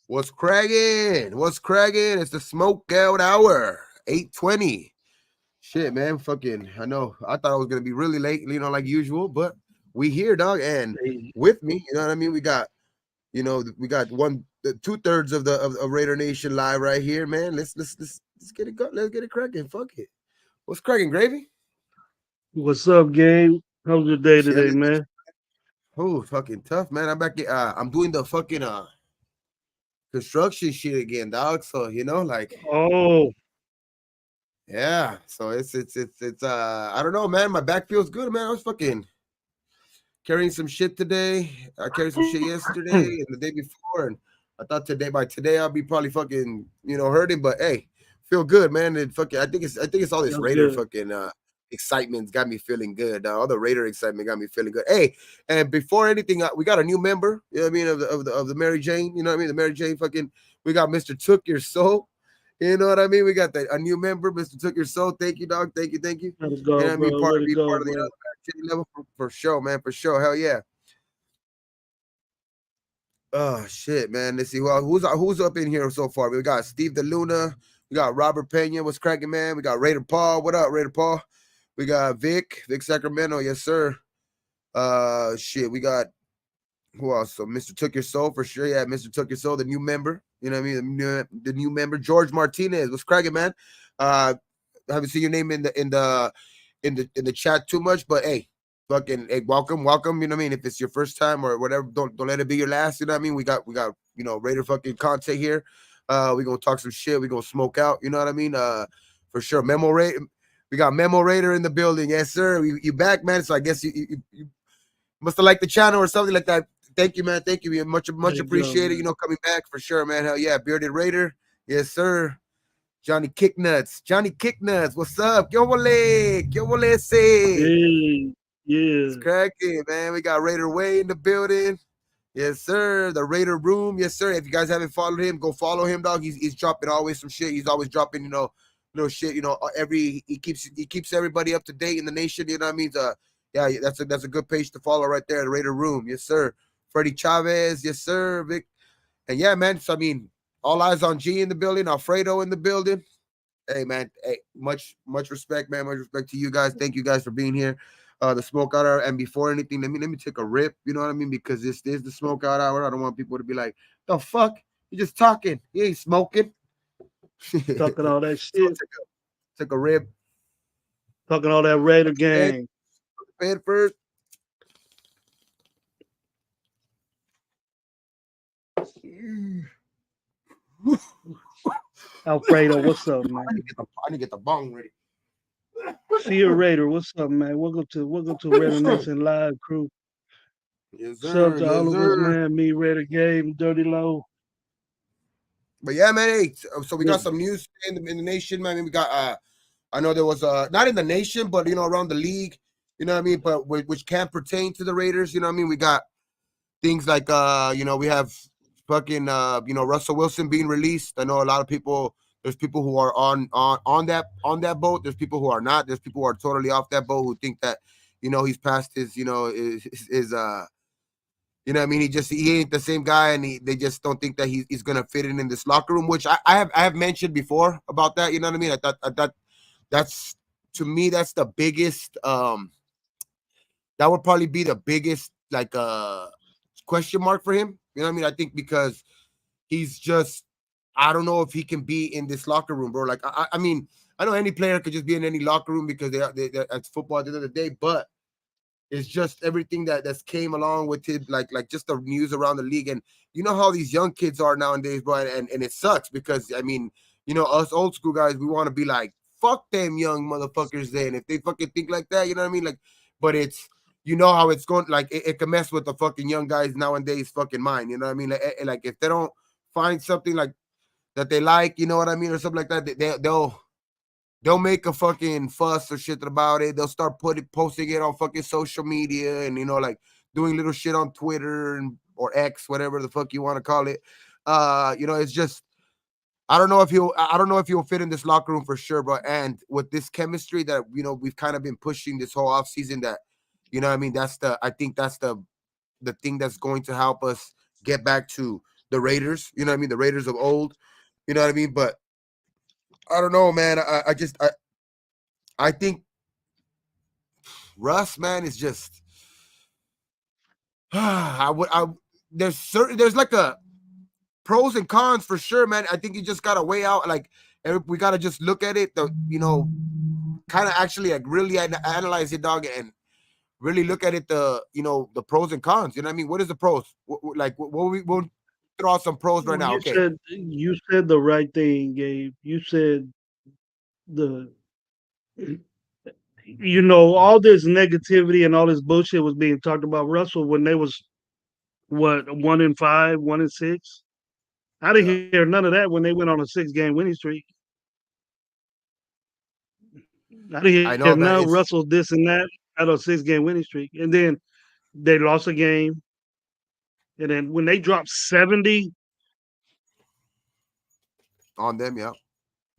What's cracking? What's cracking? It's the Smokeout Hour, 8:20. Shit, man, fucking. I know. I thought I was gonna be really late, like usual, but we here, dog. And Hey, with me, you know what I mean. We got two-thirds of Raider Nation live right here, man. Let's get it go. Let's get it cracking. Fuck it. What's cracking, Gravy? what's up, gang? How's your day Shit, today, man? oh, fucking tough, man. I'm back. I'm doing the fucking construction shit again, dog. So like. Oh, Yeah, so it's I don't know, man. My back feels good, man. I was fucking carrying some shit today. I carried some shit yesterday and the day before, and I thought by today I'll be probably fucking hurting, but hey, feel good, man. And fucking I think it's all this that's Raider good. fucking excitement's got me feeling good. All the Raider excitement got me feeling good. Hey, and before anything, we got a new member. You know what I mean of the Mary Jane. You know what I mean the Mary Jane fucking. We got Mr. Took Your Soul. You know what I mean? We got a new member, Mr. Took Your Soul. Thank you, dog. Thank you, thank you. Let it And go, I mean, bro. Let it be go, part of the bro. level for sure, man, for sure. Hell yeah. Oh shit, man. Let's see who's up in here so far. We got Steve DeLuna. We got Robert Pena. What's cracking, man? We got Raider Paul. What up, Raider Paul? We got Vic Sacramento. Yes, sir. Shit. We got who else? So Mr. Took Your Soul for sure. Yeah, Mr. Took Your Soul, the new member. You know what I mean? The new member, George Martinez. What's cracking, man? I haven't seen your name in the chat too much, but hey, fucking hey, welcome. You know what I mean? If it's your first time or whatever, don't let it be your last. You know what I mean? We got Raider fucking content here. We gonna talk some shit. We gonna smoke out. You know what I mean? For sure. Memo Raider. We got Memo Raider in the building. Yes, sir. You back, man? So I guess you must have liked the channel or something like that. Thank you, man. Thank you. Much Let it go, appreciated. man. Coming back for sure, man. Hell yeah, Bearded Raider. Yes, sir. Johnny Kicknuts. Johnny Kicknuts. What's up? Yo vole. Yo vole say. Hey, It's yeah. cracking, man. We got Raider Way in the building. Yes, sir. The Raider Room. Yes, sir. If you guys haven't followed him, go follow him, dog. He's dropping always some shit. He's always dropping, little shit. He keeps everybody up to date in the nation. You know what I mean? Yeah, that's a good page to follow right there. The Raider Room. Yes, sir. Freddie Chavez. Yes, sir. Vic. And yeah, man. So I mean, all eyes on G in the building. Alfredo in the building. Hey man, hey, much respect, man. Much respect to you guys. Thank you guys for being here. The smoke out hour. And before anything, let me take a rip. You know what I mean? Because this is the smoke out hour. I don't want people to be like, the fuck? You just talking. You ain't smoking. so Talking all that shit. take a rip. Talking all that Raider Head, gang. head first. Alfredo, what's up, man? I need to get the bong ready. See you, Raider. What's up, man? Welcome to Raider Nation Live crew. Yes, What's up sir. to Yes, all of us, sir. man? Me, Raider Game, Dirty Low. But yeah, man. Hey, so we got Good. some news in the nation, man. I mean, we got I know there was not in the nation, but around the league, you know what I mean, but which can't pertain to the Raiders, you know what I mean? We got things like we have fucking Russell Wilson being released. I know a lot of people there's people who are on that boat. There's people who are not. There's people who are totally off that boat who think that he's past his what I mean? He ain't the same guy, and they just don't think that he's gonna fit in this locker room. Which I have mentioned before about that. You know what I mean? I thought that's to me that's the biggest that would probably be the biggest like question mark for him. You know what I mean? I think because he's just I don't know if he can be in this locker room, bro. Like I mean, I know any player could just be in any locker room because they're it's football at the end of the day, but it's just everything that's came along with it, like just the news around the league. And you know how these young kids are nowadays, bro, and it sucks because I mean, us old school guys, we want to be like, fuck them young motherfuckers then. If they fucking think like that, you know what I mean? Like, but it's how it's going, like it can mess with the fucking young guys nowadays fucking mind, you know what I mean? Like if they don't find something like that they like, you know what I mean, or something like that, they'll make a fucking fuss or shit about it. They'll start posting it on fucking social media and like doing little shit on Twitter or X, whatever the fuck you want to call it. It's just I don't know if he'll fit in this locker room for sure, bro. And with this chemistry that we've kind of been pushing this whole off season, that I mean I think that's the thing that's going to help us get back to the Raiders. You know what I mean? The Raiders of old. You know what I mean? But I don't know, man. I think Russ, man, is just I there's like a pros and cons for sure, man. I think you just gotta weigh out like we gotta just look at it, kind of actually like really analyze it, dog, and really look at it, the pros and cons. You know what I mean? What is the pros? We'll throw out some pros right Well, now. you Okay, said you said the right thing, Gabe. You said the all this negativity and all this bullshit was being talked about Russell when they was what 1-5, 1-6. I didn't yeah, hear none of that when they went on a 6-game winning streak. I didn't hear I no know that Russell it's this and that out of a 6-game winning streak. And then they lost a game. And then when they dropped 70, on them. Yeah,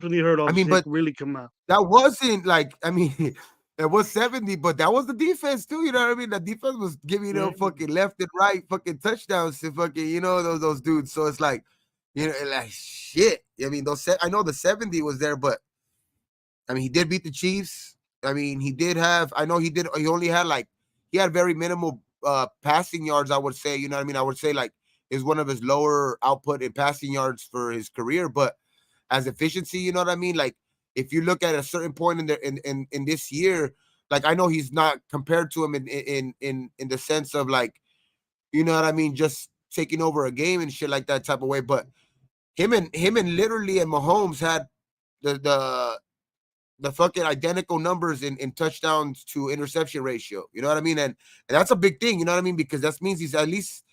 really heard all I the mean, shit but really come out. that wasn't like, I mean, it was 70, but that was the defense too. You know what I mean? The defense was giving them Yeah. fucking left and right fucking touchdowns to fucking, those dudes. So it's like, like shit. I mean, I know the 70 was there, but I mean, he did beat the Chiefs. I mean, I know he only had he had very minimal passing yards, I would say. You know what I mean? I would say like is one of his lower output in passing yards for his career, but as efficiency, you know what I mean? Like if you look at a certain point in this year, like I know he's not compared to him in the sense of like, you know what I mean, just taking over a game and shit like that type of way. But him and literally and Mahomes had the the fucking identical numbers in touchdowns to interception ratio. You know what I mean? And that's a big thing, you know what I mean? Because that means he's at least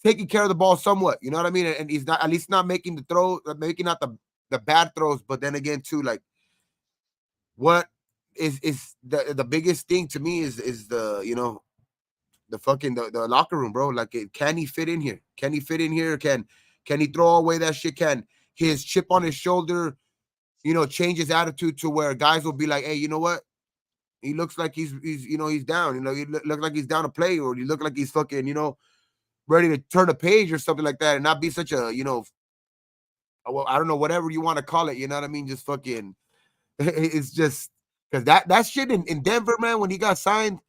taking care of the ball somewhat. You know what I mean? And he's not at least not making the throw, making not the bad throws. But then again, too, like what is the biggest thing to me is the fucking the locker room, bro. Like, can he fit in here? Can he fit in here? Can he throw away that shit? Can his chip on his shoulder, change his attitude to where guys will be like, hey, you know what? He looks like he's down. He looks like he's down to play, or he look like he's fucking, ready to turn a page or something like that, and not be such a, well, I don't know, whatever you want to call it. You know what I mean? Just fucking, it's just because that shit in Denver, man, when he got signed,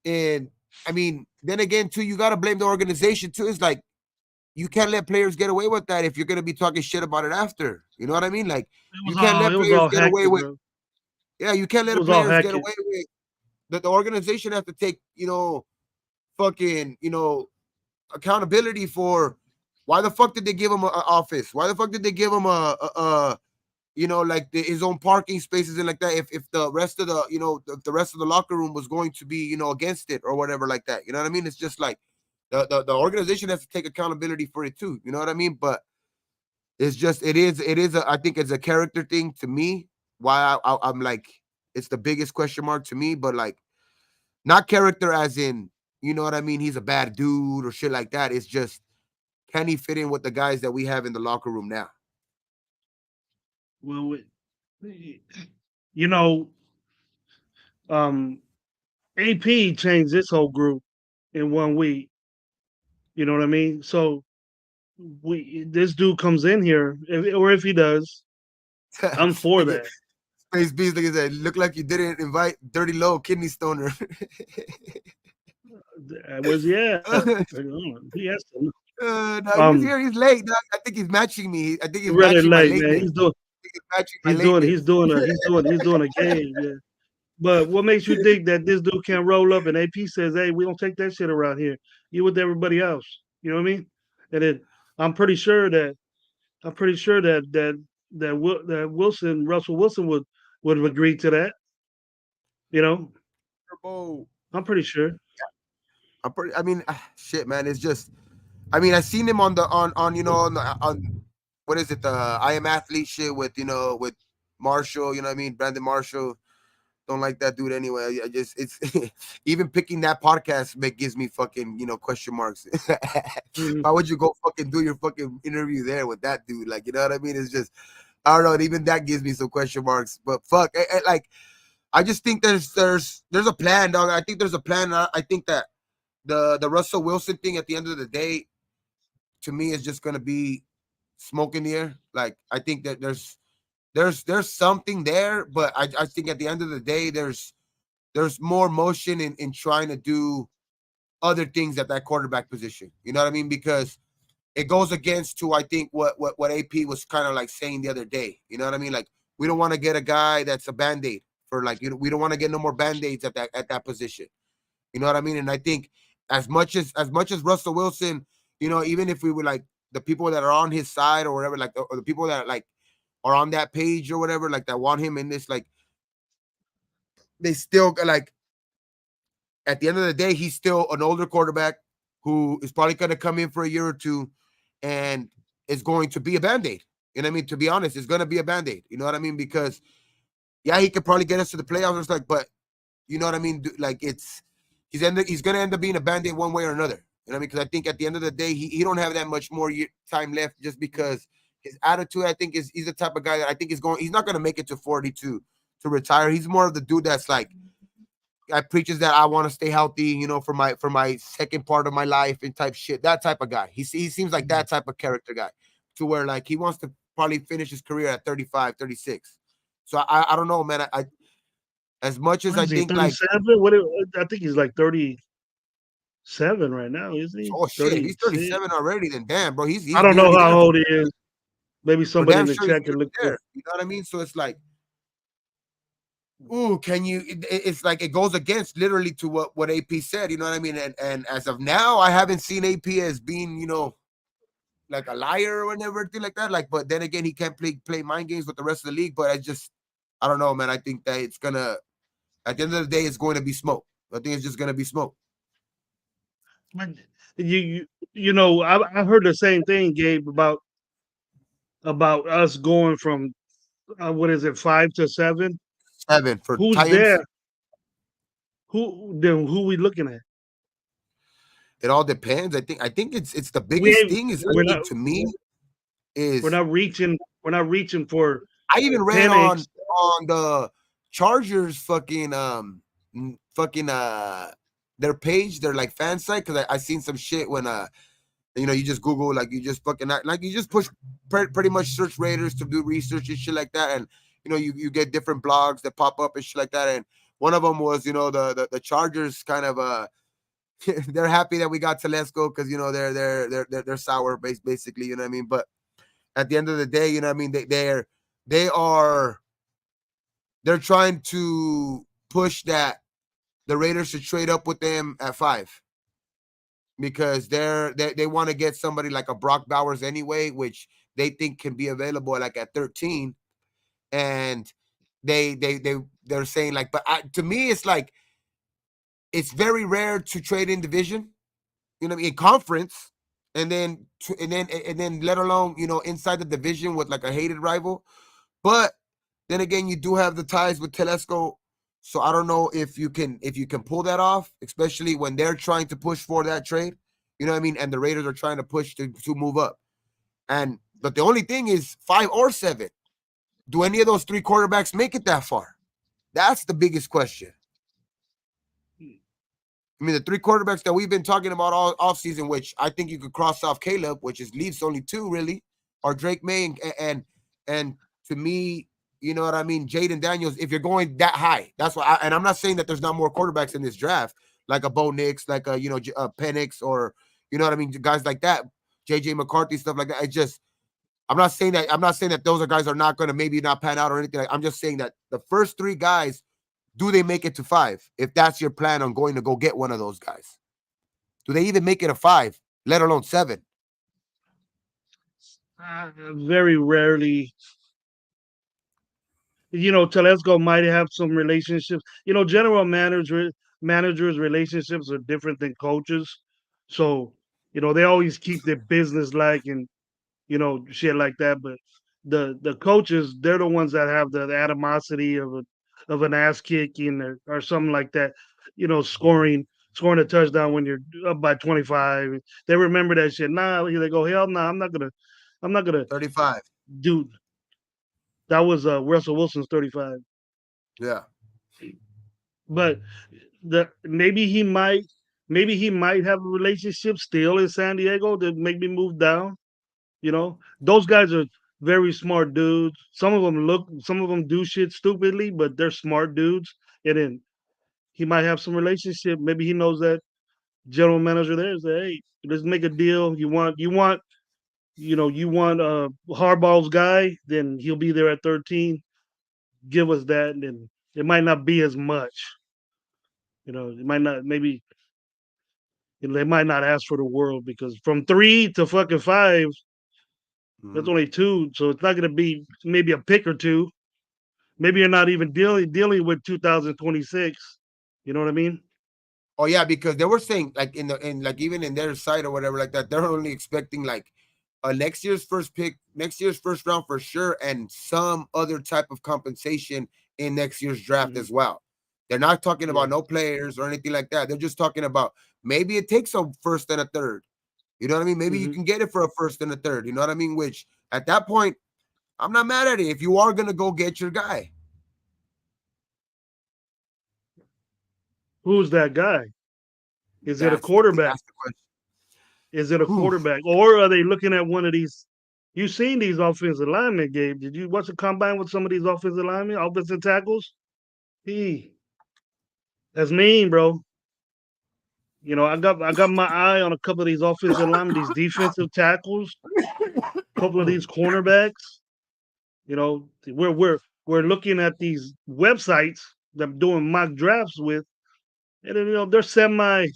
and I mean, then again, too, you got to blame the organization too. It's like you can't let players get away with that if you're gonna be talking shit about it after. You know what I mean? Like you can't let It was players all get away hectic, with. bro. Yeah, you can't It let the was all players get hectic. away with that. The organization has to take, fucking, accountability for why the fuck did they give him an office? Why the fuck did they give him like his own parking spaces and like that? If the rest of the rest of the locker room was going to be, against it or whatever like that. You know what I mean? It's just like the organization has to take accountability for it too. You know what I mean? But it's just I think it's a character thing to me. Why I'm like it's the biggest question mark to me, but like not character as in, you know what I mean? He's a bad dude or shit like that. It's just, can he fit in with the guys that we have in the locker room now? Well, you know, um, AP changed this whole group in 1 week. You know what I mean? So this dude comes in here, or if he does, I'm for that. Space Beast, like I said, look like you didn't invite Dirty Low Kidney Stoner. Where's he at? He has to. No, he's Um, here. He's late. Dog. I think he's matching me. I think he's Really matching my late, man. lateness. I think he's matching my He's lateness. doing a game. Yeah. But what makes you think that this dude can roll up and AP says, "Hey, we don't take that shit around here. You with everybody else." You know what I mean? And then I'm pretty sure that Russell Wilson would have agreed to that. You know, Bro, I'm pretty sure. I mean, shit, man. It's just, I mean, I seen him on what is it, the I Am Athlete shit with with Marshall. You know what I mean? Brandon Marshall. Don't like that dude anyway. I just it's even picking that podcast gives me fucking question marks. Mhm. Why would you go fucking do your fucking interview there with that dude? Like, you know what I mean? It's just I don't know. And even that gives me some question marks. But fuck, like I just think there's a plan, dog. I think there's a plan. I think that the Russell Wilson thing at the end of the day, to me is just gonna be smoke in the air. Like I think that there's something there, but I think at the end of the day, there's more motion in trying to do other things at that quarterback position. You know what I mean? Because it goes against to I think what AP was kind of like saying the other day. You know what I mean? Like we don't want to get a guy that's a band-aid for like we don't want to get no more band-aids at that position. You know what I mean? And I think as much as Russell Wilson, even if we were like the people that are on his side or whatever, like or the people that like are on that page or whatever, like that want him in this, like they still like at the end of the day, he's still an older quarterback who is probably going to come in for a year or two and is going to be a band-aid. You know what I mean? To be honest, it's going to be a band-aid. You know what I mean? Because yeah, he could probably get us to the playoffs. It's like, but you know what I mean? Like he's going to end up being a band-aid one way or another. You know what I mean? Because I think at the end of the day, he don't have that much more time left just because his attitude, I think, is he's the type of guy that I think he's not going to make it to 42 to retire. He's more of the dude that's like, I preaches that I want to stay healthy, for my second part of my life and type shit. That type of guy. He seems like that type of character guy, to where like he wants to probably finish his career at 35, 36. So I don't know, man. I as much as What I is he, think like 37? I think he's like 37 right now, isn't he? oh shit, if he's 36. 37 already, then damn, bro, I he's don't know nearly how there old he is. Maybe for somebody damn in the sure he's chat can nearly look for. there. You know what I mean? So it's like, ooh, can you? It's like it goes against literally to what AP said. You know what I mean? And as of now, I haven't seen AP as being like a liar or everything like that. Like, but then again, he can't play mind games with the rest of the league. But I don't know, man. I think that it's gonna at the end of the day, it's going to be smoke. I think it's just gonna be smoke. But I heard the same thing, Gabe, about us going from what is it, 5 to 7? 7 for Who's Titans. there? Who we looking at? It all depends. I think it's the We biggest ain't thing is I we're not think to me we're is not reaching we're not reaching for I even read on Penix. on the Chargers fucking their page, their like fan site, because I seen some shit when you just Google, like you just fucking like you just push pretty much search Raiders to do research and shit like that, and you get different blogs that pop up and shit like that, and one of them was the Chargers kind of they're happy that we got Telesco because they're sour basically, you know what I mean, but at the end of the day, you know what I mean, they are they're trying to push that the Raiders should trade up with them at 5 because they want to get somebody like a Brock Bowers anyway, which they think can be available like at 13, and they're saying like, but to me it's like it's very rare to trade in division, what I mean, in conference, and then let alone inside the division with like a hated rival, but then again you do have the ties with Telesco. So I don't know if you can pull that off, especially when they're trying to push for that trade. You know what I mean? And the Raiders are trying to push to move up. And but the only thing is 5 or 7. Do any of those 3 quarterbacks make it that far? That's the biggest question. I mean, the 3 quarterbacks that we've been talking about all offseason, which I think you could cross off Caleb, which is leaves only 2 really, are Drake May and to me, you know what I mean, Jaden Daniels. If you're going that high, that's why. And I'm not saying that there's not more quarterbacks in this draft, like a Bo Nix, like a Penix, or you know what I mean, guys like that, JJ McCarthy, stuff like that. It just I'm not saying that those are guys are not going to maybe not pan out or anything. I'm just saying that the first 3 guys, do they make it to 5? If that's your plan on going to go get one of those guys, do they even make it a 5, let alone 7? Very rarely, Telesco might have some relationships. General managers relationships are different than coaches, so they always keep their business like and shit like that. But the coaches, they're the ones that have the animosity of an ass kicking or something like that. Scoring a touchdown when you're up by 25. They remember that shit. Nah, they go, hell no, I'm not gonna 35. do. That was Russell Wilson's 35. Yeah. But maybe he might. maybe he might have a relationship still in San Diego that make me move down. You know, those guys are very smart dudes. Some of them do shit stupidly, but they're smart dudes. And then he might have some relationship. Maybe he knows that general manager there say, hey, let's make a deal. You want Harbaugh's guy, then he'll be there at 13. Give us that, and then it might not be as much. It might not maybe they might not ask for the world because from 3 to fucking 5, that's Mhm. only two. So it's not gonna be maybe a pick or two. Maybe you're not even dealing with 2026. You know what I mean? Oh yeah, because they were saying like in like even in their site or whatever like that, they're only expecting like next year's first pick, next year's first round for sure, and some other type of compensation in next year's draft Hmm. as well. They're not talking Yeah. about no players or anything like that. They're just talking about maybe it takes a first and a third. You know what I mean? Maybe you Hmm. can get it for a first and a third. You know what I mean? Which at that point, I'm not mad at it if you are gonna go get your guy. Who's that guy? Is it a That's the thing. quarterback? That's the question. Is it a Whew. quarterback, or are they looking at one of these? You seen these offensive linemen, Gabe? Did you watch the combine with some of these offensive linemen, offensive tackles? He That's mean, bro. I got my eye on a couple of these offensive linemen, these defensive tackles, a couple of these cornerbacks. We're looking at these websites that I'm doing mock drafts with, and then, they're semi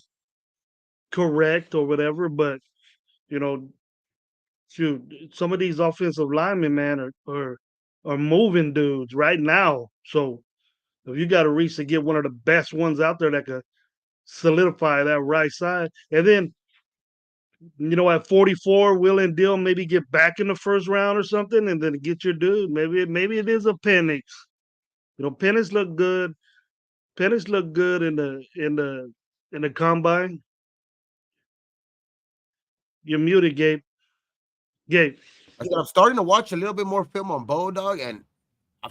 correct or whatever, but you know, shoot, some of these offensive linemen, man, are moving dudes right now. So if you got to reach to get one of the best ones out there that could solidify that right side, and then at 44, Will and Dill maybe get back in the first round or something, and then get your dude. Maybe it is a Penix. Penix look good. Penix look good in the combine. You're muted, Gabe. Gabe. I said I'm starting to watch a little bit more film on Bo Dog, and I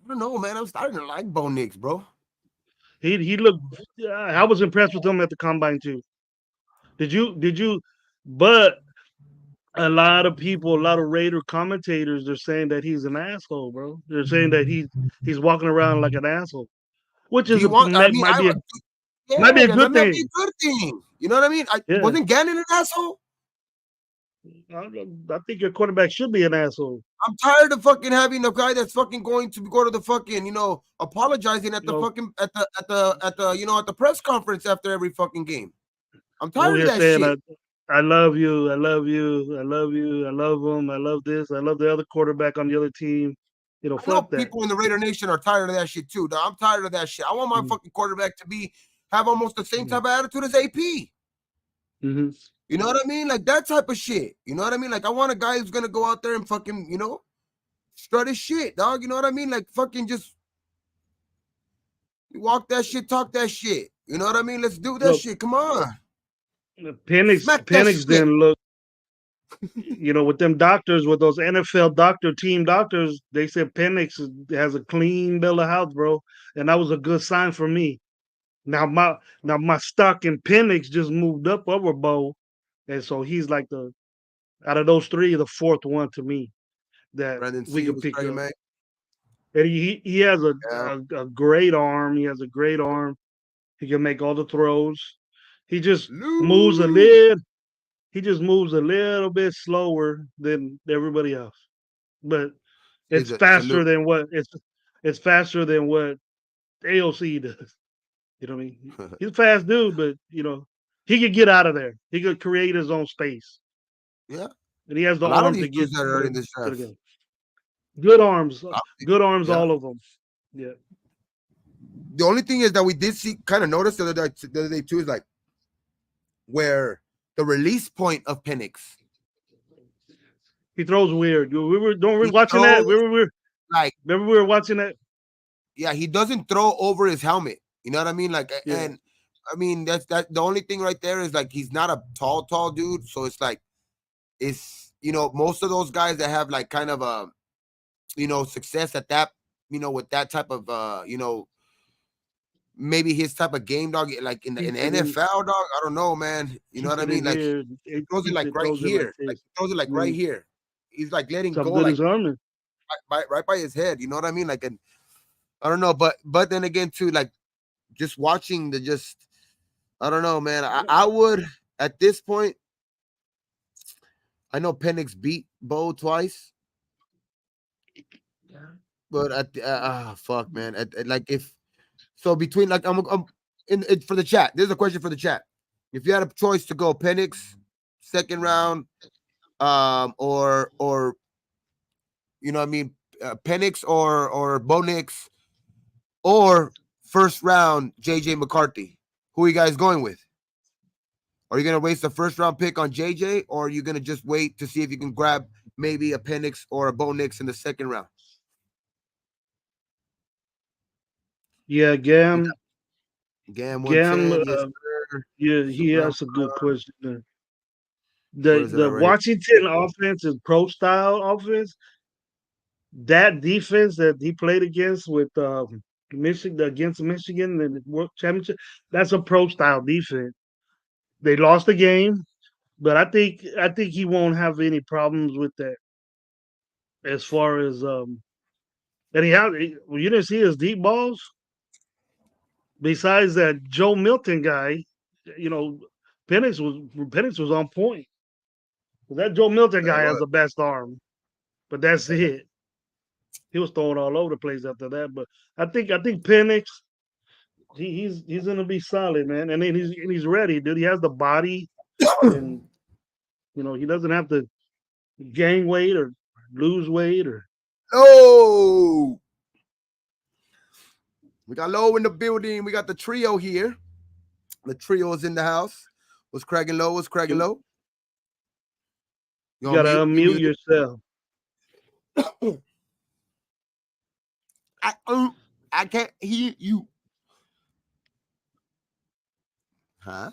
don't know, man. I'm starting to like Bo Nix, bro. He looked. I was impressed with him at the combine too. Did you? But a lot of people, a lot of Raider commentators, they're saying that he's an asshole, bro. They're saying that he's walking around like an asshole, which Do is you want? I mean, might I be a might be yeah, a that good might be thing. a good thing. You know what I mean? I Yeah, wasn't Gannon an asshole. I think your quarterback should be an asshole. I'm tired of fucking having a guy that's fucking going to go to the fucking, apologizing at You the know, fucking at the at the press conference after every fucking game. I'm over tired of here that saying, shit. I love you, I love you, I love you, I love him, I love this, I love the other quarterback on the other team. I know Fuck that. people in the Raider Nation are tired of that shit too. Dog. I'm tired of that shit. I want my Mhm. fucking quarterback to have almost the same type of attitude as AP. Mhm. You know what I mean? Like that type of shit. You know what I mean? Like I want a guy who's gonna go out there and fucking, strut his shit, dog. You know what I mean? Like fucking just walk that shit, talk that shit. You know what I mean? Let's do that Look, shit. Come on. Penix Smack that Penix shit. didn't look. With them doctors, with those NFL team doctors, they said Penix has a clean bill of health, bro, and that was a good sign for me. Now my stock in Penix just moved up over Bo, and so he's like the out of those three, the fourth one to me that Brandon we C could was pick Trey up. May. And he has Yeah. a great arm. He has a great arm. He can make all the throws. He just moves a Lou. little. He just moves a little bit slower than everybody else, but it's faster Salute. than it's faster than what AOC does. You know what I mean? He's a fast dude, but he could get out of there. He could create his own space, Yeah. and he has the A lot of arm these to get dudes that are in this to the draft. game. Good arms, Yeah. all of them. Yeah, The only thing is that we did see kind of notice the other day too is like where the release point of Penix. he throws weird. We were He watching that. throws like Remember we were watching that. yeah, he doesn't throw over his helmet. You know what I mean? Like, Yeah, and I mean that's the only thing right there is like he's not a tall dude. So it's like it's most of those guys that have like kind of a success at that with that type of maybe his type of game, dog. Like in the Keep it in, NFL, dog. I don't know, man. You know keep what I it mean? in Like here. he throws it like right Throws it like here. Like this. he throws it like right here. He's like letting How go, good like is Herman? right by his head. You know what I mean? Like, and I don't know, but then again, too, like just watching the just, I don't know, man. I would at this point. I know Penix beat Bo twice, but fuck, man. Like if so, between like I'm in for the chat. There's a question for the chat. If you had a choice to go Penix second round, or you know what I mean, Penix or Bo Nix, or first round JJ McCarthy, who are you guys going with? Are you gonna waste a first round pick on JJ, or are you gonna just wait to see if you can grab maybe a Penix or a Bo Nix in the second round? Yeah, Gam. Gam Gam. 110, yes, sir. Yeah, he Round asked a good question. Where is it The at right here? Washington offense is pro style offense. That defense that he played against with Michigan against Michigan in the World Championship, that's a pro style defense. They lost the game, but I think he won't have any problems with that as far as and well, you didn't see his deep balls. Besides that Joe Milton guy, you know, Penix was on point. That Joe Milton Tell guy you has what. the best arm, but that's it. He was throwing all over the place after that. But I think Penix, he's gonna be solid, man. And then he's ready, dude. He has the body, and you know he doesn't have to gain weight or lose weight or. Oh, we got Low in the building. We got the trio here. The trio is in the house. What's cracking, Low? What's cracking, You, Low? You you on gotta mute? You unmute muted? yourself. I can't hear you. Huh?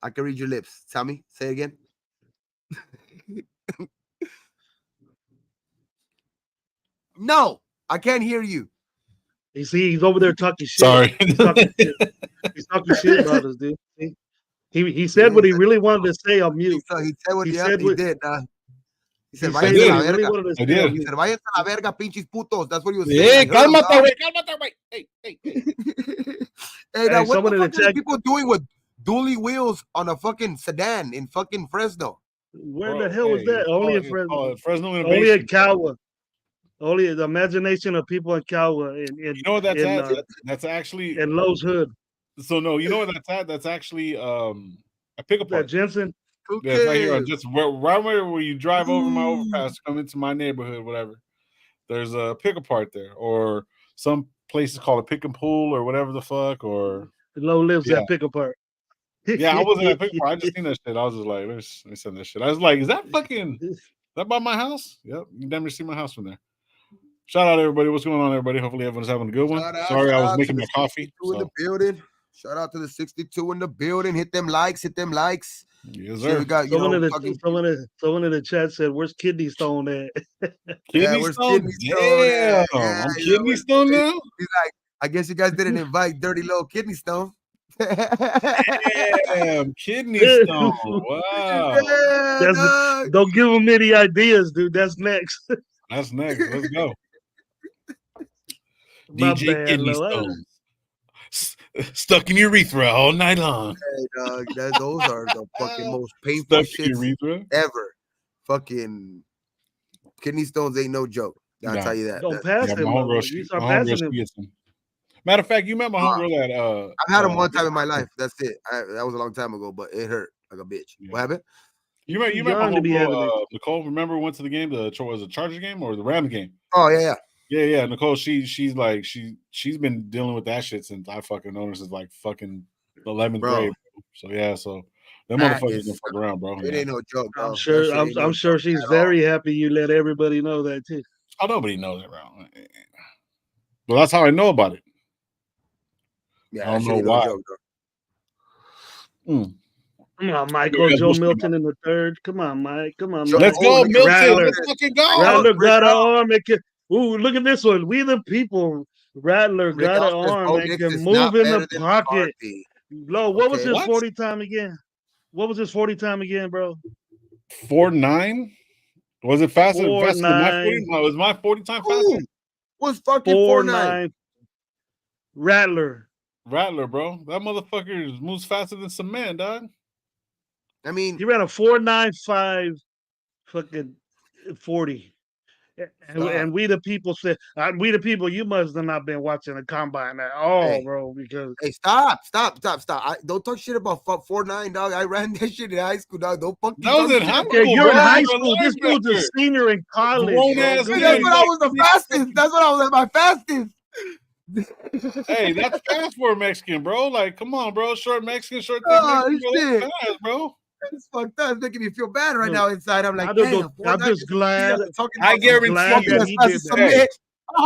I can read your lips. Tell me. Say it again. No, I can't hear you. You see, he's over there talking shit. Sorry. He's talking shit. He's talking shit about us, dude. He He said what didn't he say- really wanted to say on he mute. said what He he, said he what did. He said, he váyanse said a what la he really verga. wanted to I say on did. He mute. said, váyanse a la verga, pinches putos. That's what he was saying. Hey, I heard him, cálmate, dog. güey. Cálmate, güey. Hey. Hey, now Hey, what someone the in the fuck are chat, people doing with dually wheels on a fucking sedan in fucking Fresno? where the Bro, hell was hey, that? Only in it's Fresno. called Fresno Only in Innovation. Cowwa. Only the imagination of people in Cowwa You know what that's at? That's actually in Lowe's Hood. so no, you know what that's at? That's actually a pickup That park. Jensen. Yeah, it's right here on Okay. just right where you drive over my overpass, come into my neighborhood, whatever. There's a pickup park there, or some places call it pick and pull or whatever the fuck, or Lowe lives yeah. at Pickup Park. Yeah, I wasn't at pickup park. I just seen that shit. I was just like, let me send that shit. I was like, is that by my house? Yep, you damn near see my house from there. Shout out everybody. What's going on, everybody? Hopefully everyone's having a good one. Sorry, I was making my coffee. In the building. Shout out to the 62 in the building. Hit them likes. Yes, See, sir. we got, Someone in fucking, the chat said, "Where's Kidney Stone at?" Kidney where's stone? Kidney Stone at? Damn, Yeah, I'm kidney where's stone now? He's like, I guess you guys didn't invite Dirty Low Kidney Stone. Damn, kidney stone. Wow. Yeah, dog. Don't give him any ideas, dude. That's next. That's next. Let's go. My DJ bad, Kidney Lo. Stones. Stuck in urethra all night long. Hey, dog, those are the fucking most painful Stuck in shits urethra. ever. Fucking kidney stones ain't no joke. I'll tell you that. Don't pass Yeah, him, my Lo. homegirl, You she start passing him. gets them. Matter of fact, you met my homegirl at I've had them one time in my life. That's it. That was a long time ago, but it hurt like a bitch. Yeah. What happened? You met my young to be having homegirl, Nicole. Remember, went to the game. Was it Chargers game or the Rams game? Oh yeah. Yeah. Nicole, she's like she's been dealing with that shit since I fucking known her since like fucking 11th grade. So yeah, so them motherfuckers don't fuck around, bro. It ain't no joke. I'm sure. I'm sure she's very happy you let everybody know that too. Oh, nobody knows it, bro. But that's how I know about it. Yeah, I don't know why. Come on, Michael. Joe Milton in the third. Come on, Mike. Come on, Mike. Let's go, Milton. Let's fucking go. Rattler got our arm. Ooh, look at this one. We the people. Rattler got an Oscar's arm Bo and Nix can is move not in better the than pocket. McCarthy. Lo, what was Okay. his What? 40 time again? What was his 40 time again, bro? 4.9. Was it faster than my 40? 4.9. No, was my 40 time faster? Who was fucking 4.9? 4.9. Rattler. Rattler, bro. That motherfucker moves faster than some man, dog. I mean, He ran a 4.95 fucking 40. And we the people said, we the people, you must have not been watching the combine at all, Hey. bro, because hey, stop. Don't talk shit about 4.9, dog. I ran that shit in high school, dog. Don't fucking That was talk in shit high about okay, school, you're bro. in high You're a school. This dude's a linebacker. senior in college. Grown Bro. ass Go Hey, man. that's ahead. when I was the fastest. That's when I was at my fastest. Hey, that's fast for a Mexican, bro. Like, come on, bro. Short Mexican, short thick Oh, Mexican, bro. shit. That's fast, bro. It's fucked up. It's making me feel bad right No, now inside. I'm like, I don't know. damn, I'm 4.9 just glad. talking I about guarantee glad you. that as he fast did as that. some Hey, man.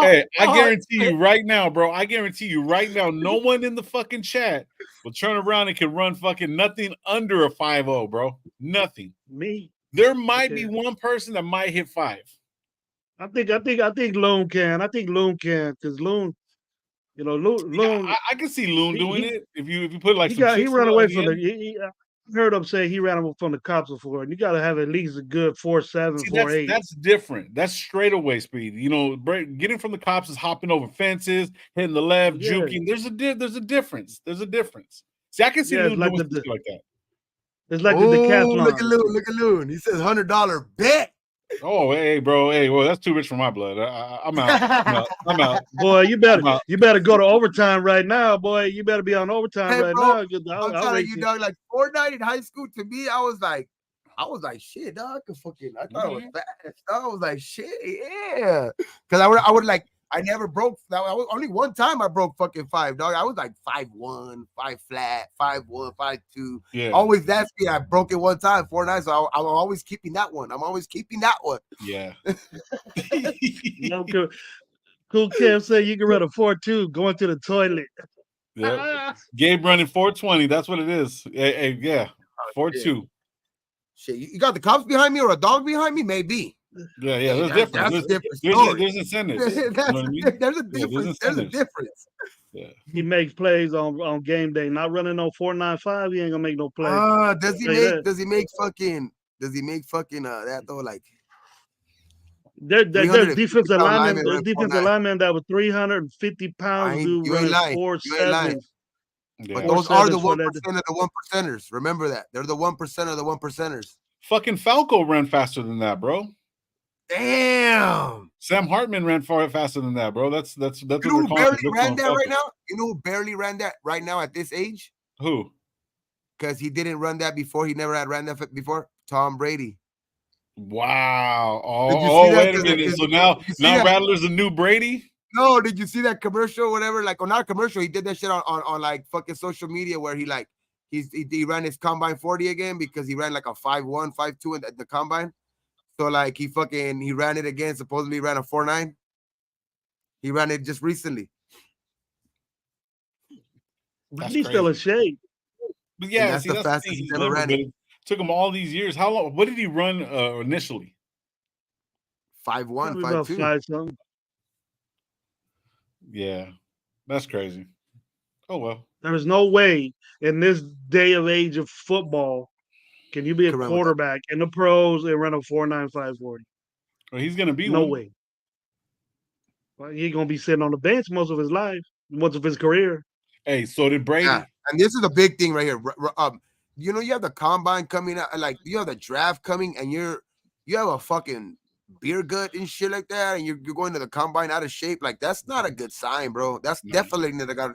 Hey, I oh, guarantee shit. you right now, bro. I guarantee you right now, no one in the fucking chat will turn around and can run fucking nothing under a 5.0, bro. Nothing. Me. There might be Okay. one person that might hit 5. I think Loon can. I think Loon can because Loon, you know, Loon, Yeah, I can see Loon doing he it if you put like he some got he chicks ran at away the from the. end. I heard him say he ran away from the cops before, and you got to have at least a good 4.7, See, 4.8. that's different. That's straightaway speed. You know, getting from the cops is hopping over fences, hitting the left, Yeah. juking. There's a difference. There's a difference. See, I can see Yeah, it's Loon like doing the something like that. it's like the Oh, look at decathlon. Loon. Look at Loon. He says $100 bet. Oh, hey, bro. Hey, well, that's too rich for my blood. I'm out. I'm out. Boy, you I'm out. better go to overtime right now, boy. You better be on overtime Hey, right bro, now. 'Cause I'm I'll telling race you, you. dog. Like Fortnite in high school, to me, I was like, shit, dog. I could fucking. I thought I was fast. Dog. I was like, shit, yeah. Because I would like. I never broke. That was only one time I broke fucking 5, dog. I was like 5'1", 5 flat, 5'1", 5'2". Yeah. Always that speed. I broke it one time, 4.9. So I'm always keeping that one. I'm always keeping that one. Yeah. No, cool Kev say you can run a 4.2 going to the toilet. Yep. Gabe running 420. That's what it is. Hey, yeah. 4.2. Shit, you got the cops behind me or a dog behind me? Maybe. Yeah. Hey, There's difference. that's a different There's story. incentives. You know what I mean? There's a difference. There's a difference. Yeah. He makes plays on game day. Not running no 4.95. He ain't gonna make no play. Does he make fucking that though? Like there's 350 defensive pound linemen. lineman There's run defensive 4.9. linemen that were 350 pounds. Dude You ain't running lying. 4.7s. Yeah. But those are the 1% 4.7s of the 1%ers. Remember that. They're the 1% of the 1%ers. Fucking Falco ran faster than that, bro. Damn. Sam Hartman ran far faster than that, bro. That's what You know they're who calling barely it. ran that right now? You know who barely ran that right now at this age? Who? Because he didn't run that before. He never had ran that before. Tom Brady. Wow. Did you Oh, see that? wait a minute. So now Rattler's a new Brady? No, did you see that commercial or whatever? Like, or not a commercial. He did that shit on like fucking social media where he ran his combine 40 again because he ran like a 5'1", 5'2" in the combine. So like he ran it again. Supposedly ran a 4.9. He ran it just recently. But he's still in shape. But yeah, that's see, the that's fastest the thing. he's He's ever limber, ran but it. it took him all these years. How long? What did he run initially? 5'1", Probably about 5'2". 5 something. Yeah, that's crazy. Oh well. There is no way in this day of age of football can you be a Correct with that. quarterback in the pros and run a 4.9 5.40. Well, he's gonna be No one. way. Well, he ain't gonna be sitting on the bench most of his life, most of his career. Hey, so did Brady. Yeah, and this is a big thing right here. You know, you have the combine coming out, like you have the draft coming, and you have a fucking beer gut and shit like that, and you're going to the combine out of shape. Like that's not a good sign, bro. That's definitely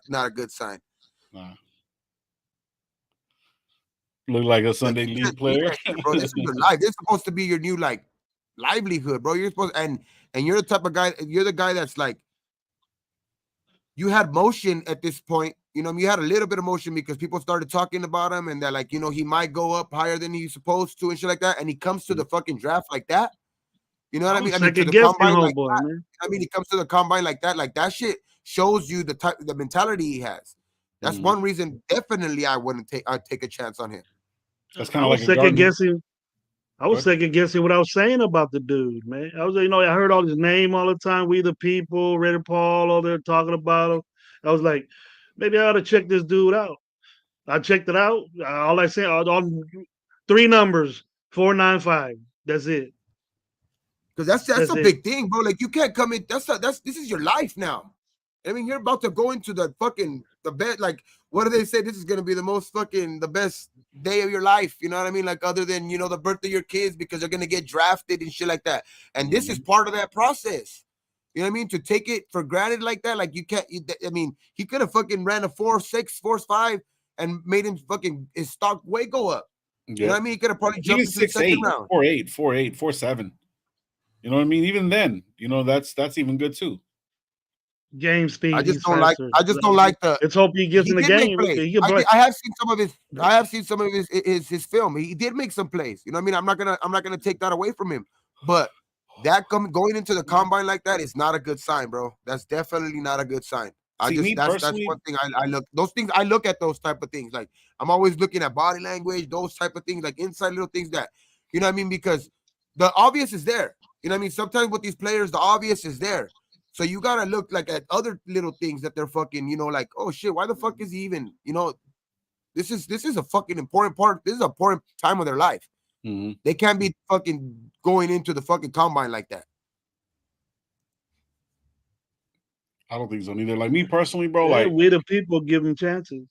not a good sign. Nah. Look like a Sunday league player. Bro, this is your life. This is supposed to be your new like livelihood, bro. You're supposed and you're the type of guy. You're the guy that's like you had motion at this point. You know, you had a little bit of motion because people started talking about him and that, like, you know, he might go up higher than he's supposed to and shit like that. And he comes to the fucking draft like that. You know what I mean? To the combine like that. Man. I mean, he comes to the combine like that. Like that shit shows you the mentality he has. That's one reason. Definitely, I'd take a chance on him. That's kind of like second guessing. I was second guessing what I was saying about the dude, man. I was, I heard all his name all the time. We the People, Red Paul, all there talking about him. I was like, maybe I ought to check this dude out. I checked it out. All I said, on 3 numbers, 495. That's it. Because that's a big thing, bro. Like you can't come in. This is your life now. I mean, you're about to go into the bed. Like, what do they say? This is gonna be the best day of your life. You know what I mean? Like, other than the birth of your kids, because they're gonna get drafted and shit like that. And this is part of that process. You know what I mean? To take it for granted like that, like you can't. I mean, he could have fucking ran a 4.6, 4.5, and made him his stock way go up. Yeah. You know what I mean? He could have probably jumped into the second round. 4.8, 4.8, 4.7. You know what I mean? Even then, that's even good too. Game speed. I just don't like the. Let's hope he gets in the game. I have seen some of his film. He did make some plays. You know what I mean? I'm not gonna take that away from him. But that going into the combine like that is not a good sign, bro. That's definitely not a good sign. That's one thing I look. Those things I look at, those type of things. Like I'm always looking at body language, those type of things, like inside little things that, you know what I mean? Because the obvious is there. You know what I mean? Sometimes with these players, the obvious is there. So you gotta look like at other little things that they're fucking, like, oh shit, why the fuck is he even, this is a fucking important part. This is an important time of their life. Mm-hmm. They can't be fucking going into the fucking combine like that. I don't think so neither. Like me personally, bro, we the people give them chances.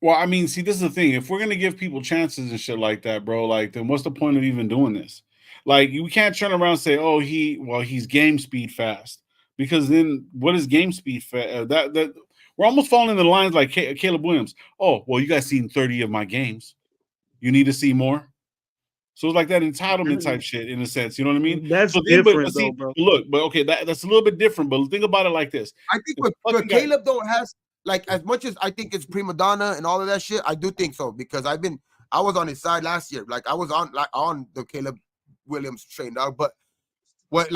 Well, I mean, see, this is the thing. If we're gonna give people chances and shit like that, bro, like then what's the point of even doing this? Like you can't turn around and say, oh, he's game speed fast. Because then what is game speed fast? That we're almost falling in the lines like Caleb Williams. Oh, well, you guys seen 30 of my games. You need to see more. So it's like that entitlement type shit in a sense. You know what I mean? That's different, though, bro. Look, but okay, that's a little bit different. But think about it like this. I think what Caleb though has, like, as much as I think it's prima donna and all of that shit, I do think so, because I was on his side last year. Like I was on the Caleb Williams train, dog. But what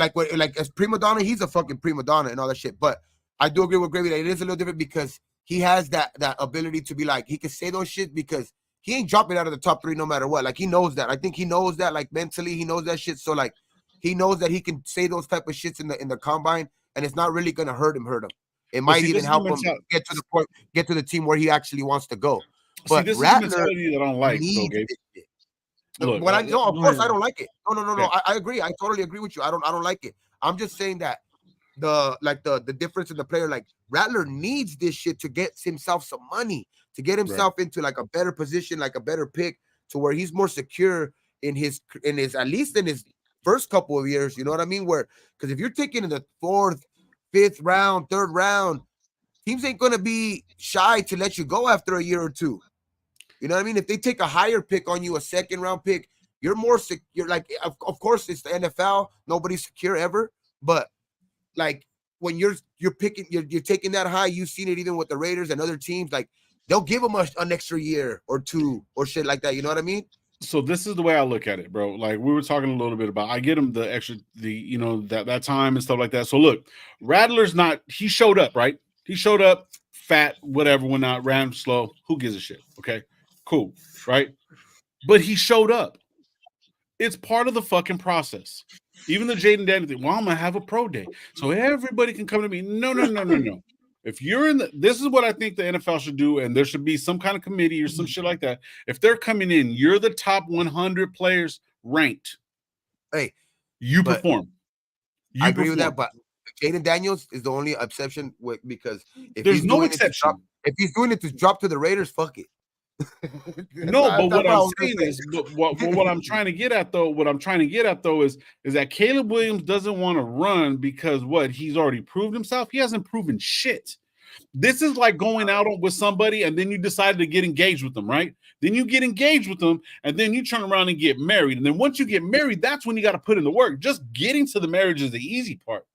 as prima donna, he's a fucking prima donna and all that shit. But I do agree with Gravy that it is a little different because he has that ability to be like, he can say those shit because he ain't dropping out of the top 3 no matter what. Like he knows that. I think he knows that, like mentally, he knows that shit. So like he knows that he can say those type of shits in the combine, and it's not really gonna hurt him. It might even help him get to the point, get to the team where he actually wants to go. But this Rattler is the mentality that I don't like, Gabe. Look, of course I don't like it. No. I agree. I totally agree with you. I don't like it. I'm just saying that the difference in the player, like Rattler needs this shit to get himself some money, to get himself into like a better position, like a better pick, to where he's more secure in his at least in his first couple of years. You know what I mean? Because if you're taking in the 4th, 5th round, 3rd round, teams ain't gonna be shy to let you go after a year or two. You know what I mean? If they take a higher pick on you, a 2nd round pick, you're more secure. You're like, of course, it's the NFL. Nobody's secure ever. But like when you're picking, you're taking that high. You've seen it even with the Raiders and other teams. Like they'll give them an extra year or 2 or shit like that. You know what I mean? So this is the way I look at it, bro. Like we were talking a little bit about, I get him the extra, that time and stuff like that. So look, Rattler's he showed up, right? He showed up fat, whatever, went out, ran slow. Who gives a shit? Okay. Cool, right? But he showed up. It's part of the fucking process. Even the Jaden Daniels thing, well, I'm gonna have a pro day so everybody can come to me. No. If you're this is what I think the NFL should do, and there should be some kind of committee or some shit like that. If they're coming in, you're the top 100 players ranked. Hey, you perform. I agree with that, but Jaden Daniels is the only exception because if there's no exception. If he's doing it to drop to the Raiders, fuck it. No, but what I'm saying is, what I'm trying to get at though, is that Caleb Williams doesn't want to run because he's already proved himself. He hasn't proven shit. This is like going out with somebody and then you decided to get engaged with them, right? Then you get engaged with them and then you turn around and get married. And then once you get married, that's when you got to put in the work. Just getting to the marriage is the easy part.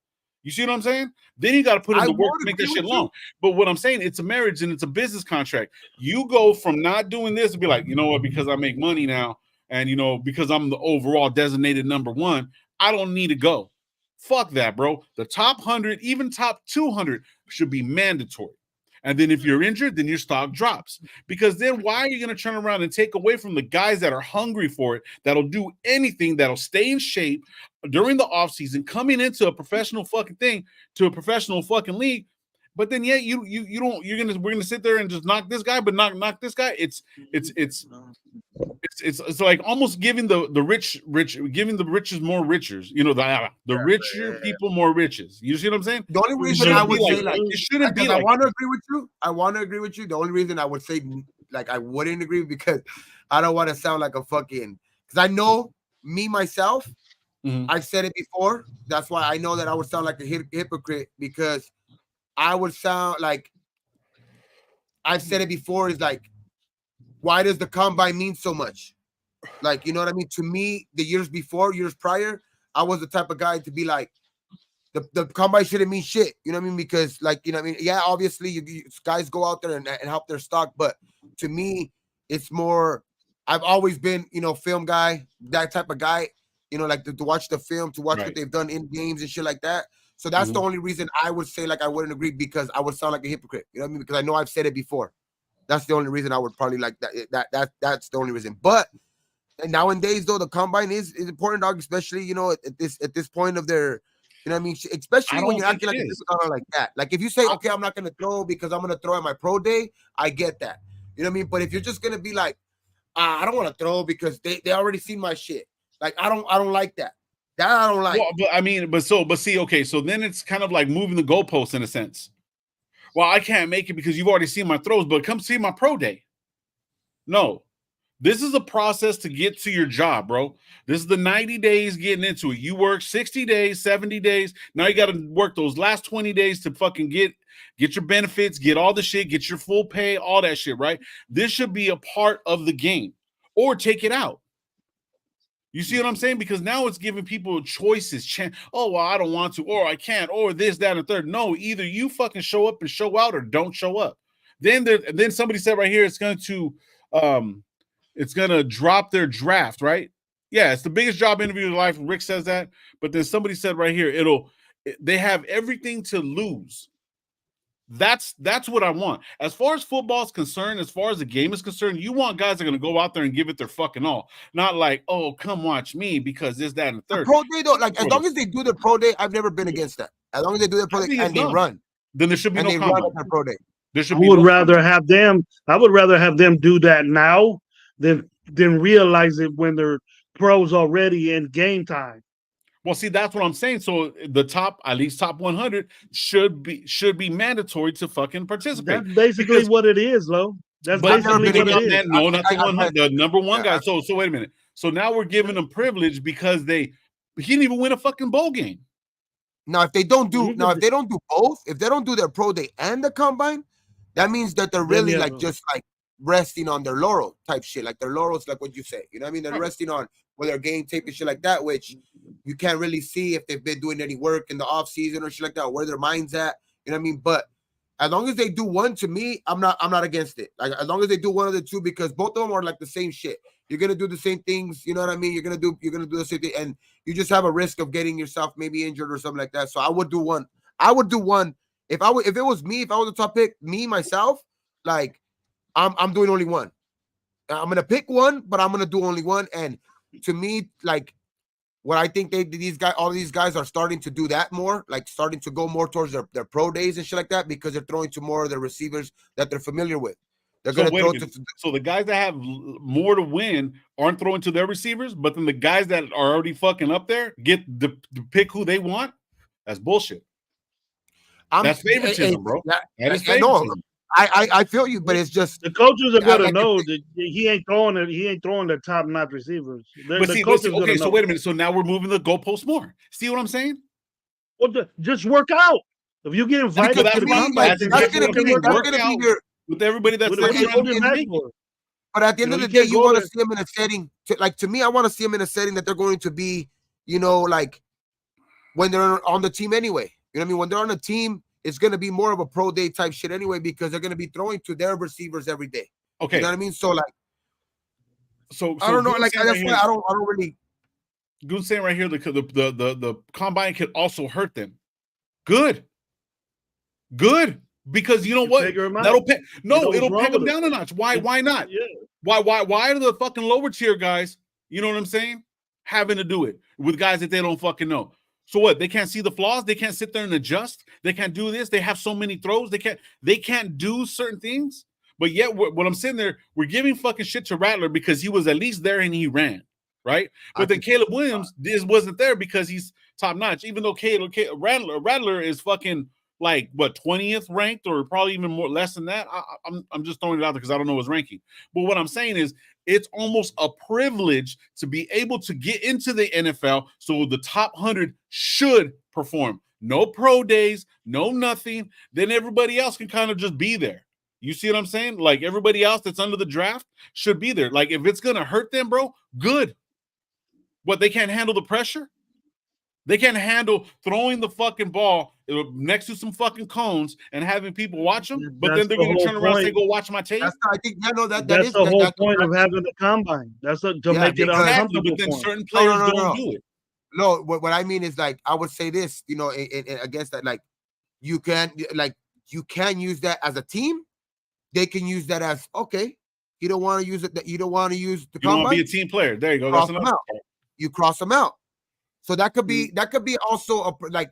You see what I'm saying? Then you got to put in the work to make that shit long. But what I'm saying, it's a marriage and it's a business contract. You go from not doing this and be like, you know what, because I make money now and, because I'm the overall designated number 1, I don't need to go. Fuck that, bro. The top 100, even top 200 should be mandatory. And then if you're injured, then your stock drops. Because then why are you going to turn around and take away from the guys that are hungry for it, that'll do anything, that'll stay in shape during the offseason, coming into a professional fucking thing, to a professional fucking league? But then we're gonna sit there and just knock this guy, but knock this guy. It's like almost giving the rich giving the riches more riches. You know, the richer people more riches. You see what I'm saying? The only reason I would say like it shouldn't be. I want to agree with you. I want to agree with you. The only reason I would say like I wouldn't agree because I don't want to sound like a fucking, because I know me myself. I've said it before. That's why I know that I would sound like a hypocrite, because I would sound like, I've said it before, is like, why does the combine mean so much? Like, you know what I mean? To me, the years prior, I was the type of guy to be like, the combine shouldn't mean shit. You know what I mean? Because, like, you know what I mean? Yeah, obviously, you guys go out there and help their stock. But to me, it's more, I've always been, you know, film guy, that type of guy, you know, like to watch the film, to watch what they've done in games and shit like that. So that's the only reason I would say like I wouldn't agree, because I would sound like a hypocrite. You know what I mean? Because I know I've said it before. That's the only reason I would probably like that. That's the only reason. But nowadays, though, the combine is important, dog. Especially, you know, at this point of their, you know what I mean? Especially when you're acting like a superstar like that. Like if you say, okay, I'm not gonna throw because I'm gonna throw at my pro day, I get that. You know what I mean? But if you're just gonna be like, I don't want to throw because they already seen my shit. Like I don't like that. That I don't like. Well, but I mean, but see, okay, so then it's kind of like moving the goalposts in a sense. Well, I can't make it because you've already seen my throws, but come see my pro day. No, this is a process to get to your job, bro. This is the 90 days getting into it. You work 60 days, 70 days. Now you got to work those last 20 days to fucking get your benefits, get all the shit, get your full pay, all that shit, right? This should be a part of the game, or take it out. You see what I'm saying? Because now it's giving people choices. Oh, well, I don't want to, or I can't, or this, that, and third. No, either you fucking show up and show out, or don't show up. Then somebody said right here, it's going to drop their draft, right? Yeah, it's the biggest job interview of your life. Rick says that, but then somebody said right here, they have everything to lose. That's what I want. As far as football is concerned, as far as the game is concerned, you want guys that are going to go out there and give it their fucking all. Not like, oh, come watch me because this, that, and the third. The pro day, though, like as long as they do the pro day, I've never been against that. As long as they do the pro day and they run, then there should be no combine. Run pro day. I would rather have them do that now than realize it when they're pros already in game time. Well, see, that's what I'm saying. So the top 100 should be mandatory to fucking participate. That's basically what it is, Lo. That's basically what it is. No, not the 100, the number one guy. So wait a minute. So now we're giving them privilege because he didn't even win a fucking bowl game. Now, if they don't do both, if they don't do their pro day and the combine, that means that they're really just like resting on their laurel type shit. Like their laurels, like what you say. You know what I mean? They're resting on with their game tape and shit like that, which you can't really see if they've been doing any work in the off season or shit like that, where their mind's at. You know what I mean? But as long as they do one, to me, I'm not against it. Like as long as they do one of the two, because both of them are like the same shit. You're gonna do the same things, you know what I mean? You're gonna do the same thing, and you just have a risk of getting yourself maybe injured or something like that. So I would do one. If it was me, if I was the top pick, me myself, like I'm doing only one. I'm gonna pick one, but I'm gonna do only one. And to me, like what I think all these guys are starting to do that more, like starting to go more towards their pro days and shit like that, because they're throwing to more of their receivers that they're familiar with. They're going to throw so the guys that have more to win aren't throwing to their receivers, but then the guys that are already fucking up there get to pick who they want. That's bullshit. That's favoritism, bro. That is favoritism. I feel you, but it's just the coaches are gonna know that he ain't throwing the top notch receivers. Okay, so wait a minute. So now we're moving the goalpost more. See what I'm saying? Well, just work out. If you get invited to the combine, that's gonna be your with everybody that's but at the end of the day, you want to see them in a setting. To me, I want to see them in a setting that they're going to be, like when they're on the team anyway. You know what I mean? When they're on a team, it's going to be more of a pro day type shit anyway, because they're going to be throwing to their receivers every day. Okay, you know what I mean? So so I don't know. Like that's why I don't really. Goon's saying right here, the combine could also hurt them. Good. Because you know what? Figure him out. That'll peg. No, You know what's it'll wrong peg him with down a notch. Why? Why not? Yeah. Why are the fucking lower tier guys, you know what I'm saying, having to do it with guys that they don't fucking know? So what? They can't see the flaws. They can't sit there and adjust. They can't do this. They have so many throws. They can't do certain things. But yet, when I'm sitting there, we're giving fucking shit to Rattler because he was at least there and he ran, right? But then Caleb Williams wasn't there because he's top notch. Even though Rattler is fucking like what 20th ranked or probably even more less than that. I'm just throwing it out there because I don't know his ranking. But what I'm saying is it's almost a privilege to be able to get into the NFL. So the top 100 should perform. No pro days, no nothing. Then everybody else can kind of just be there. You see what I'm saying? Like everybody else that's under the draft should be there. Like if it's going to hurt them, bro, good. What, they can't handle the pressure? They can't handle throwing the fucking ball next to some fucking cones and having people watch them, but then they're going to turn around and say, go watch my tape? I think, that's the whole point of having the combine. That's to make it uncomfortable. But then certain players don't do it. No, what I mean is, like, I would say this, you know, against that, like, you can use that as a team. They can use that as, okay, you don't want to use it. You don't want to use the combine. You want to be a team player. There you go. That's another part. You cross them out. So that could be also like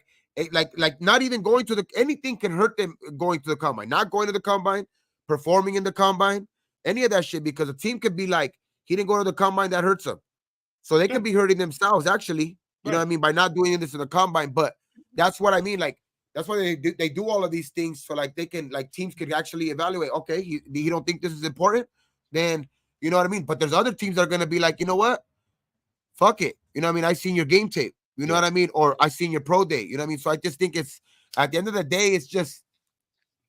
not even going to anything can hurt them going to the combine, not going to the combine, performing in the combine, any of that shit, because a team could be like, he didn't go to the combine, that hurts them. So they could be hurting themselves actually, you know what I mean, by not doing this in the combine. But that's what I mean. Like, that's why they do all of these things. So like they can, like, teams could actually evaluate, okay, he don't think this is important, then you know what I mean? But there's other teams that are gonna be like, you know what? Fuck it. You know what I mean? I seen your game tape. You know what I mean? Or I seen your pro day. You know what I mean? So I just think it's, at the end of the day, it's just,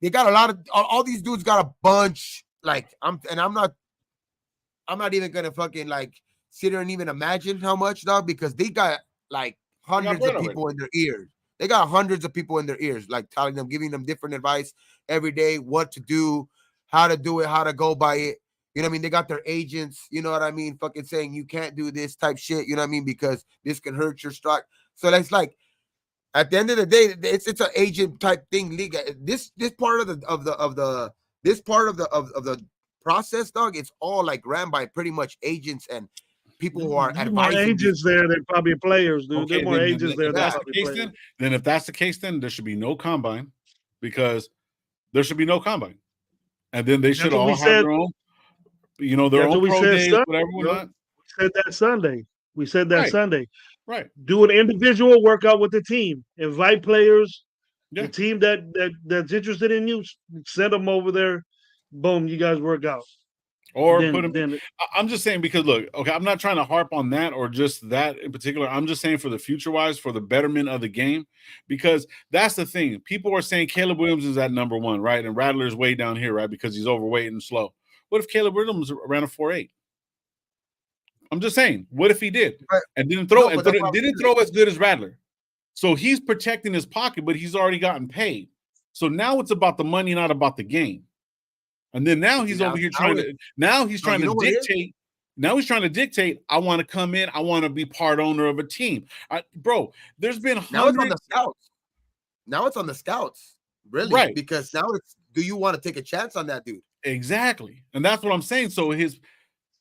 they got a lot of, all these dudes got a bunch. Like, I'm not even gonna fucking like sit there and even imagine how much, dog, because they got like hundreds of people in their ears. They got hundreds of people in their ears, like telling them, giving them different advice every day, what to do, how to do it, how to go by it. You know what I mean? They got their agents, you know what I mean, fucking saying you can't do this type shit, you know what I mean, because this can hurt your stock. So that's like, at the end of the day, it's an agent type thing. League. This part of the process, dog, it's all like ran by pretty much agents and people who are advising. More agents there than probably players, dude. Okay, there are more agents there than probably players. Then if that's the case, then there should be no combine, because there should be no combine. And then they should all have their own, you know, their own pro days, whatever. We said that Sunday. We said that Sunday. Right. Do an individual workout with the team. Invite players. The team that's interested in you, send them over there. Boom, you guys work out. Or put them. I'm just saying, because look, okay, I'm not trying to harp on that or just that in particular. I'm just saying for the future wise, for the betterment of the game, because that's the thing. People are saying Caleb Williams is at number 1, right? And Rattler's way down here, right? Because he's overweight and slow. What if Caleb Williams ran a 4.8? I'm just saying, what if he did and didn't throw didn't throw as good as Rattler? So he's protecting his pocket, but he's already gotten paid. So now it's about the money, not about the game. And then now he's over here trying to dictate. Now he's trying to dictate. I want to come in. I want to be part owner of a team. Bro, there's been hundreds. Now it's on the scouts. Now it's on the scouts, really, right? Because now it's, do you want to take a chance on that dude? Exactly, and that's what I'm saying. So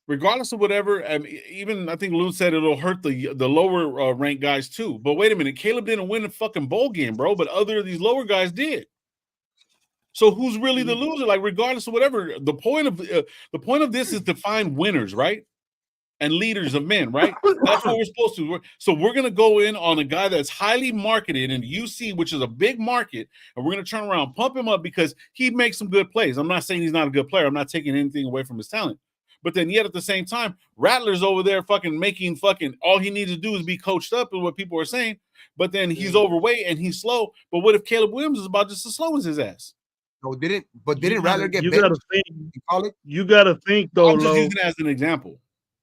regardless of whatever, even I think Lou said it'll hurt the lower ranked guys too. But wait a minute, Caleb didn't win a fucking bowl game, bro. But other of these lower guys did. So who's really the loser? Like, regardless of whatever, the point of this is to find winners, right? And leaders of men, right? That's what we're supposed to. So we're gonna go in on a guy that's highly marketed in UC, which is a big market, and we're gonna turn around, pump him up because he makes some good plays. I'm not saying he's not a good player. I'm not taking anything away from his talent. But then yet at the same time, Rattler's over there making all he needs to do is be coached up, is what people are saying. But then he's overweight and he's slow. But what if Caleb Williams is about just as slow as his ass? No, didn't Rattler get benched? You gotta think though. I'm just using it as an example.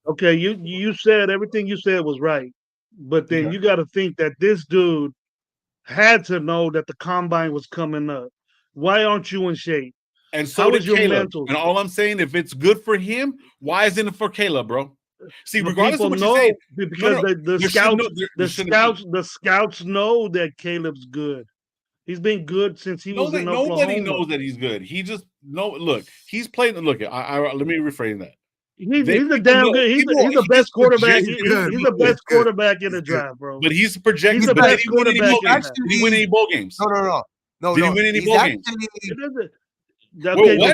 Okay, you said everything you said was right. But then you gotta think that this dude had to know that the combine was coming up. Why aren't you in shape? And so did Caleb. And all I'm saying, if it's good for him, why isn't it for Caleb, bro? See, regardless of what you say, because the scouts know that Caleb's good. He's been good since he was in Nobody Oklahoma. knows that he's good. He just look. He's playing. Look, let me rephrase that. He's a damn good. He's the best quarterback. He's the best quarterback in the draft, bro. But he's projected. He's the best quarterback. Did he win any bowl games? No. Did he win any bowl games? Okay,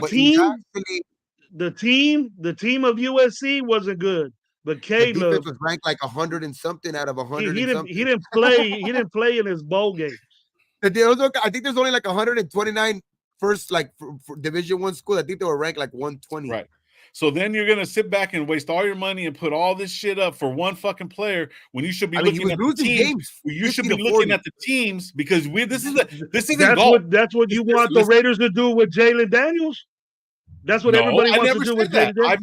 the team of USC wasn't good, but Caleb the defense was ranked like 100 and something out of 100. He didn't play in his bowl game. I think there's only like 129 first for Division I school. I think they were ranked like 120. Right. So then you're gonna sit back and waste all your money and put all this shit up for one fucking player when you should be looking at the teams. You should be looking at the teams because this isn't golf. That's what you want the Raiders to do with Jalen Daniels. That's what everybody wants to do with Jalen Daniels. I've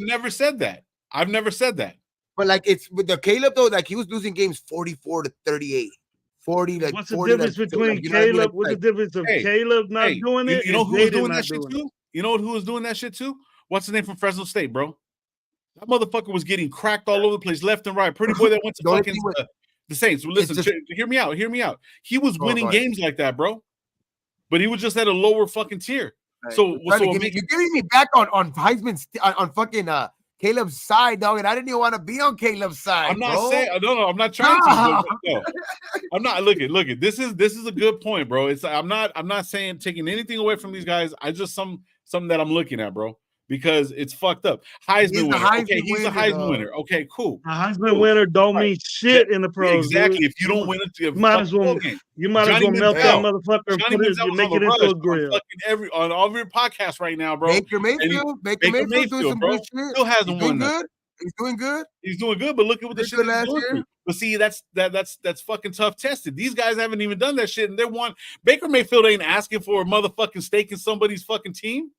never said that. But like it's with the Caleb though, like he was losing games 44 to 38. 40 like what's the 40, difference like, between Caleb? What's the difference of Caleb not doing it? You know who was doing that shit too? You know who was doing that shit too? What's his name from Fresno State, bro? That motherfucker was getting cracked all over the place, left and right. Pretty boy that went to fucking the Saints. Listen, hear me out. He was winning games like that, bro. But he was just at a lower fucking tier. Right. So you're getting me back on Heisman's on fucking Caleb's side, dog, and I didn't even want to be on Caleb's side. I'm not saying no. I'm not trying to. No. I'm not. Look at. This is a good point, bro. I'm not saying taking anything away from these guys. I just something that I'm looking at, bro. Because it's fucked up. Heisman winner. He's a Heisman winner. Okay, cool. A Heisman winner don't mean shit in the pros. Exactly. Dude. If you don't win it, you might as well melt that motherfucker and make it into a grill. On all of your podcasts right now, bro. Baker Mayfield doing some bro. good shit. Still hasn't won that. He's doing good. He's doing good, but look at what the shit he's going through. But see, that's fucking tough tested. These guys haven't even done that shit, and they want Baker Mayfield ain't asking for a motherfucking stake in somebody's fucking team.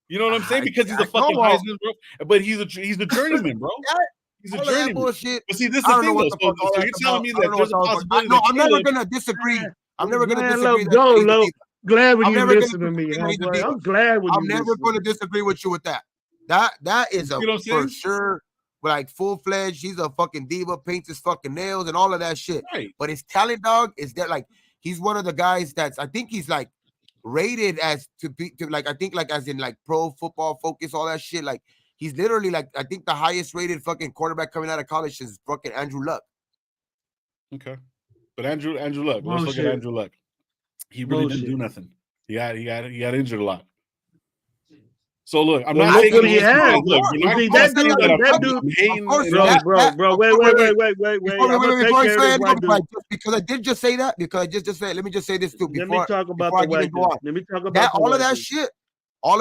You know what I'm saying? Because he's a fucking Heisman, bro. But he's a journeyman, bro. He's a journeyman. Bullshit. But see, this is the thing, though. So you're telling me that there's a possibility. No, I'm never gonna disagree. I'm never gonna disagree. Glad when you listen to me. I'm glad when you. I'm never going to disagree with you with that. That is a for sure. Like full-fledged, he's a fucking diva, paints his fucking nails and all of that shit. Right. But his talent, dog, is that like he's one of the guys that's I think he's like rated as to like I think like as in like Pro Football Focus, all that shit. Like he's literally like I think the highest rated fucking quarterback coming out of college is fucking Andrew Luck. Okay, but Andrew Luck. Let's look at Andrew Luck. He really didn't do nothing. He got injured a lot. So look, I'm not saying he had. Look, that dude, bro. Wait. Because I did just say that. Because I just said. Let me just say this too. Let me talk about the white dude. Let me talk about that. All of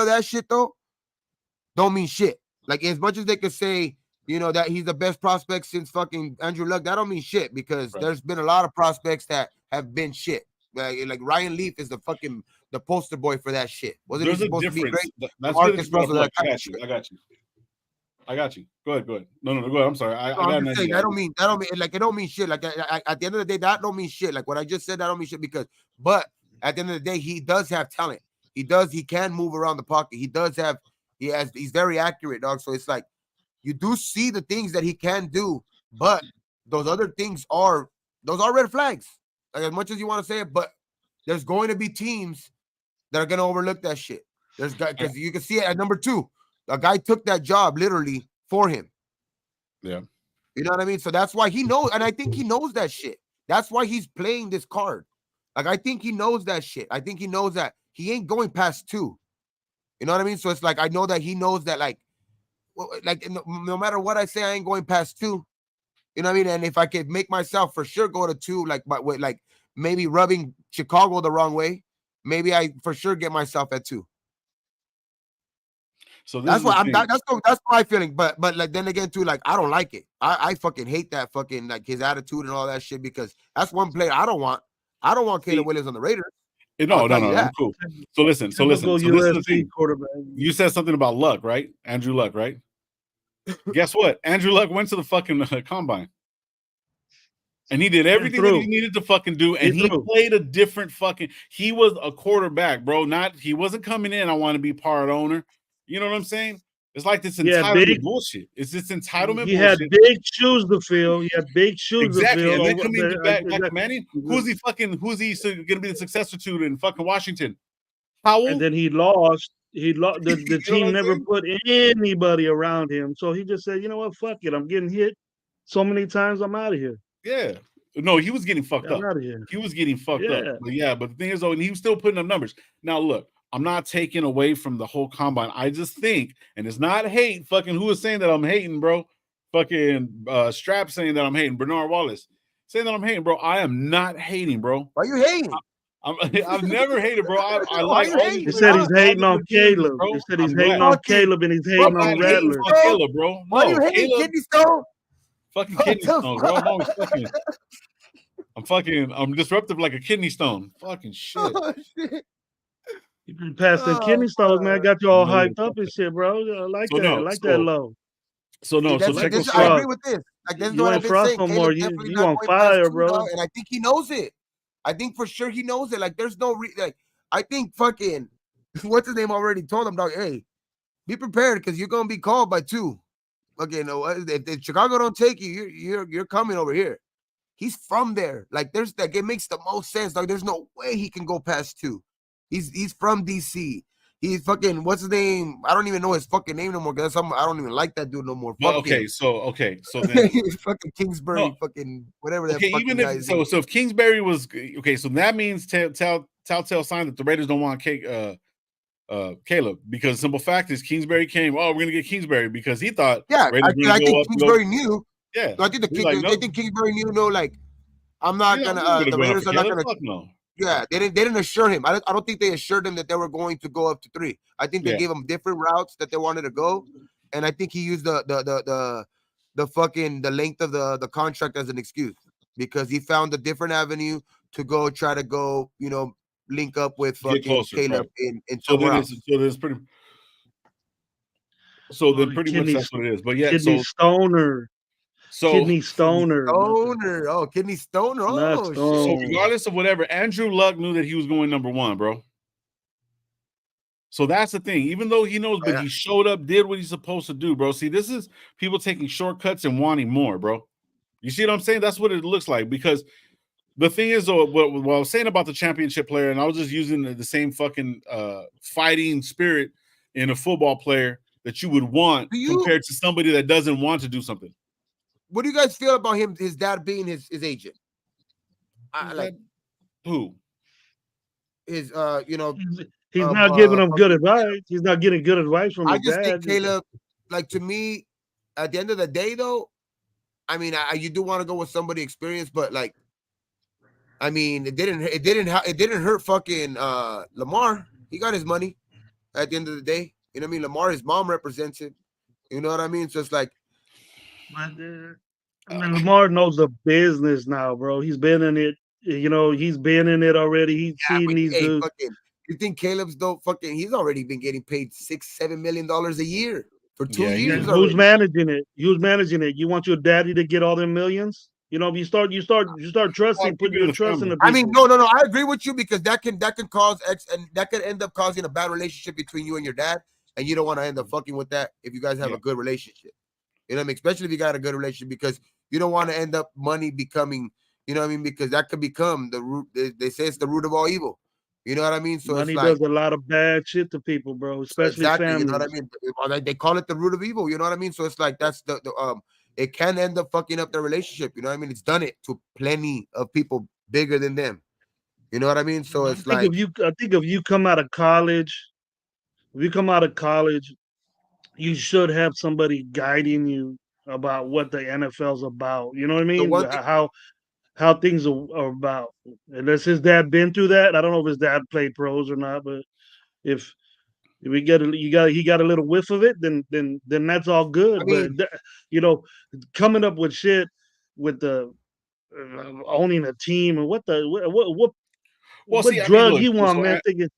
that shit though, don't mean shit. Like as much as they could say, you know, that he's the best prospect since fucking Andrew Luck, that don't mean shit because there's been a lot of prospects that have been shit. Like Ryan Leaf is the poster boy for that shit. Wasn't he supposed to be great? That's Marcus Russell. I got you. Go ahead. No, go ahead. I'm sorry. I'm just saying, that don't mean like it don't mean shit. Like at the end of the day, that don't mean shit. Like what I just said, that don't mean shit but at the end of the day, he does have talent. He can move around the pocket. He's very accurate, dog. So it's like you do see the things that he can do, but those other things are red flags. Like as much as you want to say it, but there's going to be teams that are going to overlook that shit. Because you can see it at number 2. A guy took that job literally for him. Yeah. You know what I mean? So that's why he knows, and I think he knows that shit. That's why he's playing this card. Like I think he knows that shit. I think he knows that he ain't going past 2. You know what I mean? So it's like I know that he knows that like no matter what I say, I ain't going past 2. You know what I mean? And if I could make myself for sure go to 2, like maybe rubbing Chicago the wrong way, maybe I for sure get myself at 2. So that's what that's my feeling. But like then again too, like I don't like it. I fucking hate that fucking like his attitude and all that shit because that's one player I don't want. I don't want Caleb Williams on the Raiders. No, I'm cool. So listen. So this is the thing. You said something about Luck, right? Andrew Luck, right? Guess what? Andrew Luck went to the fucking combine. And he did everything that he needed to fucking do. And he played a different fucking he was a quarterback, bro. He wasn't coming in. I want to be part owner. You know what I'm saying? It's like this Yeah, entitlement bullshit. It's this entitlement he had bullshit. big shoes to fill. He had big shoes Exactly. to fill. And then coming back Exactly. to Manning, who's he going to be the successor to in fucking Washington? Howell? And then he lost. He lost. The You know what team I'm never saying? put anybody around him. So he just said, you know what, fuck it. I'm getting hit so many times. I'm out of here. Yeah. No, he was getting fucked up. I'm out of here. He was getting fucked up. Yeah. But the thing is, though, and he was still putting up numbers. Now, look, I'm not taking away from the whole combine. I just think, and it's not hate. Fucking who is saying that I'm hating, bro? Fucking Strap saying that I'm hating. Bernard Wallace saying that I'm hating, bro. I am not hating, bro. Why you hating? I've never hated, bro. I like all these. He said he's hating on Caleb. He said he's hating on Caleb and he's hating on Rattler. Caleb, bro. Why you hating Kidney Stone? Fucking kidney stone, bro. I'm disruptive like a kidney stone. Fucking shit. Oh, shit. You been past the kidney stones, man. Got you all hyped up and shit, bro. I like that. I like that low. So no, See, so check this I out. agree with this. Like this is You what I've ain't been frost saying. no Caleb more. definitely You not on going fire, past two, bro. dog, and I think he knows it. I think for sure he knows it. Like there's no like I think fucking what's his name already told him, dog. Hey, be prepared because you're gonna be called by two. Okay, no, if Chicago don't take you, you're coming over here. He's from there. Like there's like it makes the most sense. Like there's no way he can go past two. He's from DC. He's fucking what's his name? I don't even know his fucking name no more. Cause I don't even like that dude no more. Well, okay, so then fucking Kingsbury, fucking whatever that fucking even guy if is. so if Kingsbury was okay, so that means telltale sign that the Raiders don't want Caleb, because the simple fact is Kingsbury came. Oh, we're gonna get Kingsbury because he thought. Yeah, I think Kingsbury knew. Yeah, so I think they think Kingsbury knew. No, like I'm not gonna. The Raiders are not gonna. No. Yeah, they didn't assure him. I don't think they assured him that they were going to go up to 3. I think they gave him different routes that they wanted to go, and I think he used the length of the contract as an excuse because he found a different avenue to go try to go, link up with fucking Caleb in somewhere else. So then pretty much that's what it is. But yeah, Kidney Stoner. Kidney Stoner. Oh, Kidney Stoner. Oh, shit. So regardless of whatever, Andrew Luck knew that he was going number 1, bro. So that's the thing. Even though he knows, but he showed up, did what he's supposed to do, bro. See, this is people taking shortcuts and wanting more, bro. You see what I'm saying? That's what it looks like. Because the thing is, what I was saying about the championship player, and I was just using the same fucking fighting spirit in a football player that you would want compared to somebody that doesn't want to do something. What do you guys feel about him? His dad being his agent. Like who? His he's not giving him good advice. He's not getting good advice from his dad. I just think Caleb, like to me, at the end of the day, though, I mean, you do want to go with somebody experienced, but like, I mean, it didn't hurt fucking Lamar. He got his money at the end of the day. You know what I mean? Lamar, his mom represents him. You know what I mean? So it's like. Lamar knows the business now, bro. He's been in it. He's been in it already. He's seen these dudes. You think Caleb's he's already been getting paid $6-7 million a year for 2 years. Who's managing it? Who's managing it? You want your daddy to get all them millions? You start trusting, put your trust in the people. I mean, no. I agree with you because that can cause and that could end up causing a bad relationship between you and your dad, and you don't want to end up fucking with that if you guys have a good relationship. You know what I mean? Especially if you got a good relationship, because you don't want to end up money becoming, you know what I mean? Because that could become the root. They say it's the root of all evil. You know what I mean? So money it's like, does a lot of bad shit to people, bro. Especially families. You know what I mean? They call it the root of evil. You know what I mean? So it's like that's it can end up fucking up their relationship. You know what I mean? It's done it to plenty of people bigger than them. You know what I mean? So it's I think if you come out of college, you should have somebody guiding you about what the NFL's about. You know what I mean? How things are about. Unless his dad been through that. I don't know if his dad played pros or not, but if he got a little whiff of it, then that's all good. I mean, but coming up with shit with the owning a team and what drug you want, man? Thinking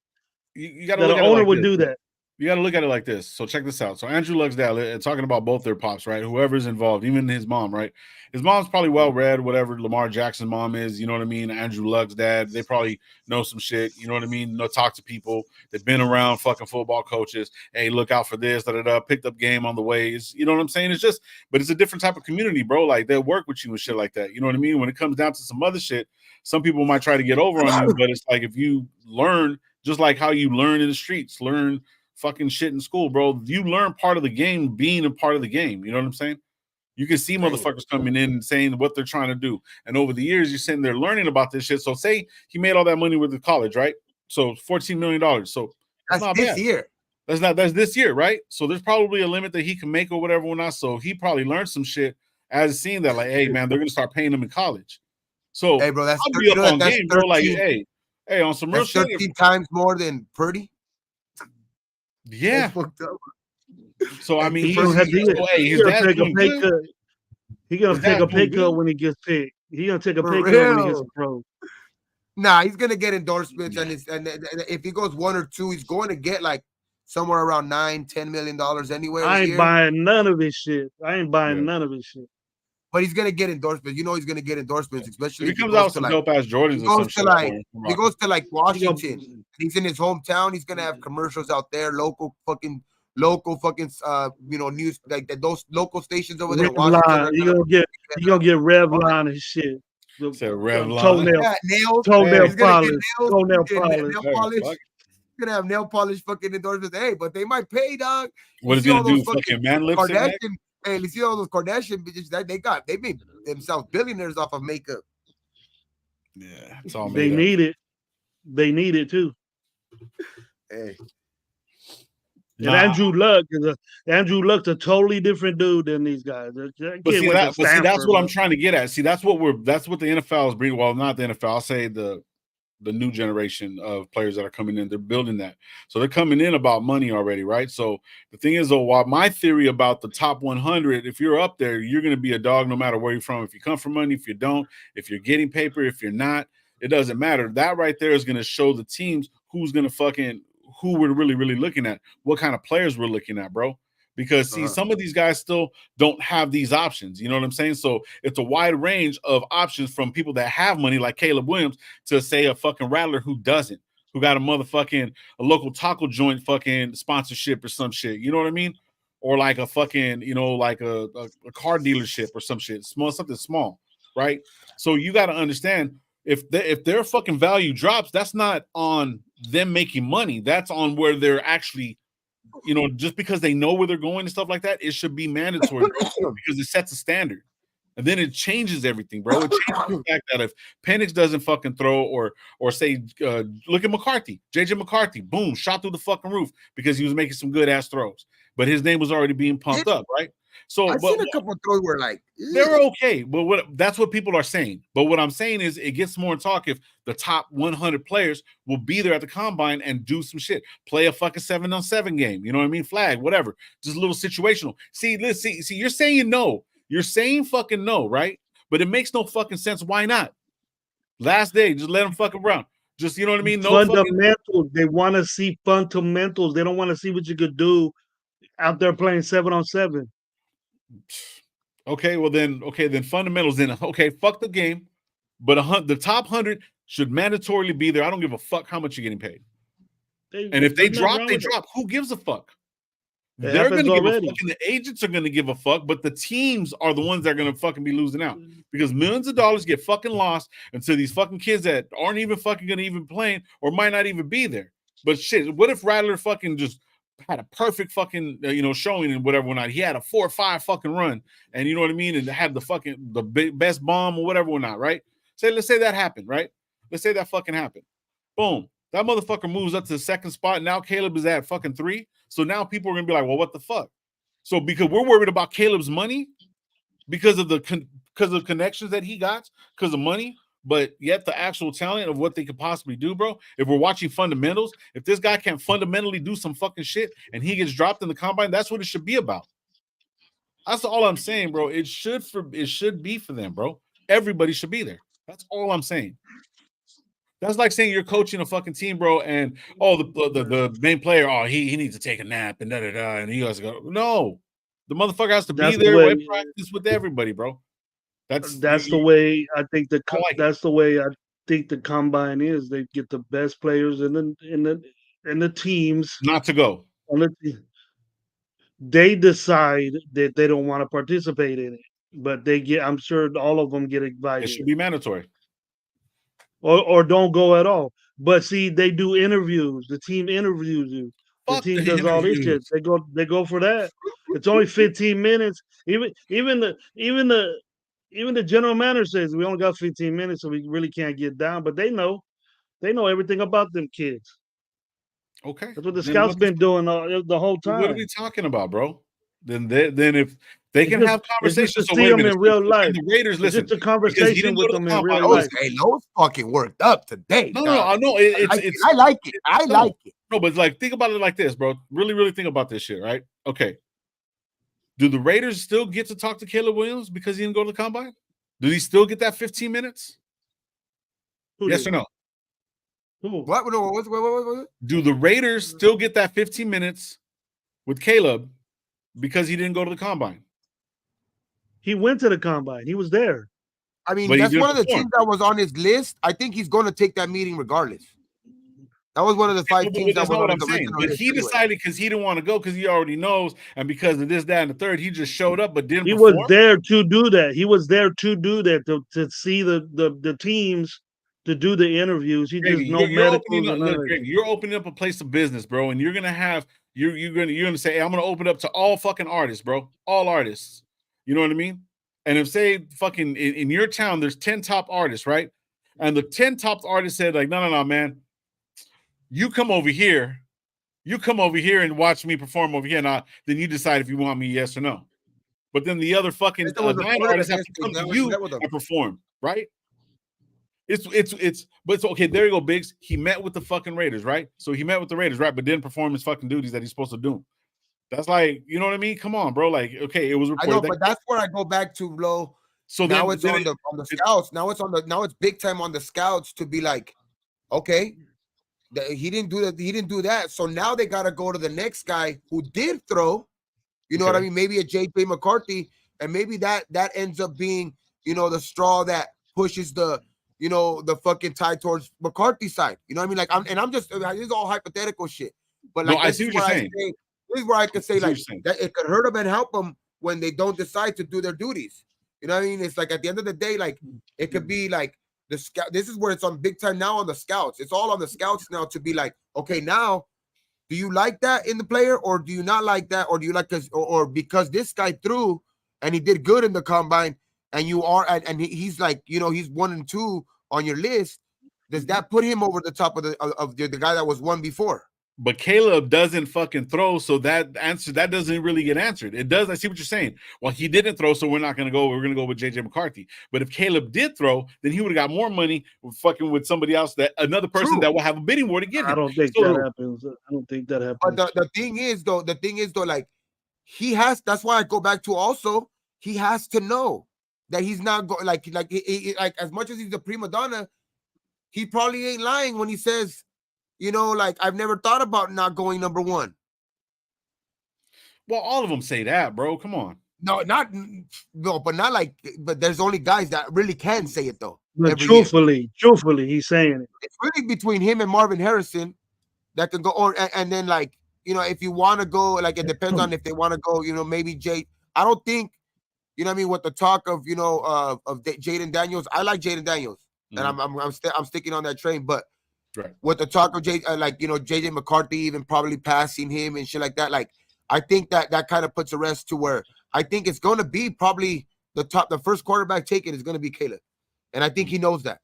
you got that an owner would do that. You got to look at it like this. So check this out. So Andrew Luck's dad, talking about both their pops, right? Whoever's involved, even his mom, right? His mom's probably well read, whatever Lamar Jackson's mom is. You know what I mean? Andrew Luck's dad, they probably know some shit. You know what I mean? Talk to people. They've been around fucking football coaches. Hey, look out for this. Picked up game on the ways. You know what I'm saying? It's just, but it's a different type of community, bro. Like they'll work with you and shit like that. You know what I mean? When it comes down to some other shit, some people might try to get over on you, but it's like if you learn, just like how you learn in the streets, learn fucking shit in school, bro. You learn part of the game being a part of the game. You know what I'm saying? You can see motherfuckers coming in and saying what they're trying to do. And over the years, you're sitting there learning about this shit. So say he made all that money with the college, right? So $14 million. So that's not this bad. year. That's this year, right? So there's probably a limit that he can make or whatever or not. So he probably learned some shit as seeing that, like, hey, man, they're gonna start paying him in college. So hey, bro, that's I'll be up on game, 13, bro. Like, hey, on some real shit. 13 times more than Purdy. Yeah. So I mean, he's gonna take a pay cut. He's gonna take a pay cut when he gets picked. He's gonna take a pay cut when he gets a pro. Nah, he's gonna get endorsements, and if he goes 1 or 2, he's going to get like somewhere around $9-10 million anywhere. I ain't buying none of his shit. None of his shit. But he's gonna get endorsements. You know he's gonna get endorsements, especially if he comes out with some dope ass Jordans. He goes to like Washington. He's in his hometown. He's gonna have commercials out there, local fucking news like those local stations over there. You gonna get Revlon and shit. Revlon. Toenail polish. Gonna have nail polish fucking endorsements. Hey, but they might pay, dog. What is he gonna do? Fucking man lips? Hey, you see all those Kardashian bitches that they made themselves billionaires off of makeup. Yeah, it's all they need it. They need it too. Hey. And Andrew Luck's a totally different dude than these guys. But see, that's what I'm trying to get at. See, that's what the NFL is bringing. Well, not the NFL. I'll say the new generation of players that are coming in. They're building that. So they're coming in about money already, right? So the thing is, though, while my theory about the top 100, if you're up there, you're going to be a dog no matter where you're from. If you come from money, if you don't, if you're getting paper, if you're not, it doesn't matter. That right there is going to show the teams who we're really, really looking at, what kind of players we're looking at, bro. Because see, some of these guys still don't have these options. You know what I'm saying? So it's a wide range of options from people that have money, like Caleb Williams, to say a fucking rattler who doesn't, who got a local taco joint fucking sponsorship or some shit. You know what I mean? Or like a fucking, like a car dealership or some shit, something small, right? So you got to understand if their fucking value drops, that's not on them making money. That's on where they're actually. Just because they know where they're going and stuff like that, it should be mandatory because it sets a standard. And then it changes everything, bro. It changes the fact that if Penix doesn't fucking throw or say, look at McCarthy, JJ McCarthy, boom, shot through the fucking roof because he was making some good ass throws. But his name was already being pumped up, right? So I've seen a couple of throws where they're okay, but that's what people are saying. But what I'm saying is it gets more talk if the top 100 players will be there at the combine and do some shit, play a fucking 7-on-7 game. You know what I mean? Flag, whatever, just a little situational. See, you're saying no. You're saying fucking no, right? But it makes no fucking sense. Why not? Last day, just let them fuck around. Just, you know what I mean? No fundamentals. They want to see fundamentals. They don't want to see what you could do out there playing 7-on-7. Okay, then fundamentals. Then fuck the game. But the top 100 should mandatorily be there. I don't give a fuck how much you're getting paid. And if they drop, they drop. Who gives a fuck? They're going to give a fuck, and the agents are going to give a fuck, but the teams are the ones that are going to fucking be losing out because millions of dollars get fucking lost until these fucking kids that aren't even fucking going to even playing or might not even be there. But shit, what if Rattler fucking just had a perfect fucking showing and whatever or not? He had a 4 or 5 fucking run, and you know what I mean, and had the best bomb or whatever or not, right? Let's say that happened, right? Let's say that fucking happened. Boom. That motherfucker moves up to the second spot. Now Caleb is at fucking 3. So now people are going to be like, well, what the fuck? So because we're worried about Caleb's money because of the connections that he got, because of money, but yet the actual talent of what they could possibly do, bro. If we're watching fundamentals, if this guy can't fundamentally do some fucking shit and he gets dropped in the combine, that's what it should be about. That's all I'm saying, bro. It should be for them, bro. Everybody should be there. That's all I'm saying. That's like saying you're coaching a fucking team, bro, and the main player, he needs to take a nap and and he has to go. No, the motherfucker has to That's be the there way. in practice with everybody, bro. That's That's the way I think I like it. that's the way I think the combine is. They get the best players in the teams Not to go. on the they decide that they don't want to participate in it, but they get. I'm sure all of them get It invited, should be mandatory. or don't go at all. But see, they do interviews. The team interviews you. The Fuck team the does all this shit. interviews. They go for that. It's only 15 minutes. Even the general manager says we only got 15 minutes, so we really can't get down. But they know everything about them kids. Okay. That's what the Then scouts been doing the whole what are time. we talking about, bro? Then if they can have It's just to conversations. So see wait a them minute. in real So life. can the Raiders It's listen just a because he conversation didn't go with to the them in combine. real Those, life. those fucking worked up today. No, dog. no. I like it. I no, like it. No, but like think about it like this, bro. Really, really think about this shit, right? Okay. Do the Raiders still get to talk to Caleb Williams because he didn't go to the combine? Do he still get that 15 minutes? Who Yes did? or no? Who? What? No, what? Do the Raiders still get that 15 minutes with Caleb because he didn't go to the combine? He went to the combine. He was there. I mean, But he that's one didn't of the perform. teams that was on his list. I think he's going to take that meeting regardless. That was one of the 5 teams that That's was not what on I'm his saying. original But list. he decided because he didn't want to go because he already knows, and because of this, that, and the third, he just showed up but didn't He perform. was there to do that. He was there to do that to see the teams, to do the interviews. He just no medicals or none of that. You're opening up a place of business, bro, and you're gonna have you're gonna say, hey, I'm gonna open up to all fucking artists, bro, all artists. You know what I mean? And if say fucking in your town, there's 10 top artists, right? And the 10 top artists said like, no, man, you come over here and watch me perform over here. Now, then you decide if you want me, yes or no. But then the other fucking If there was a 9 tournament artists have against to him, come they to would you met with him. and perform, right? But it's okay. There you go, Biggs. He met with the fucking Raiders, right? So he met with the Raiders, right? But didn't perform his fucking duties that he's supposed to do. That's like, you know what I mean? Come on, bro. Like, okay, it was I reported. know, but that's where I go back to, Lo. So now then, it's on the scouts. Now it's big time on the scouts to be like, okay, he didn't do that. He didn't do that. So now they got to go to the next guy who did throw. You know what I mean? Maybe a JJ McCarthy, and maybe that ends up being, the straw that pushes the fucking tide towards McCarthy's side. You know what I mean? Like I'm just this is all hypothetical shit. But like I see what you're saying. This is where I could say like that it could hurt them and help them when they don't decide to do their duties. You know what I mean? It's like at the end of the day, like it could be like the scout. This is where it's on big time now on the scouts. It's all on the scouts now to be like, okay, now do you like that in the player, or do you not like that, or do you like because this guy threw and he did good in the combine, and you are and he's like he's 1 and 2 on your list. Does that put him over the top of the guy that was 1 before? But Caleb doesn't fucking throw, so that doesn't really get answered. It does. I see what you're saying. Well, he didn't throw, so we're not going to go. We're going to go with JJ McCarthy. But if Caleb did throw, then he would have got more money fucking with somebody else, another person that will have a bidding war to give him. I don't think that happens. I don't think that happens. But the thing is though, like he has. That's why I go back to also he has to know that he's not going like as much as he's a prima donna, he probably ain't lying when he says, like I've never thought about not going number 1. Well, all of them say that, bro. Come on. But there's only guys that really can say it though. But truthfully, he's saying it. It's really between him and Marvin Harrison that can go, and then like if you want to go, like it depends on if they want to go. Maybe Jay. I don't think, what I mean, with the talk of of Jaden Daniels. I like Jaden Daniels, and I'm sticking on that train, but. Right. With the talk of JJ McCarthy even probably passing him and shit like that, like I think that kind of puts a rest to where I think it's going to be probably the first quarterback taken is going to be Caleb, and I think he knows that.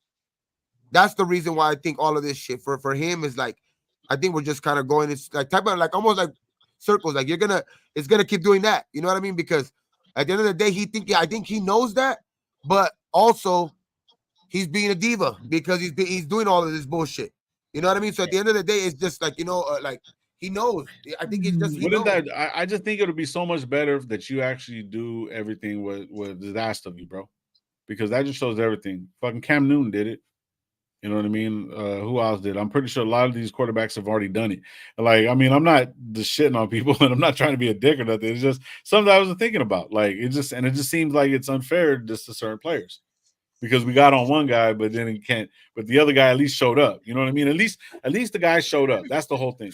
That's the reason why I think all of this shit for him is like I think we're just kind of going. It's like type of like almost like circles. Like it's gonna keep doing that. You know what I mean? Because at the end of the day, I think he knows that, but also he's being a diva because he's doing all of this bullshit. You know what I mean? So at the end of the day, it's just like, like he knows. I think it's just, I just think it'll be so much better that you actually do everything what is asked of you, bro. Because that just shows everything. Fucking Cam Newton did it. You know what I mean? Who else did? I'm pretty sure a lot of these quarterbacks have already done it. Like, I mean, I'm not just shitting on people, and I'm not trying to be a dick or nothing. It's just something I was thinking about. Like, it just seems like it's unfair just to certain players because we got on one guy, but then he can't. But the other guy at least showed up. You know what I mean? At least the guy showed up. That's the whole thing.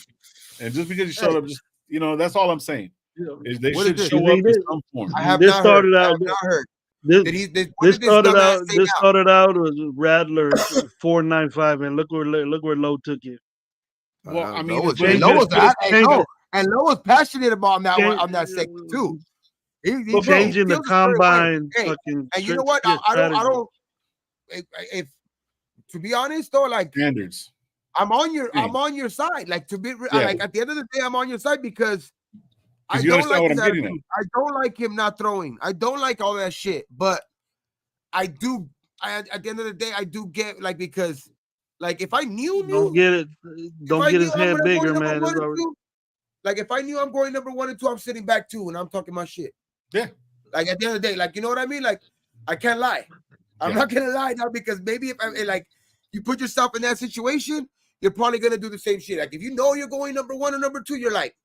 And just because he showed up, just that's all I'm saying. Is they What is should this? show up in some form. I have This not heard. started I out. have not heard. This, What did this dumbass say this now? started out as Rattler 495, and look where Lowe took it. Well, I mean, Lowe was, but Lowe was, change it. And Lowe was passionate about that Change- on that segment too. Changing the feels a certain way. combine Hey, fucking. and you know what? I don't. If to be honest though, like standards. I'm on your side. Like to be like at the end of the day, I'm on your side because I don't like his attitude. I don't like him not throwing. I don't like all that shit. But I do. At the end of the day, I do get like because like if I knew Don't get it. Don't get his head bigger, man. Like if I knew I'm going number 1 and 2, I'm sitting back 2 and I'm talking my shit. Yeah. Like at the end of the day, like you know what I mean? Like I can't lie. I'm not gonna lie now because maybe if like you put yourself in that situation, you're probably gonna do the same shit. Like if you know you're going number 1 or number 2, you're like,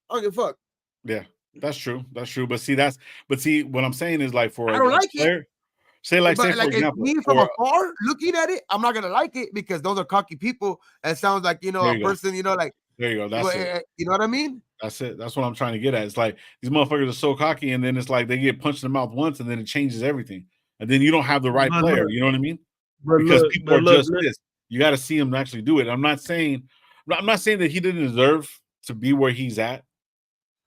I don't give a fuck. Yeah, that's true. That's true. But see, what I'm saying is like for I don't like player, it. say for example, me from afar looking at it, I'm not gonna like it because those are cocky people. It sounds like a person, like there you go. That's it. You know what I mean? That's it. That's what I'm trying to get at. It's like these motherfuckers are so cocky, and then it's like they get punched in the mouth once, and then it changes everything, and then you don't have the right player. You know what I mean? Because people are just this. You got to see him actually do it. I'm not saying that he didn't deserve to be where he's at.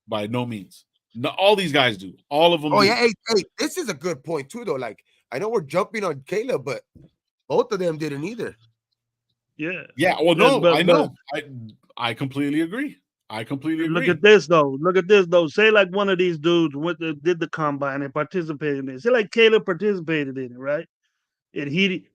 By no means. No, all these guys do. All of them. Oh, yeah. Hey, this is a good point, too, though. Like, I know we're jumping on Caleb, but both of them didn't either. Yeah. Yeah. Well, no, I know. I completely agree. Look at this, though. Say, like, one of these dudes did the combine and participated in it. Say, like, Caleb participated in it, right? And he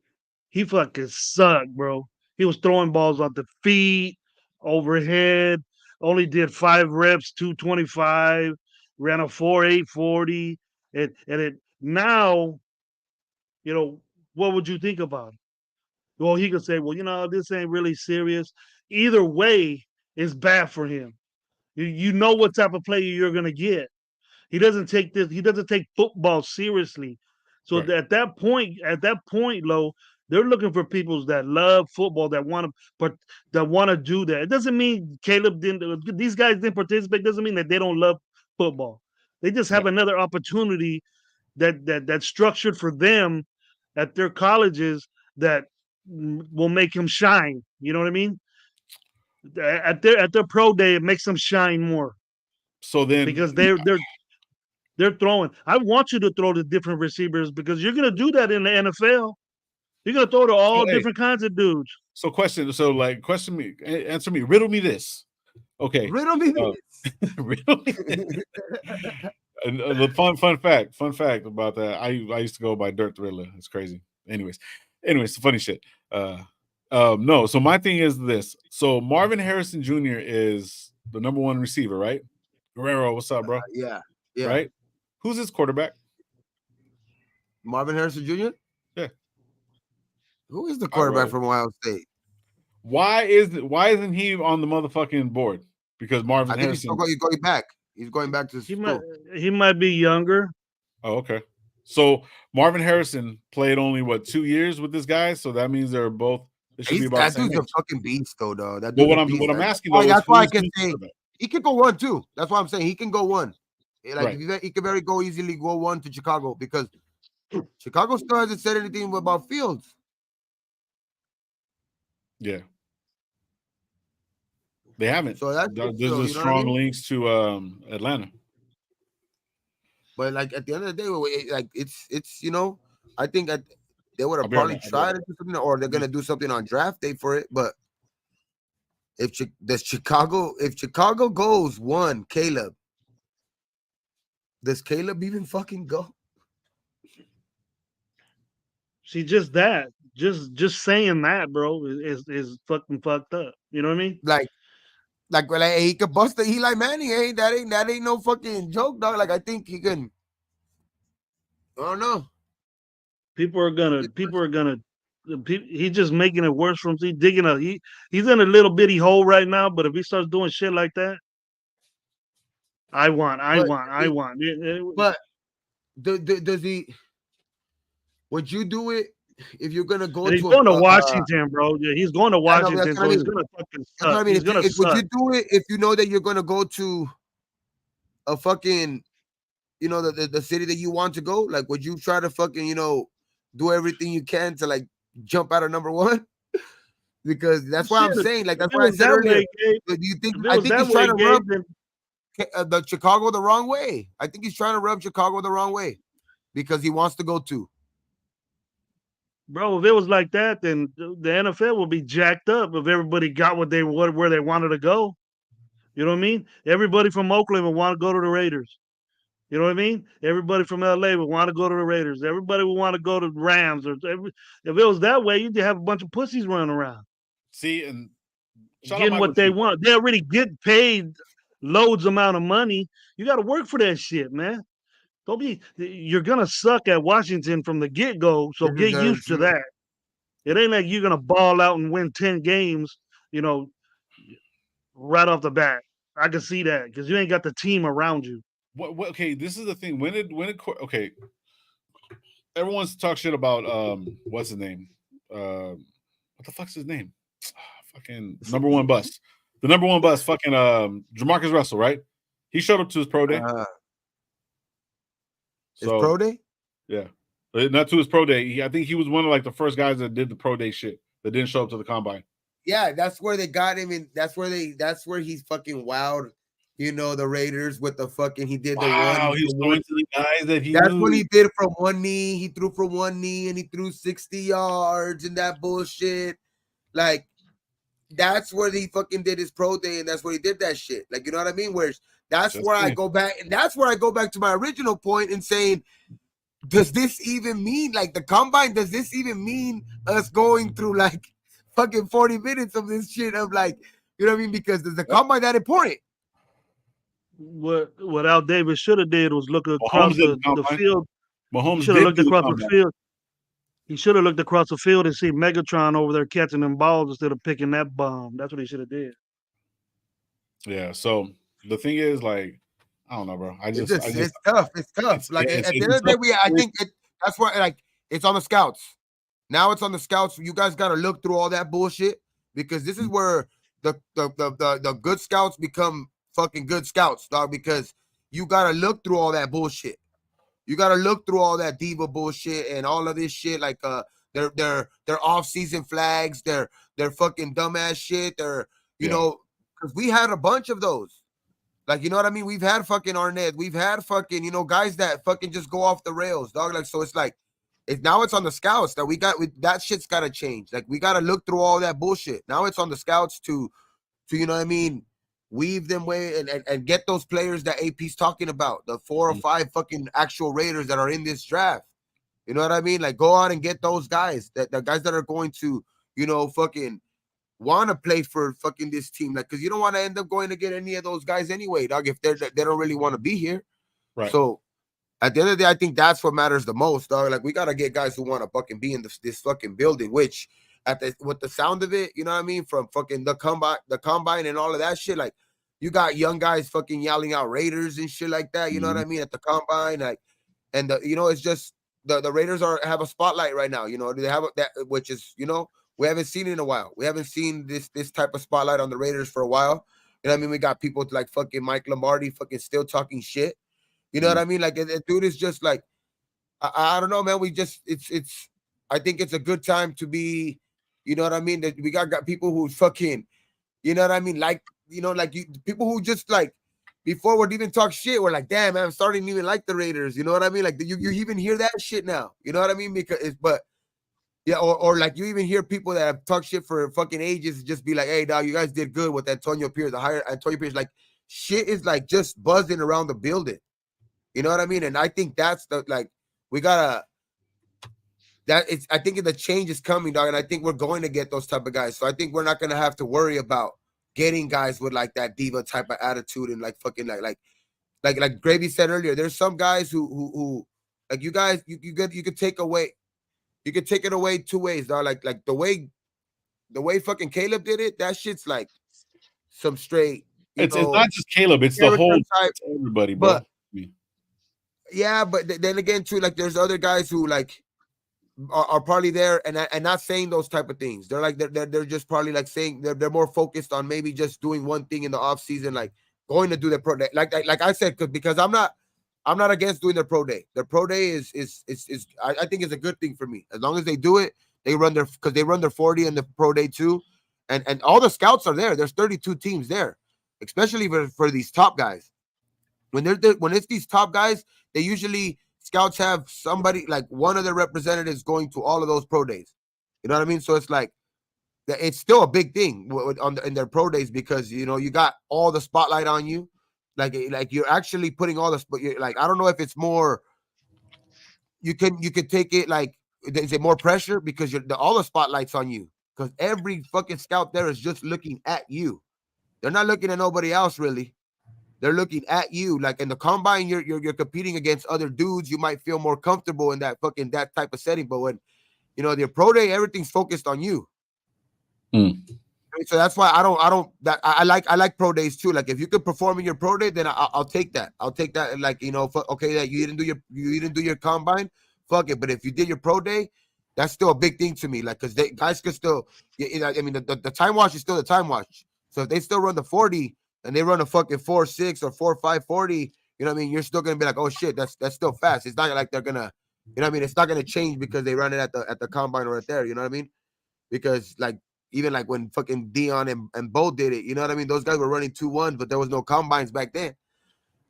fucking sucked, bro. He was throwing balls off the feet, overhead. Only did 5 reps, 225, ran a 4.840, and it now, what would you think about it? Well, he could say, well, this ain't really serious. Either way, it's bad for him. You know what type of player you're gonna get. He doesn't take football seriously. So at that point, Lo, they're looking for people that love football, that want to do that. It doesn't mean these guys didn't participate. It doesn't mean that they don't love football. They just have another opportunity that's structured for them at their colleges that will make them shine. You know what I mean? At their pro day, it makes them shine more. So then, because they're throwing. I want you to throw to different receivers because you're going to do that in the NFL. You're going to throw to all different kinds of dudes. So answer me, riddle me this. Okay. Riddle me this. Riddle me this. The fun fact about that. I used to go by Dirt the Riddler. It's crazy. Anyways, funny shit. No. So my thing is this. So Marvin Harrison Jr. is the number 1 receiver, right? Guerrero, what's up, bro? Yeah. Right? Who's his quarterback? Marvin Harrison Jr.? Yeah. Who is the quarterback from Ohio State? Why isn't he on the motherfucking board? Because Marvin Harrison. He's going back. He's going back to school. He might be younger. Oh, okay. So Marvin Harrison played only 2 years with this guy, so that means they're both. They should be about that dude's a fucking beast, though. That but what I'm asking though, that's why I can say he can go 1 too. That's why I'm saying he can go 1. Like he can easily go 1 to Chicago because Chicago still hasn't said anything about Fields. Yeah, they haven't. So there's strong links to Atlanta. But like at the end of the day, like it's I think they would have probably tried to do something, or they're gonna do something on draft day for it. But if Chicago goes 1, Caleb, does Caleb even fucking go? See, just that, just saying that, bro, is fucking fucked up. You know what I mean? Like he could bust the Eli Manning. That ain't no fucking joke, dog. Like I think he can. I don't know. People are gonna He's just making it worse from he's digging he's in a little bitty hole right now. But if he starts doing shit like that, I want. But does he? Would you do it if you're gonna go And he's to going to Washington, bro. Yeah, he's going to I know, that's Washington, what I so he's mean. gonna fucking That's what I suck. mean. He's gonna Would suck. you do it if you know that you're gonna go to a fucking, the city that you want to go? Like, would you try to fucking, do everything you can to like jump out of number one? Because that's why I'm Shit, saying, like, if that's it why I was said that earlier. way, Gabe, Do you think? if it I was think he's that trying way, to Gabe, rub then the Chicago the wrong way. I think he's trying to rub Chicago the wrong way because he wants to go to. bro, if it was like that, then the NFL would be jacked up if everybody got where they wanted to go. You know what I mean? Everybody from Oakland would want to go to the Raiders. You know what I mean? Everybody from LA would want to go to the Raiders. Everybody would want to go to the Rams. If it was that way, you'd have a bunch of pussies running around See, and shout out getting Michael what they T. want. They already get paid loads amount of money. You got to work for that shit, man. Don't be. You're gonna suck at Washington from the get go, so This is get very used to true. that. It ain't like you're gonna ball out and win 10 games, you know, right off the bat. I can see that because you ain't got the team around you. What? Okay, this is the thing. Okay, everyone's talk shit about what's his name? What the fuck's his name? Fucking number one bus. The number one bus, fucking Jamarcus Russell, right? He showed up to his pro day. His pro day? Yeah. Not to his pro day. I think he was one of like the first guys that did the pro day shit that didn't show up to the combine. Yeah, that's where they got him, and that's where he's fucking wowed. The Raiders with the fucking he did the one. He was throwing to the guys that he That's knew. what he did from one knee. He threw from one knee and he threw 60 yards and that bullshit. Like, that's where he fucking did his pro day, and that's where he did that shit. Like, you know what I mean? That's where I go back, and that's where I go back to my original point in saying, does this even mean, like, the combine? Does this even mean us going through like fucking 40 minutes of this shit of like, you know what I mean? Because does the combine that important? What Al Davis should have did was look across the field. Mahomes should have looked across the field. He should have looked across the field and see Megatron over there catching them balls instead of picking that bomb. That's what he should have did. Yeah. So the thing is, like, I don't know, bro. It's tough. It's tough. Like at the end of the day, I think that's why, like, it's on the scouts. Now it's on the scouts. You guys got to look through all that bullshit because this is where the good scouts become fucking good scouts, dog. Because you got to look through all that bullshit. You got to look through all that diva bullshit and all of this shit, like their off-season flags, their fucking dumbass shit. Because we had a bunch of those. Like, you know what I mean? We've had fucking Arnett. We've had fucking, guys that fucking just go off the rails, dog. Like, so it's like, now it's on the scouts that that shit's got to change. Like, we got to look through all that bullshit. Now it's on the scouts to you know what I mean, weave them way and get those players that AP's talking about, the 4 or 5 fucking actual Raiders that are in this draft. You know what I mean? Like, go out and get those guys, the guys that are going to, fucking want to play for fucking this team. Like, because you don't want to end up going to get any of those guys anyway, dog, if they don't really want to be here. Right. So at the end of the day, I think that's what matters the most, dog. Like, we got to get guys who want to fucking be in this fucking building, which with the sound of it, you know what I mean, from fucking the combine and all of that shit, like, you got young guys fucking yelling out Raiders and shit like that, you know what I mean, at the combine, like, and it's just the Raiders have a spotlight right now, they have that, which is, we haven't seen it in a while. We haven't seen this type of spotlight on the Raiders for a while. You know what I mean? We got people like fucking Mike Lombardi fucking still talking shit. You know what I mean? Like, the dude is just like, I don't know, man. I think it's a good time to be, you know what I mean? That we got people who fucking, you know what I mean? Like, people who just like before would even talk shit. We're like, damn, man, I'm starting to even like the Raiders. You know what I mean? Like, you even hear that shit now. You know what I mean? Yeah, or like you even hear people that have talked shit for fucking ages just be like, hey, dog, you guys did good with Antonio Pierce. The hire Antonio Pierce, like, shit is like just buzzing around the building. You know what I mean? And I think that's I think the change is coming, dog, and I think we're going to get those type of guys. So I think we're not going to have to worry about getting guys with like that diva type of attitude and like fucking like Gravy said earlier. There's some guys who like you guys you could take away. You could take it away two ways, dog. Like the way fucking Caleb did it, that shit's like some straight, It's not just Caleb, it's the character whole type. it's everybody, bro. But yeah, but then again too, like there's other guys who like are probably there and not saying those type of things. They're like they're just probably like saying they're more focused on maybe just doing one thing in the off season, like going to do their pro day. Like I said, because I'm not against doing their pro day. Their pro day is I think is a good thing for me. As long as they do it, they run their 40 and the pro day too. And all the scouts are there. There's 32 teams there, especially for these top guys. When it's these top guys, they usually scouts have somebody like one of their representatives going to all of those pro days. You know what I mean? So it's like it's still a big thing in their pro days because you got all the spotlight on you, like you're actually putting all this. But like I don't know if it's more. You could take it like is it more pressure because all the spotlight's on you because every fucking scout there is just looking at you. They're not looking at nobody else really. They're looking at you. Like in the combine, you're competing against other dudes. You might feel more comfortable in that type of setting. But when the pro day, everything's focused on you. So that's why I like pro days too. Like if you could perform in your pro day, then I'll take that. I'll take that. Like okay, that you didn't do your combine, fuck it. But if you did your pro day, that's still a big thing to me. Like because guys could still, I mean the time watch is still the time watch. So if they still run the 40 and they run a fucking 4.6 or 4.5 40, you know what I mean? You're still gonna be like, oh shit, that's still fast. It's not like they're gonna, you know what I mean? It's not gonna change because they run it at the combine or right there. You know what I mean? Because like. Even like when fucking Dion and Bo did it, you know what I mean? Those guys were running 2-1, but there was no combines back then.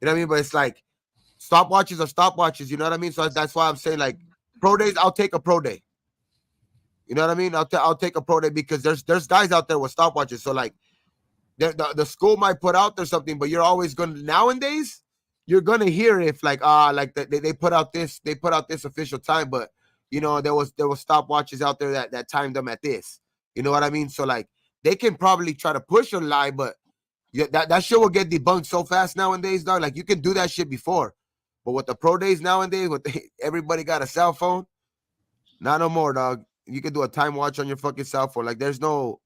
You know what I mean? But it's like stopwatches are stopwatches, you know what I mean? So that's why I'm saying like pro days, I'll take a pro day. You know what I mean? I'll take a pro day because there's guys out there with stopwatches. So like the school might put out there something, but you're always gonna nowadays you're gonna hear if like they put out this official time, but there was stopwatches out there that timed them at this. You know what I mean? So like they can probably try to push a lie, but that shit will get debunked so fast nowadays, dog. Like you can do that shit before, but with the pro days nowadays, everybody got a cell phone, not no more, dog. You can do a time watch on your fucking cell phone. Like there's no.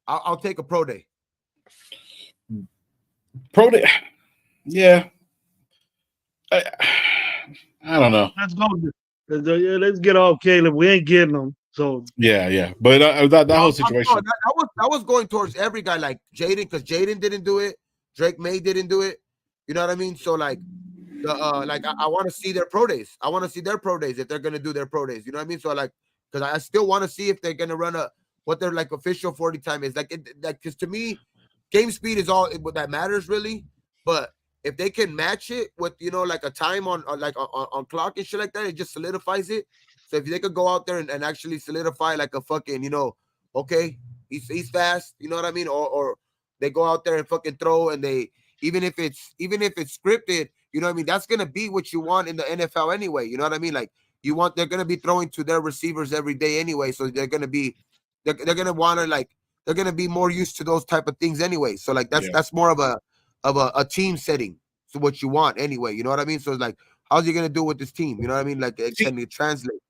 I'll take a pro day. Pro day, yeah. I don't know. Let's go. Let's get off Caleb. We ain't getting them. So yeah. But that whole situation that was going towards every guy like Jaden because Jaden didn't do it. Drake May didn't do it. You know what I mean? So like I want to see their pro days. I want to see their pro days if they're gonna do their pro days. You know what I mean? So like because I still want to see if they're gonna run what their like official 40 time is. Like because to me, game speed is all what that matters really. But if they can match it with like a time on clock and shit like that, it just solidifies it. So if they could go out there and actually solidify like a fucking, okay, he's fast, you know what I mean? Or they go out there and fucking throw and they even if it's scripted, you know what I mean? That's gonna be what you want in the NFL anyway. You know what I mean? Like they're gonna be throwing to their receivers every day anyway. So they're gonna want to like they're gonna be more used to those type of things anyway. So like that's more of a team setting. So what you want anyway, you know what I mean? So it's like, how's he gonna do with this team? You know what I mean? Like can it translate?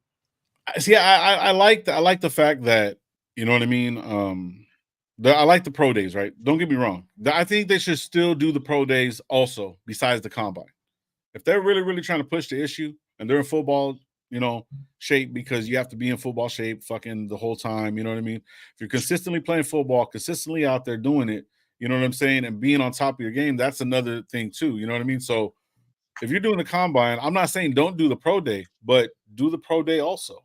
See, I like the fact that you know what I mean. I like the pro days, right? Don't get me wrong. I think they should still do the pro days also, besides the combine. If they're really, really trying to push the issue and they're in football, shape because you have to be in football shape fucking the whole time. You know what I mean? If you're consistently playing football, consistently out there doing it, you know what I'm saying, and being on top of your game, that's another thing too. You know what I mean? So if you're doing the combine, I'm not saying don't do the pro day, but do the pro day also.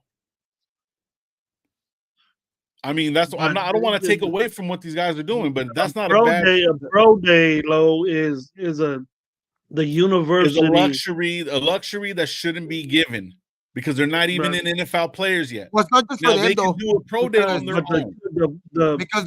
I mean, I don't want to take away from what these guys are doing, but that's not a bad day. A pro day, Lo, is the university is a luxury that shouldn't be given because they're not even in NFL players yet. Well, it's not just for them, they can do a pro day on their own. Because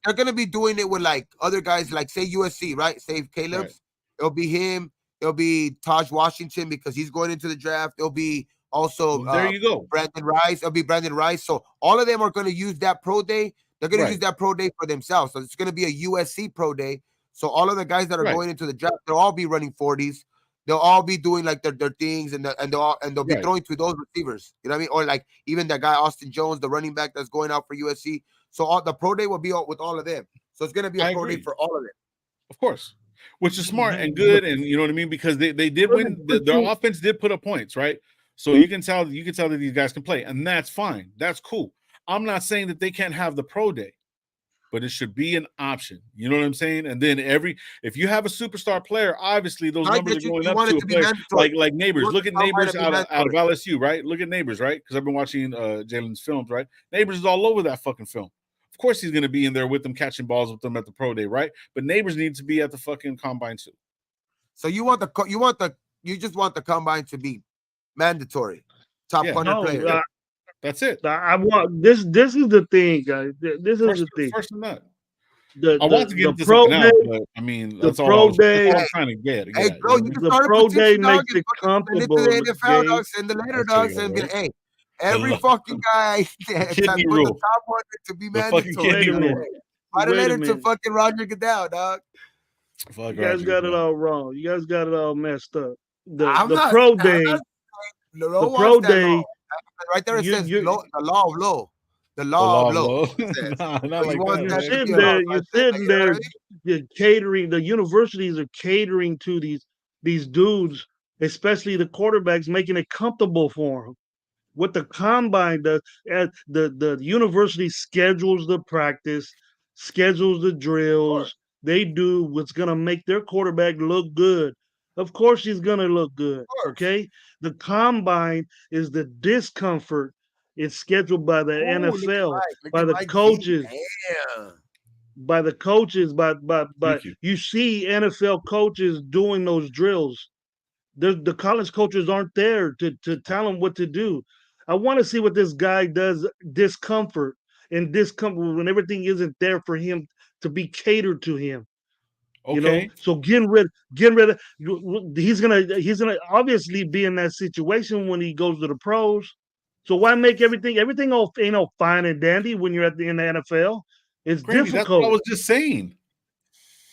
they're gonna be doing it with like other guys, like say USC, right? Say Caleb's, right. It'll be him. It'll be Taj Washington because he's going into the draft. It'll be also there you go, Brandon Rice. It'll be Brandon Rice. So all of them are going to use that pro day. They're going to use that pro day for themselves. So it's going to be a USC pro day. So all of the guys that are going into the draft, they'll all be running 40s. they'll all be doing like their things, and they'll be Right. throwing to those receivers. You know what I mean? Or like even that guy Austin Jones, the running back that's going out for USC. So all the pro day will be with all of them. So it's gonna be a I pro day agree. for all of them. Of course. Which is smart and The good, and you know what I mean, because they did win. Their offense did put up points, right? So you can tell that these guys can play, and that's fine. That's cool. I'm not saying that they can't have the pro day, but it should be an option. You know what I'm saying? And then if you have a superstar player, obviously those I numbers get are you. going You up want to it a to be player mandatory. like Neighbors. want Look the at combine Neighbors to be out of mandatory. LSU, right? Look at Neighbors, right? Because I've been watching Jalen's films, right? Neighbors is all over that fucking film. Of course he's going to be in there with them, catching balls with them at the pro day, right? But Neighbors needs to be at the fucking combine too. So you just want the combine to be mandatory. Top Yeah. 100 No, players. That's it. I want this. This is the thing, guys. This is the thing. First and that. The I want to get the into pro something day, else, but I mean, the that's all pro day, I'm trying to get. Hey, at, bro, you know you what I can mean? the start a pro day petition, dog, makes and it fucking send it to comfortable, the NFL, James. dog, send the letter, Let's dog, take it and be away. like, hey, every fucking guy put kidney the rule. top 100 to be The fucking mandatory. Wait kidney a rule. minute. Write a Wait a letter to minute. fucking Roger Goodell, dog. Fuck You guys Roger, got it bro. all wrong. You guys got it all messed up. I'm The not. pro I'm day, not. the Don't pro watch that law. day. Right there, it You says you law, the law of law. The The law law of of law. love. It says. Nah, So not you like want that, you're that to man. be sitting a law. there. So I You're said, sitting you know what there. I mean? You're catering. The universities are catering to these dudes, especially the quarterbacks, making it comfortable for them. What the combine does, the university schedules the practice, schedules the Of course. drills. They do what's gonna make their quarterback look good. Of course, he's gonna look good. Of course. Okay. The combine is the discomfort. It's scheduled by the Oh, look at NFL, Mike. Look by at the Mike G. coaches, Damn. by Thank you. you see NFL coaches doing those drills. The college coaches aren't there to tell them what to do. I want to see what this guy does. Discomfort when everything isn't there for him to be catered to him. You know, Okay. so getting rid of. He's gonna obviously be in that situation when he goes to the pros. So why make everything all fine and dandy when you're in the NFL? It's Granny, that's what I difficult. was just saying.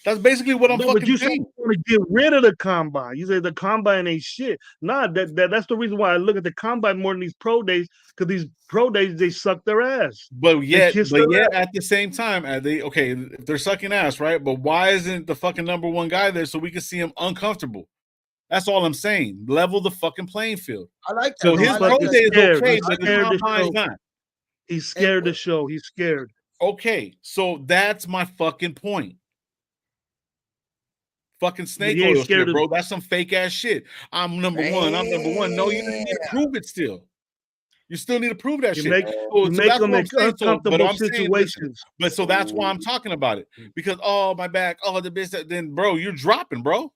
That's basically what I'm No, but fucking you said saying. you want to get rid of the combine. You said the combine ain't shit. Nah, that's the reason why I look at the combine more than these pro days, because these pro days they suck their ass. But They yet, kiss their ass. at the same time, if they're sucking ass, right? But why isn't the fucking number one guy there so we can see him uncomfortable? That's all I'm saying. Level the fucking playing field. I like that. So No, He's his I like pro fucking that. day is scared. okay, He's but the scared to combine's show. not. He's And scared to show. He's scared. Okay, so that's my fucking point. Fucking But snake he ain't oil scared shit, of. bro. That's some fake ass shit. I'm number one. I'm number one. No, you need to damn. prove it still. You still need to prove that You shit. make So you make that's them what in I'm saying. But uncomfortable I'm saying, listen. situations. But so that's why I'm talking about it. Because my back, the business. Then, bro, you're dropping, bro.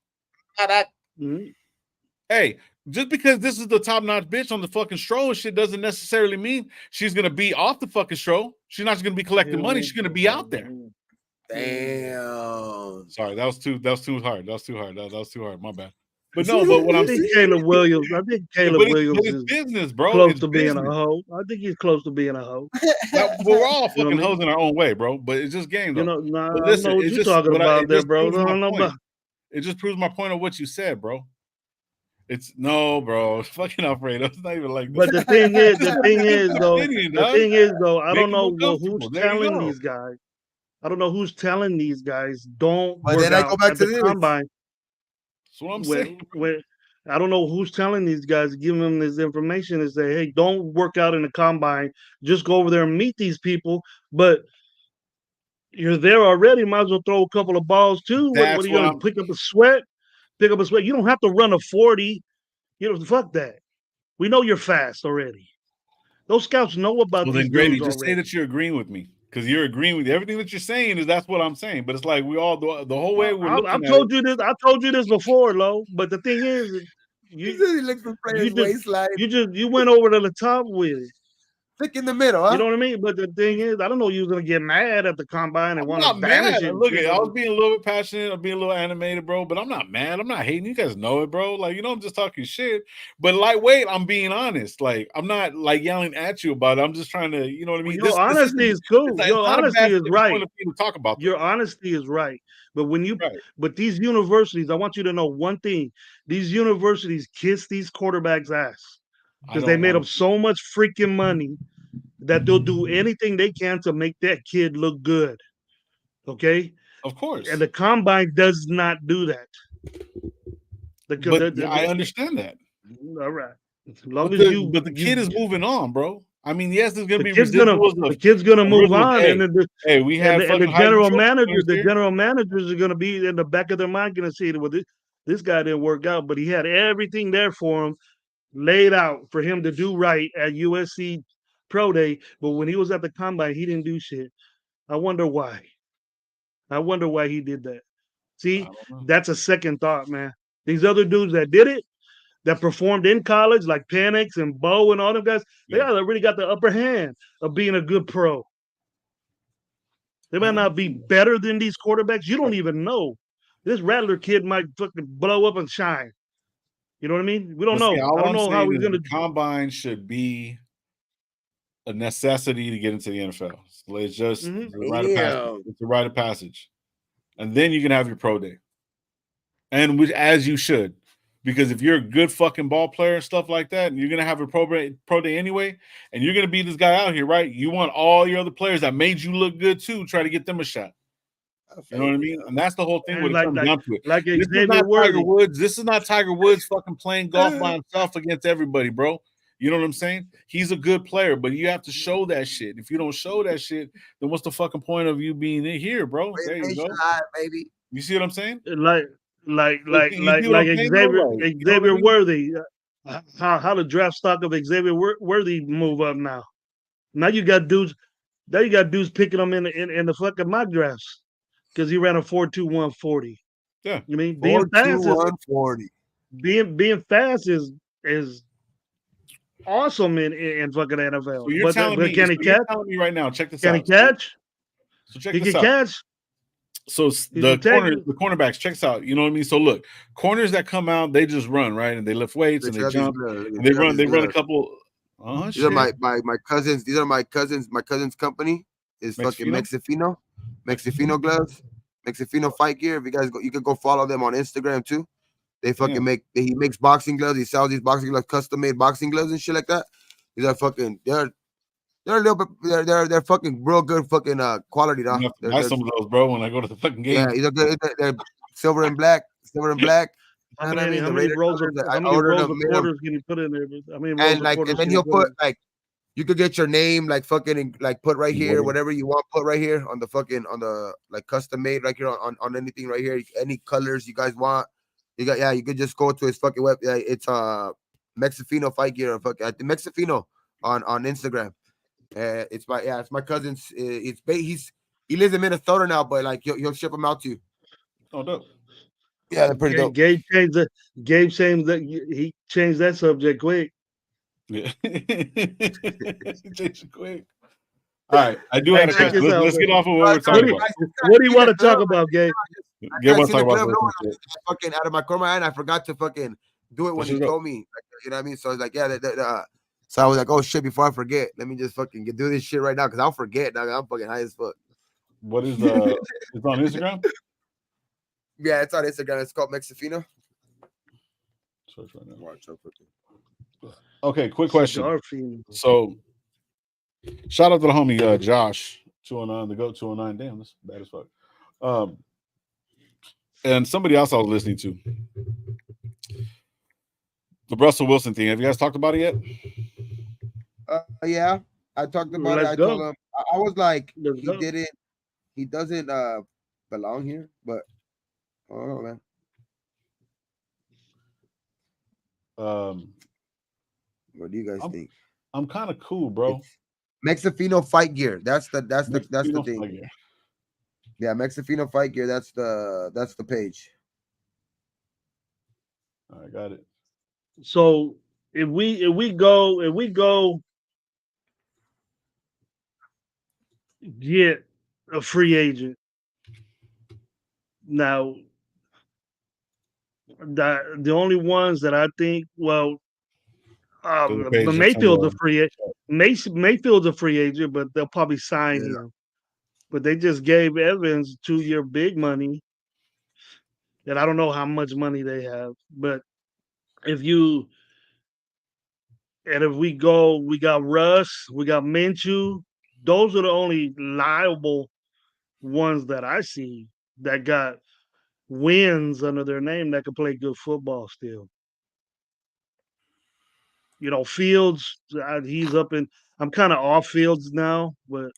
Mhm. Hey, just because this is the top notch bitch on the fucking stroll and shit doesn't necessarily mean she's gonna be off the fucking stroll. She's not just gonna be collecting money. She's gonna be out there. Damn. Sorry, that was too hard. That was too hard. That was too hard. My bad. But no, but what I I'm think saying, Caleb Williams. I think Caleb but Williams it's is business, bro. close It's to being a business. hoe. I think he's close to being a hoe. We're all You know fucking what I mean? hoes in our own way, bro. But it's just game, You though. know, nah, But I don't listen, know what it you're just talking about it there, just bro. proves I my don't know point. about. It just proves my point of what you said, bro. It's no, bro. Fucking Alfredo. It's not even like this. But the thing is, It's an opinion, dog. I Make don't him know uncomfortable. who's There you telling go. these guys. I don't know who's telling these guys don't But work then I go out back at to the this. combine. That's what I'm saying. When I don't know who's telling these guys, giving them this information and say, hey, don't work out in the combine. Just go over there and meet these people. But you're there already. Might as well throw a couple of balls too. What That's are you what going to I'm. pick up a sweat? Pick up a sweat. You don't have to run a 40. You know, fuck that. We know you're fast already. Those scouts know about Well, these then, Grady, dudes just say already. that you're agreeing with me because you're agreeing with everything that you're saying. Is that's what I'm saying. But it's like we all the whole way we're looking I've at told it. you this. I've told you this before, Lo. But the thing is, He you said he looks for you players' just waistline. you went over to the top with it. Thick in the middle, huh? You know what I mean? But the thing is, I don't know you was gonna get mad at the combine and I'm want not to banish mad. it. Look, I was being a little bit passionate. I'm being a little animated, bro. But I'm not mad. I'm not hating. You guys know it, bro. Like, I'm just talking shit. But lightweight, I'm being honest. Like, I'm not like yelling at you about it. I'm just trying to, you know what I mean? Your honesty is cool. Your honesty is right. To talk about your honesty is right. But right. but these universities, I want you to know one thing: these universities kiss these quarterbacks' ass because they made up so much freaking money that they'll do anything they can to make that kid look good. Okay, of course. And the combine does not do that. I understand that. All right, as long but the kid is moving on, bro. I mean, yes, there's gonna be the kid's gonna move on, hey, and then we have and the general managers are gonna be in the back of their mind gonna say, well, this guy didn't work out, but he had everything there for him, laid out for him to do right at USC Pro Day. But when he was at the combine, he didn't do shit. I wonder why. He did that. See, that's a second thought, man. These other dudes that did it, that performed in college, like Penix and Bo and all them guys, they really got the upper hand of being a good pro. They might not be better than these quarterbacks. You don't even know. This Rattler kid might fucking blow up and shine. You know what I mean? We don't know. I don't know how he's going to. The combine should be a necessity to get into the NFL. So it's just it's a rite of passage. And then you can have your pro day. And as you should. Because if you're a good fucking ball player and stuff like that, and you're gonna have a pro day anyway, and you're gonna beat this guy out here, right? You want all your other players that made you look good too, try to get them a shot. You know what I mean? And that's the whole thing when it comes down to it. Like this is not Tiger Woods. This is not Tiger Woods fucking playing golf by himself against everybody, bro. You know what I'm saying? He's a good player, but you have to show that shit. If you don't show that shit, then what's the fucking point of you being in here, bro? There you go, baby. You see what I'm saying? Like Xavier Worthy. How the draft stock of Xavier Worthy move up now? Now you got dudes picking them in the fucking mock drafts because he ran a 4.21 40. Yeah, you mean being fast is 40. Being fast is awesome in fucking NFL. So you're telling me right now. Check this out. Can he catch? So check this out. He can catch. So the cornerbacks, check this out. You know what I mean? So look, corners that come out, they just run, right? And they lift weights and they jump. And they run a couple. These are my cousins. These are my cousins. My cousin's company is fucking Mexifino gloves, Mexifino fight gear. If you guys you could go follow them on Instagram too. They fucking he makes boxing gloves. He sells these boxing gloves, custom made boxing gloves and shit like that. These are fucking they're a little bit they're fucking real good fucking quality, dog. Buy some of those, bro, when I go to the fucking game. Yeah, these are good. They're silver and black. How many rolls of quarters can you put in there? And then he'll put like you could get your name like fucking like put right here, whatever you want, put right here on the like custom made right here on anything right here, any colors you guys want. You could just go to his fucking website. It's Mexifino fight gear, fucking Mexifino on Instagram. It's my cousin's. He lives in Minnesota now, but like he'll ship them out to you. Oh, dope. Yeah, they're pretty dope. Gabe changed that he changed that subject quick. Yeah, changed it quick. All right, I do have a question. Let's get off of what we're talking about. What do you want to talk about, Gabe? Gabe wants to talk about fucking out of my core, and I forgot to fucking do it when he told me. You know what I mean? So I was like, so I was like, oh shit! Before I forget, let me just fucking do this shit right now because I'll forget. Now I'm fucking high as fuck. What is it's on Instagram? Yeah, it's on Instagram. It's called Mexifino. Search right now. Okay, quick question. So, shout out to the homie Josh 209, the GOAT 209. Damn, that's bad as fuck. And somebody else I was listening to. The Russell Wilson thing. Have you guys talked about it yet? Yeah, I talked about it. I told him I was like, he doesn't belong here, but I don't know, man. What do you guys think? I'm kind of cool, bro. Mexifino fight gear. That's the thing. Yeah, Mexifino fight gear. That's the page. I got it. So if we go get a free agent. Now, the only ones that I think, well, but Mayfield's a free agent. Mayfield's a free agent, but they'll probably sign him. But they just gave Evans 2-year big money, and I don't know how much money they have. But if we got Russ, we got Minshew. Those are the only liable ones that I see that got wins under their name that can play good football still. Fields, he's up in. I'm kind of off Fields now, but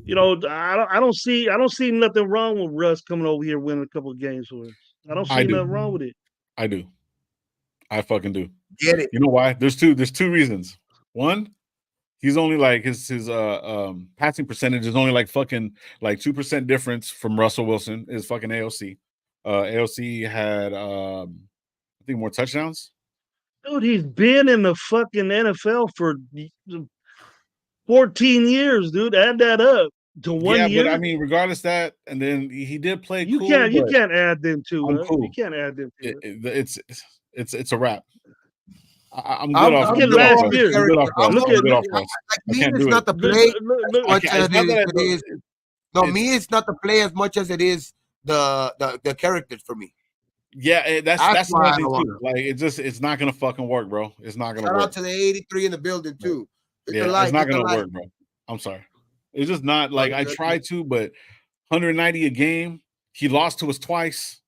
I don't see nothing wrong with Russ coming over here winning a couple of games for us. I don't see nothing wrong with it. I do. I fucking do. Get it? You know why? There's two reasons. One, he's only like his passing percentage is only like fucking like 2% difference from Russell Wilson is fucking AOC. AOC had I think more touchdowns. Dude, he's been in the fucking NFL for 14 years, dude. Add that up to 1 year. But I mean, regardless of that, and then he did play. You can't add them to it. Cool. You can't add them to it. It's a wrap. I'm good off. Look at last year. Me, it's not the play as much as it is. No, me, it's not the play as much as it is the characters for me. Yeah, that's why too. Like it's not gonna fucking work, bro. It's not gonna work. Shout out to the 83 in the building too. It's not gonna work, bro. I'm sorry. It's just not like I tried to, but 190 a game. He lost to us twice.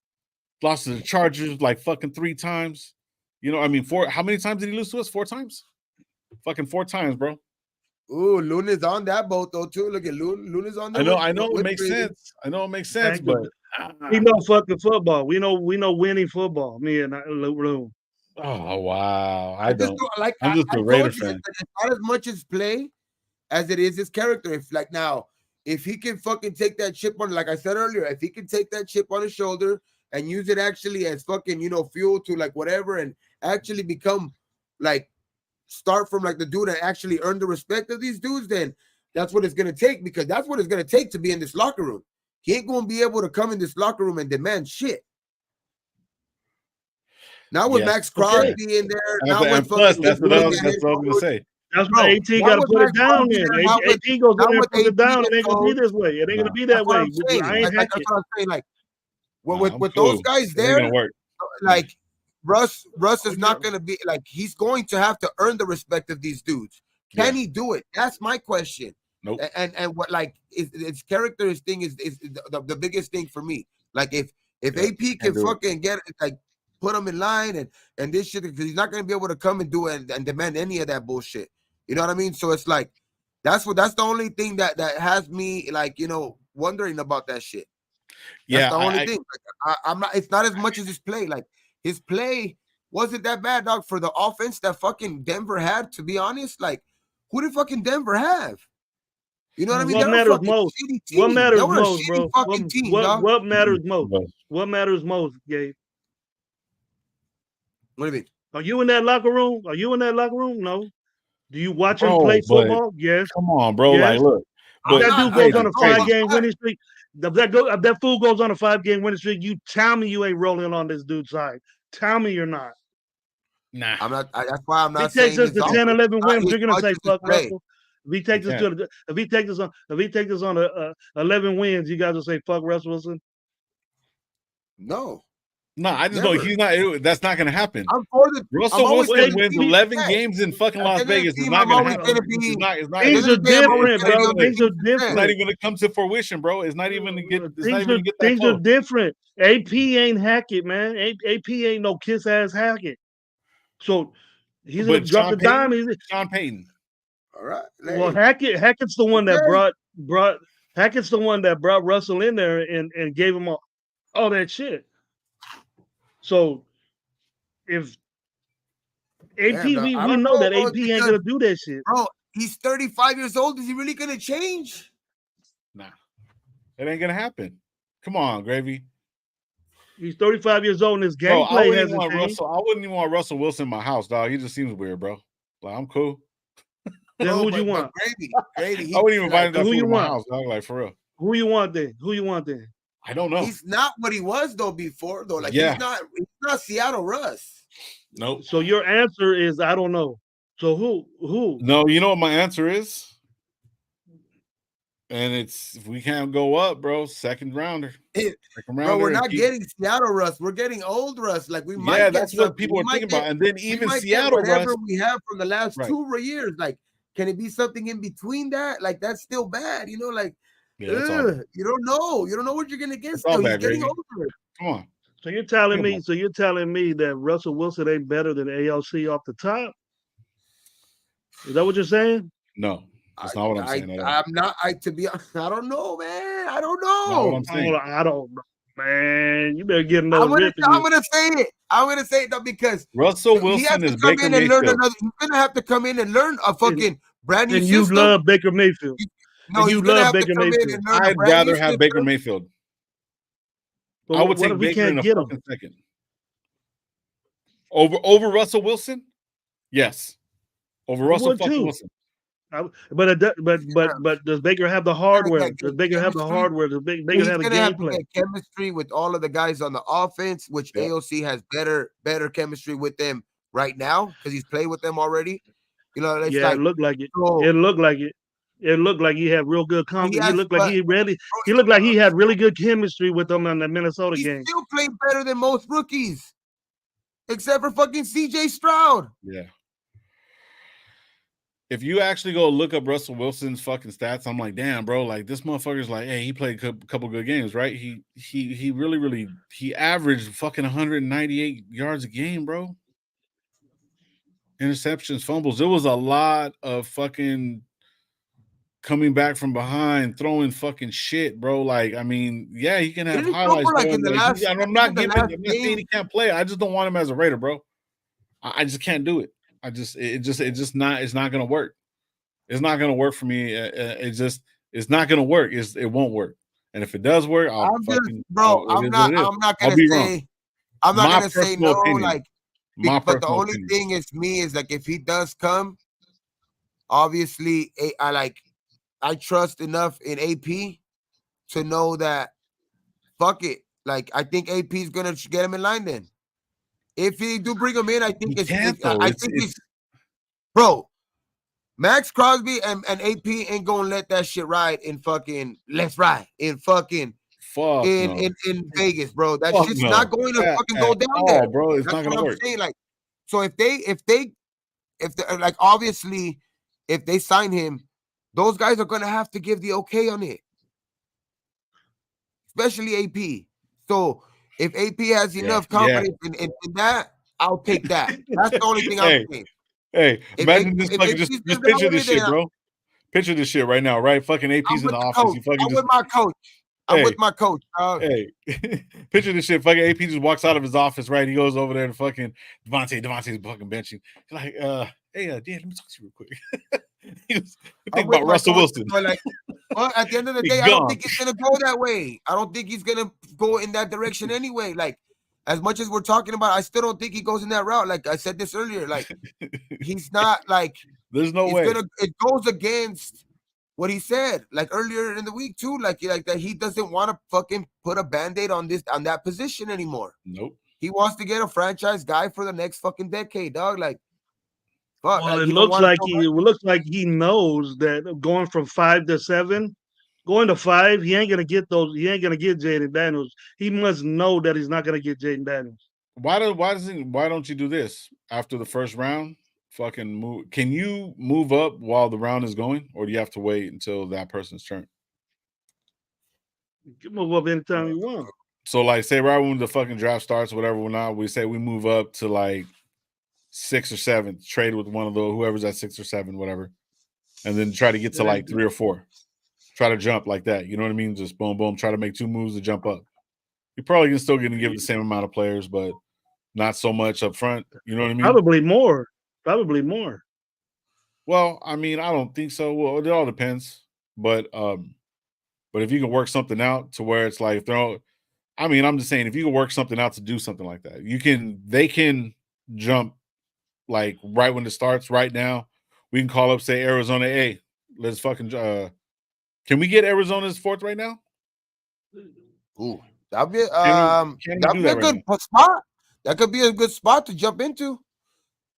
Lost to the Chargers like fucking 3 times. I mean, how many times did he lose to us? 4 times? Fucking 4 times, bro. Ooh, Luna's on that boat though too. Look at Luna's on that. I know it makes sense. I know it makes sense, but we know fucking football. We know winning football. Me and Luna. Oh wow! I'm just a Raider fan. It's not as much as play as it is his character. If he can fucking take that chip on, like I said earlier, if he can take that chip on his shoulder and use it actually as fucking fuel to like whatever, and actually become like start from like the dude that actually earned the respect of these dudes, then that's what it's gonna take, because that's what it's gonna take to be in this locker room. He ain't gonna be able to come in this locker room and demand shit. Now with Max Crosby in there, now with plus, that's what I was gonna say. That's why AT got to put it down there. AT goes in there and put it down. It ain't gonna be this way. It ain't gonna be that way. That's what I'm saying. Like with those guys there, like Russ is not gonna be like, he's going to have to earn the respect of these dudes. Can he do it? That's my question. Nope. And what like its character thing is the biggest thing for me. Like if AP can fucking get it, like put him in line and this shit, because he's not gonna be able to come and do it and demand any of that bullshit. You know what I mean? So it's like that's the only thing that has me like wondering about that shit. That's the only thing. Like, I'm not. It's not as much as his play. Like his play wasn't that bad, dog, for the offense that fucking Denver had. To be honest, like who did fucking Denver have? You know what I mean? What matters most? What matters most, bro? What matters most? What matters most, Gabe? What do you mean? Are you in that locker room? No. Do you watch him play football? Yes. Come on, bro. Yes. Like, look. But that dude goes on a 5-game winning streak. That fool goes on a 5-game winning streak. You tell me you ain't rolling on this dude's side. Tell me you're not. Nah. I'm not. That's why I'm not. If he takes us to 10, 11 wins, you're gonna say fuck Russell. If he takes us on 11 wins, you guys will say fuck Russell Wilson. No. No, I just know he's not. That's not going to happen. I'm for the Russell Wilson wins 11 games in fucking Las Vegas. It's not going to happen. Things are different, bro. Things are different. It's not even going to come to fruition, bro. It's not even going to get. Things are different. AP ain't Hackett, man. AP ain't no kiss ass Hackett. So he's going to drop the dime. Sean Payton. All right. Well, Hackett's the one that brought Hackett's the one that brought Russell in there and gave him all that shit. So if AP, we know that AP ain't gonna do that shit. Bro, he's 35 years old. Is he really gonna change? Nah, it ain't gonna happen. Come on, Gravy. He's 35 years old and his gameplay hasn't changed. I wouldn't even want Russell Wilson in my house, dog. He just seems weird, bro. Like, I'm cool. Then Bro, who do you but want? Gravy. I wouldn't even invite that who fool you to my want? house, dog. Like for real. Who you want then? Who you want then? I don't know. He's not what he was though before though. Like Yeah. he's not Seattle Russ. Nope. So your answer is I don't know. So who? No, you know what my answer is? And it's if we can't go up, bro, second rounder. Bro, we're not getting Seattle Russ. We're getting old Russ. Like we might get that's something. what people are thinking about. And then even might Seattle get whatever Russ, we have from the last Right. 2 years. Like, can it be something in between that? Like that's still bad, you know. Like, yeah, that's all bad. you don't know. You don't know what you're gonna get. That's all Still, he's bad, getting Gravy. older. Come on. So you're telling Come me? on. So you're telling me that Russell Wilson ain't better than ALC off the top? Is that what you're saying? No, that's not what I'm saying at all. I'm not. To be honest, I don't know, man. I don't know. Not what I'm saying. I don't know, man. You better get another I'm gonna rip. say it though because Russell he has Wilson to is come Baker in and learn Mayfield. another. He's gonna have to come in and learn a fucking brand new And system. you love Baker Mayfield. No, and he's you gonna love have Baker to come in Mayfield. and learn a I'd brand rather new have system. Baker Mayfield. But I would what take if we Baker in can't a get him fucking second. Over Russell Wilson? Yes. Over Russell would fucking too. Wilson. But does Baker have the hardware? Does Baker have the chemistry. hardware? Does Baker He's have the gonna have to gameplay? get chemistry with all of the guys on the offense, which Yep. AOC has better chemistry with them right now because he's played with them already. You know, it's Yeah, like it looked like it. so, It looked like it. It looked like he had real good confidence. He has- looked like but- he looked like he had really good chemistry with them in the Minnesota he's game. still playing better than most rookies, except for fucking CJ Stroud. Yeah. If you actually go look up Russell Wilson's fucking stats, I'm like, damn, bro, like this motherfucker's like, hey, he played a couple good games, right? He really he averaged fucking 198 yards a game, bro. Interceptions, fumbles. There was a lot of fucking coming back from behind, throwing fucking shit, bro. Like, I mean, yeah, he can have Didn't he highlights. throw for, like, bro. in the Like, last- I'm I not think in the giving. last I'm not saying game- he can't play. I just don't want him as a Raider, bro. I just can't do it. It's not gonna work. It's not gonna work for me. It's not gonna work. It won't work. And if it does work, I'm not gonna say. I'm not gonna say no. Opinion. Like, but the only thing is me is like if he does come, obviously I trust enough in AP to know that fuck it. Like I think AP is gonna get him in line. Then if he do bring him in, I think bro. Max Crosby and AP ain't gonna let that shit ride in fucking let's ride in fucking in Vegas, bro. That shit's not going to fucking go down there, bro. It's That's not gonna what I'm work. saying. Like, so if they like obviously if they sign him, those guys are gonna have to give the okay on it, especially AP. So if AP has enough confidence in that, I'll take that. That's the only thing I'm saying. Hey, imagine this fucking just picture this shit, bro. Picture this shit right now, right? Fucking AP's in the office. I'm with my coach. I'm with my coach. Hey, picture this shit. Fucking AP just walks out of his office, right? He goes over there to fucking Devontae's fucking benching. He's like, hey, Dan, let me talk to you real quick. Think about Russell Wilson. Like, well, at the end of the day, I don't think he's gonna go that way. I don't think he's gonna go in that direction anyway. Like, as much as we're talking about, I still don't think he goes in that route. Like I said this earlier, like he's not like there's no way. It goes against what he said like earlier in the week too. Like that he doesn't want to fucking put a band-aid on that position anymore. Nope. He wants to get a franchise guy for the next fucking decade, dog. Like, fuck. Well, it looks like he knows that going from 5 to 7. Going to 5, he ain't gonna get Jaden Daniels. He must know that he's not gonna get Jaden Daniels. Why don't you do this after the first round? Fucking move. Can you move up while the round is going, or do you have to wait until that person's turn? You can move up anytime you want. So, like, say right when the fucking draft starts, whatever. We say we move up to like 6 or 7, trade with one of the whoever's at 6 or 7, whatever, and then try to get to like 3 or 4. Try to jump like that. You know what I mean? Just boom, boom. Try to make 2 moves to jump up. You're probably still going to give the same amount of players, but not so much up front. You know what I mean? Probably more. Well, I mean, I don't think so. Well, it all depends. But if you can work something out to where it's like I'm just saying if you can work something out to do something like that, they can jump like right when it starts right now. we can call up, say Arizona, hey, let's fucking can we get Arizona's fourth right now? Ooh, that'd be Can we that'd do be a that right good spot. That could be a good spot to jump into.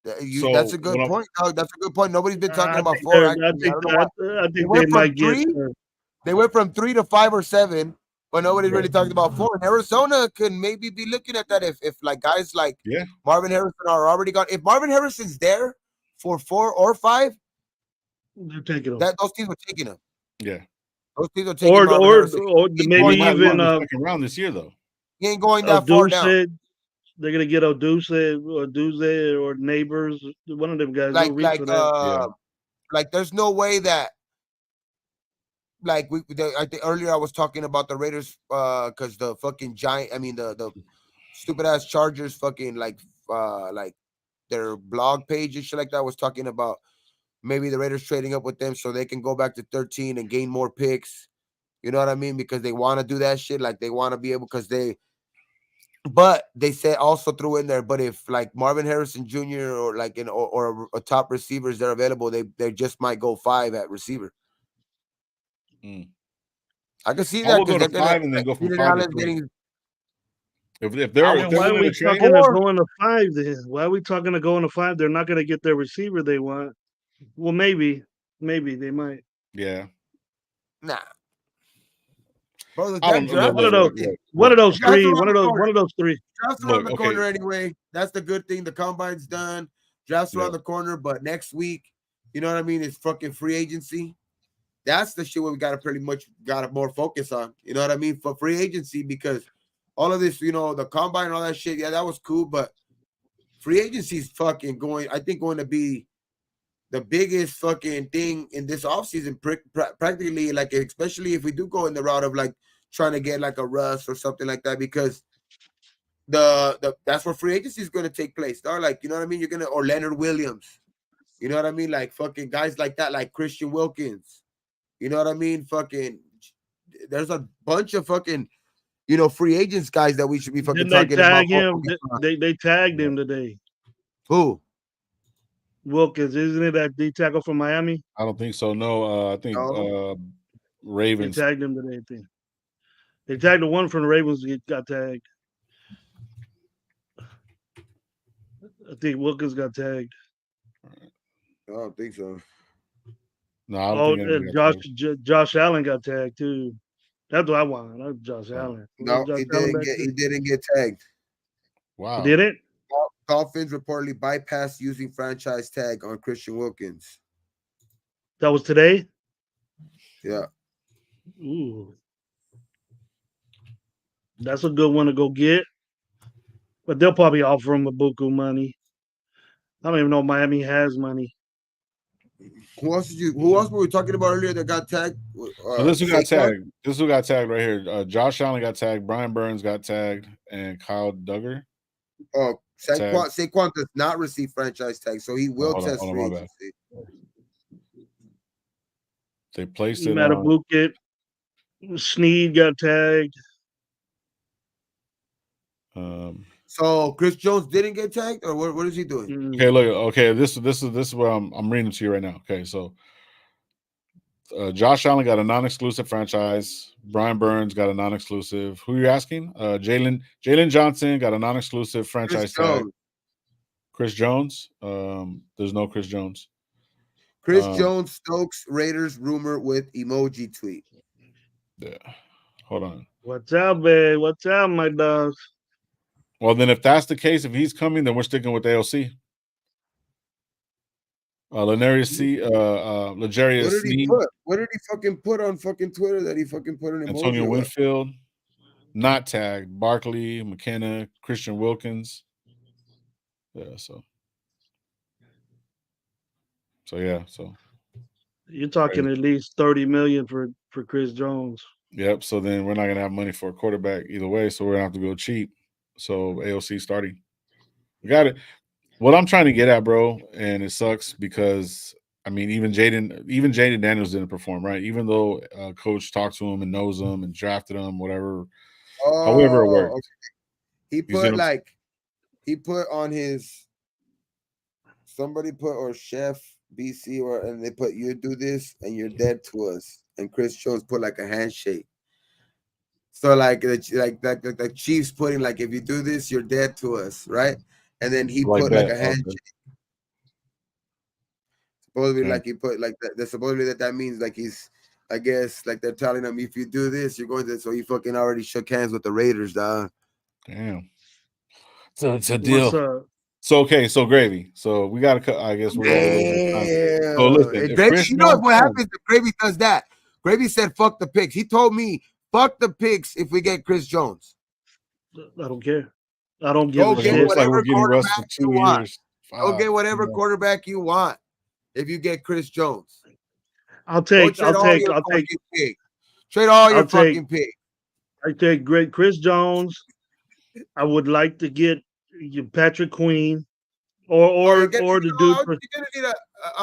So That's a good point, Doug. That's a good point. Nobody's been talking I about think 4. I Actually, I think don't know why. I They think they went from might get. 3. They went from 3 to 5 or 7, but nobody's really talking about 4. And Arizona could maybe be looking at that if like guys like Yeah. Marvin Harrison are already gone. If Marvin Harrison's there for 4 or 5, They're taking them. those teams are taking him. Yeah. Those teams are taking Marvin Harrison. Or maybe He might lose even the second round this year though. He ain't going that far down. Oduse. They're gonna get Oduse or Neighbors. One of them guys. Like They'll reach for that. like there's no way that like I think earlier I was talking about the Raiders because the fucking giant. I mean the stupid ass Chargers fucking like their blog page and shit like that was talking about maybe the Raiders trading up with them so they can go back to 13 and gain more picks. You know what I mean? Because they want to do that shit. Like they want to be able but they said also threw in there. But if like Marvin Harrison Jr. or like or a top receivers they're available, they just might go 5 at receiver. I can see that I will because go they're to gonna 5 and then go from 5 to 3. getting. If they're Why are willing we to trade, talking of going to 5 then? Why are we talking of going to 5? They're not going to get their receiver they want. Well, maybe they might. Yeah. Nah. Bro, I don't know. One of those three. One of those 3. Draft's around the corner anyway. That's the good thing. The combine's done. Draft's around the corner, but next week, you know what I mean? It's fucking free agency. That's the shit where we gotta pretty much got more focus on. You know what I mean? For free agency, because all of this, the combine and all that shit, yeah, that was cool, but free agency is fucking going to be the biggest fucking thing in this offseason, practically, like, especially if we do go in the route of like trying to get like a Russ or something like that, because that's where free agency is going to take place. Like, you know what I mean? You're gonna, or Leonard Williams, you know what I mean? Like fucking guys like that, like Christian Wilkins, you know what I mean? Fucking, there's a bunch of fucking, free agents guys that we should be fucking talking about. They tagged him today. Who? Wilkins, isn't it that D tackle from Miami? I don't think so. No, I think Ravens. They tagged him today. They tagged the one from the Ravens. Got tagged. I think Wilkins got tagged. I don't think so. No, I don't think Josh Allen got tagged too. That's what I want. That's Josh Allen. No, he didn't get tagged. Wow. Did it? Dolphins reportedly bypassed using franchise tag on Christian Wilkins. That was today? Yeah. Ooh. That's a good one to go get. But they'll probably offer him a buku money. I don't even know if Miami has money. Who else were we talking about earlier that got tagged? This who got tagged. This who got tagged right here. Josh Allen got tagged. Brian Burns got tagged, and Kyle Duggar. Oh, Saquon does not receive franchise tag, so he will test free agency. They placed it. Matabukit. Snead got tagged. So Chris Jones didn't get tagged, or what is he doing? Okay, look. Okay, this is what I'm reading to you right now. Okay, so Josh Allen got a non-exclusive franchise. Brian Burns got a non-exclusive. Who are you asking? Jalen Johnson got a non-exclusive franchise tag. Chris Jones. There's no Chris Jones. Chris Jones Stokes Raiders rumor with emoji tweet. Yeah. Hold on. What's up, babe? What's up, my dogs? Well, then if that's the case, if he's coming, then we're sticking with AOC. L'Jarius Sneed. What did he fucking put on fucking Twitter that he fucking put an emoji? Antonio Winfield, not tagged. Barkley, McKenna, Christian Wilkins. Yeah, so yeah, so you're talking at least $30 million for Chris Jones. Yep. So then we're not gonna have money for a quarterback either way. So we're gonna have to go cheap. So AOC starting. We got it. What I'm trying to get at, bro, and it sucks because I mean, even Jaden Daniels didn't perform, right? Even though coach talked to him and knows him and drafted him, whatever. However it worked. Okay. He put on his. Somebody put or chef. BC and they put you do this and you're dead to us. And Chris Jones put like a handshake. So like the Chiefs putting like if you do this, you're dead to us, right? And then he Like put like that. a handshake. Okay. Supposedly Okay. like he put like that. Supposedly that means like he's, I guess like they're telling him if you do this, you're going to. So he fucking already shook hands with the Raiders, dog. Damn. So it's a What's deal. So okay, so Gravy. So we got to cut. I guess we're over a little bit of time. So listen, Damn. if Gravy, Chris you know Jones what comes, happens if Gravy does that? Gravy said, "Fuck the picks." He told me, "Fuck the picks if we get Chris Jones." I don't care. I don't give Go a like, it get shit. looks like we're whatever getting Russ for quarterback you 2 want. years. Go get whatever Yeah. quarterback you want if you get Chris Jones. I'll Go take trade all your I'll fucking take picks. Trade all your I'll take fucking picks. I take great Chris Jones. I would like to get Patrick Queen Oh, you or the dude for you're gonna need a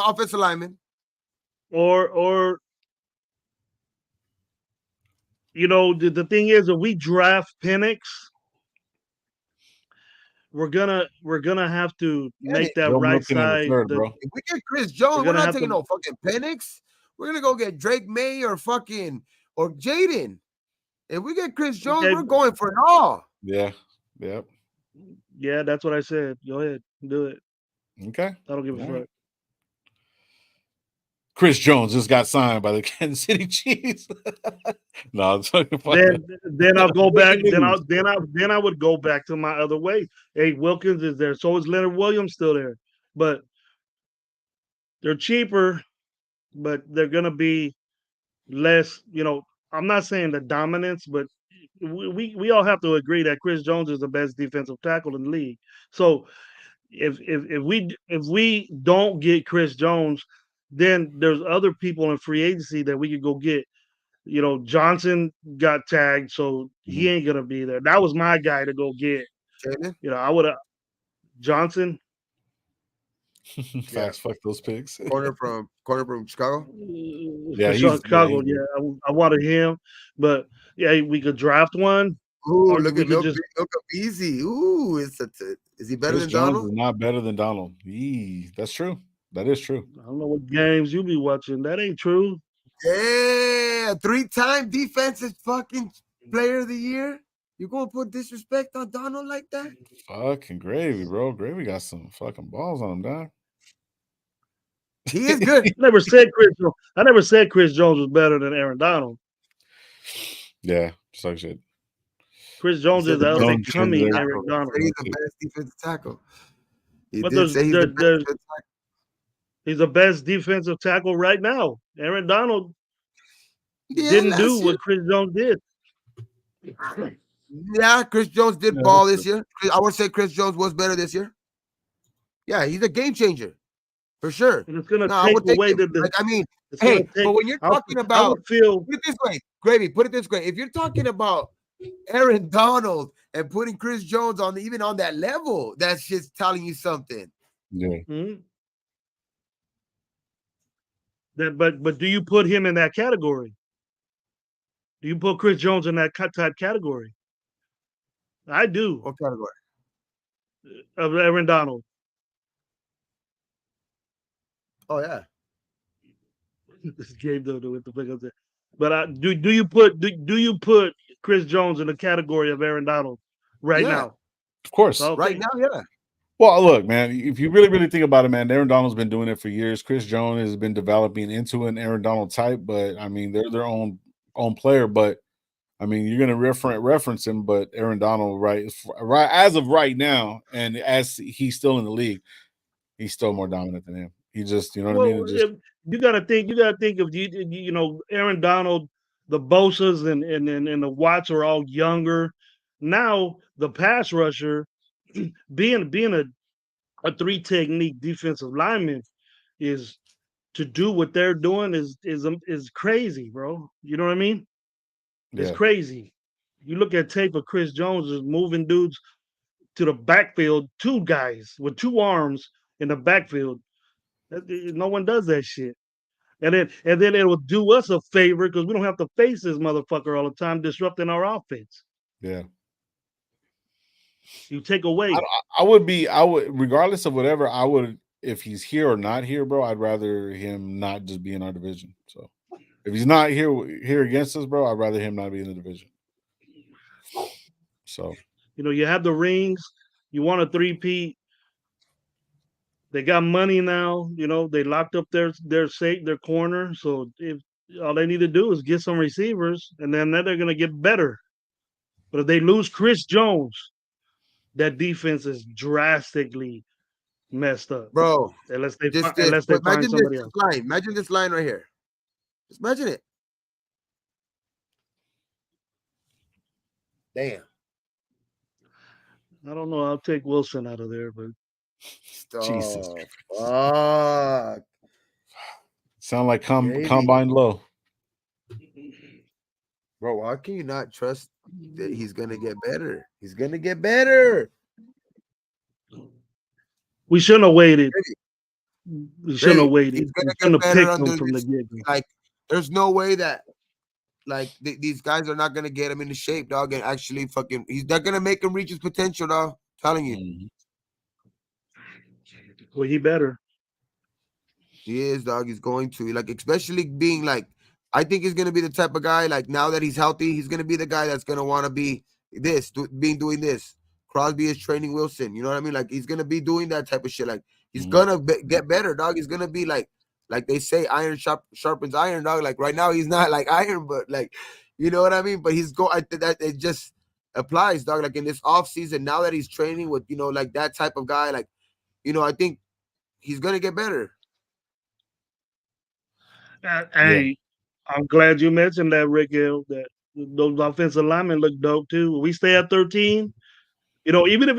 offensive lineman. or you know the thing is if we draft Penix, we're gonna have to make that Joe right Milton in the side. third, bro. If we get Chris We're Jones, we're gonna not have taking to no fucking Penix. We're gonna go get Drake May or Jaden. If we get Chris Jones, okay. we're going for it all. Yeah. Yep. Yeah, that's what I said. Go ahead, do it. Okay. I don't give a All fuck. right. Chris Jones just got signed by the Kansas City Chiefs. No, I'm talking about Then I'll go back. Breaking news. Then I would go back to my other way. Hey, Wilkins is there. So is Leonard Williams still there, but they're cheaper, but they're gonna be less. You know, I'm not saying the dominance, but we all have to agree that Chris Jones is the best defensive tackle in the league. So if we don't get Chris Jones, then there's other people in free agency that we could go get. You know, Johnson got tagged, so he ain't gonna be there. That was my guy to go get. Jaden? You know, I would have Johnson. Facts. Fuck those picks. Corner from Chicago. Yeah, For Chicago, yeah, I wanted him, but yeah, we could draft one, Ooh, or look we at could just Easy. Ooh, is he better Chris than Jones Donald? is not better than Donald. Yee, that's true. That is true. I don't know what games you be watching. That ain't true. Yeah, 3-time defensive fucking player of the year. You gonna put disrespect on Donald like that? Fucking Gravy, bro. Gravy got some fucking balls on him, dog. He is good. I never said Chris Jones was better than Aaron Donald. Yeah, just like shit. Chris Jones is the up best and coming Aaron Donald. He's the best defensive tackle. He But did say he's the best defensive tackle. he's the best defensive tackle right now. Aaron Donald didn't do what Chris Jones did. Yeah, Chris Jones did ball this year. I would say Chris Jones was better this year. Yeah, he's a game changer for sure. And it's gonna I take would take away him. the. Like, I mean, it's hey, gonna take- but when you're talking I about, would feel put it this way, Gravy, put it this way. If you're talking about Aaron Donald and putting Chris Jones on even on that level, that's just telling you something. Yeah. that, but do you put him in that category? Do you put Chris Jones in that type category? I do. What category? Of Aaron Donald. Oh yeah. This game though with the pick up there. But do you put Chris Jones in the category of Aaron Donald right now? Of course. Okay. Right now, yeah. Well, look, man, if you really think about it, man, Aaron Donald's been doing it for years. Chris Jones has been developing into an Aaron Donald type, but I mean, they're their own player. But I mean, you're gonna reference him, but Aaron Donald, right as of right now, and as he's still in the league, he's still more dominant than him. He just, you know what I mean? Just, you gotta think of you know, Aaron Donald, the Bosa's and the Watts are all younger. Now the pass rusher, being a 3 technique defensive lineman is to do what they're doing is crazy, bro. You know what I mean? It's crazy. You look at tape of Chris Jones is moving dudes to the backfield, 2 guys with 2 arms in the backfield. No one does that shit. And then it will do us a favor because we don't have to face this motherfucker all the time disrupting our offense. Yeah. You take away. I would regardless of whatever, I would, if he's here or not here, bro, I'd rather him not just be in our division. So if he's not here against us, bro, I'd rather him not be in the division. So You have the rings. You want a three-peat. They got money now. They locked up their corner. So if all they need to do is get some receivers, and then they're gonna get better. But if they lose Chris Jones, that defense is drastically messed up. Bro. Unless they Just find imagine somebody this else. line. Imagine this line right here. Just imagine it. Damn. I don't know. I'll take Wilson out of there, but Jesus. Fuck. Sound like combine low. Bro, why can you not trust that he's gonna get better? He's gonna get better. we shouldn't have waited. We shouldn't have waited. He's We gonna shouldn't get have better picked him under from the this. get-go. Like, there's no way that these guys are not gonna get him into shape, dog, and actually fucking he's not gonna make him reach his potential, dog. I'm telling you. Mm-hmm. Well, he better. He is, dog. He's going to, like, especially being like, I think he's gonna be the type of guy, like, now that he's healthy, he's gonna be the guy that's gonna want to be doing this. Crosby is training Wilson. You know what I mean? Like, he's gonna be doing that type of shit. Like, he's gonna get better, dog. He's gonna be like they say, iron sharpens iron, dog. Like, right now he's not like iron, but like, you know what I mean? But he's that it just applies, dog. Like, in this off season, now that he's training with, like that type of guy, like, I think he's gonna get better. Hey, I'm glad you mentioned that, Rick Hill, that those offensive linemen look dope too. When we stay at 13, even if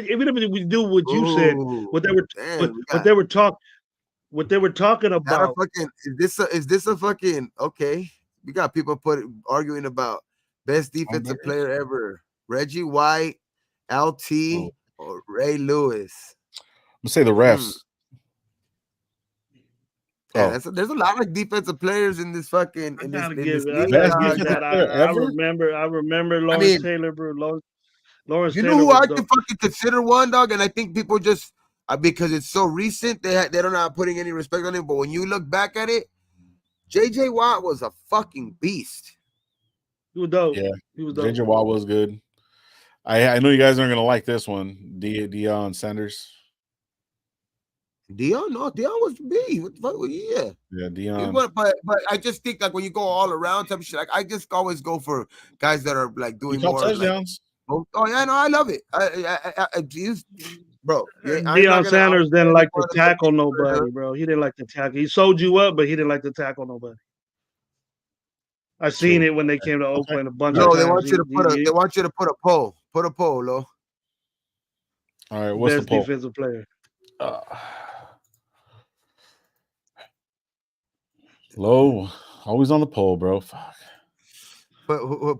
we do what you said, what they were talking about. Is this a fucking okay? We got people arguing about best defensive player ever. Reggie White, LT, or Ray Lewis. Let's say the refs. Yeah, there's a lot of defensive players in this fucking in this league. I remember Lawrence Taylor, bro. Lawrence you Taylor. Know who I can fucking consider one, dog? And I think people just because it's so recent, they're not putting any respect on him. But when you look back at it, JJ Watt was a fucking beast. He was dope. Yeah, he was dope. JJ Watt was good. I know you guys aren't gonna like this one. Deion Sanders. Deion was B. What the fuck? Yeah, Deion. But I just think, like, when you go all around type of shit, like, I just always go for guys that are like doing more touchdowns. Like, oh yeah, no, I love it. Bro, Deion Sanders didn't like to tackle nobody, bro. He didn't like to tackle. He sold you up, but he didn't like to tackle nobody. I seen it when they came to Oakland a bunch of times. No, they want you to put a poll. Put a poll, Lo. All right, what's best the poll? Defensive player? Low, always on the poll, bro. Fuck. Who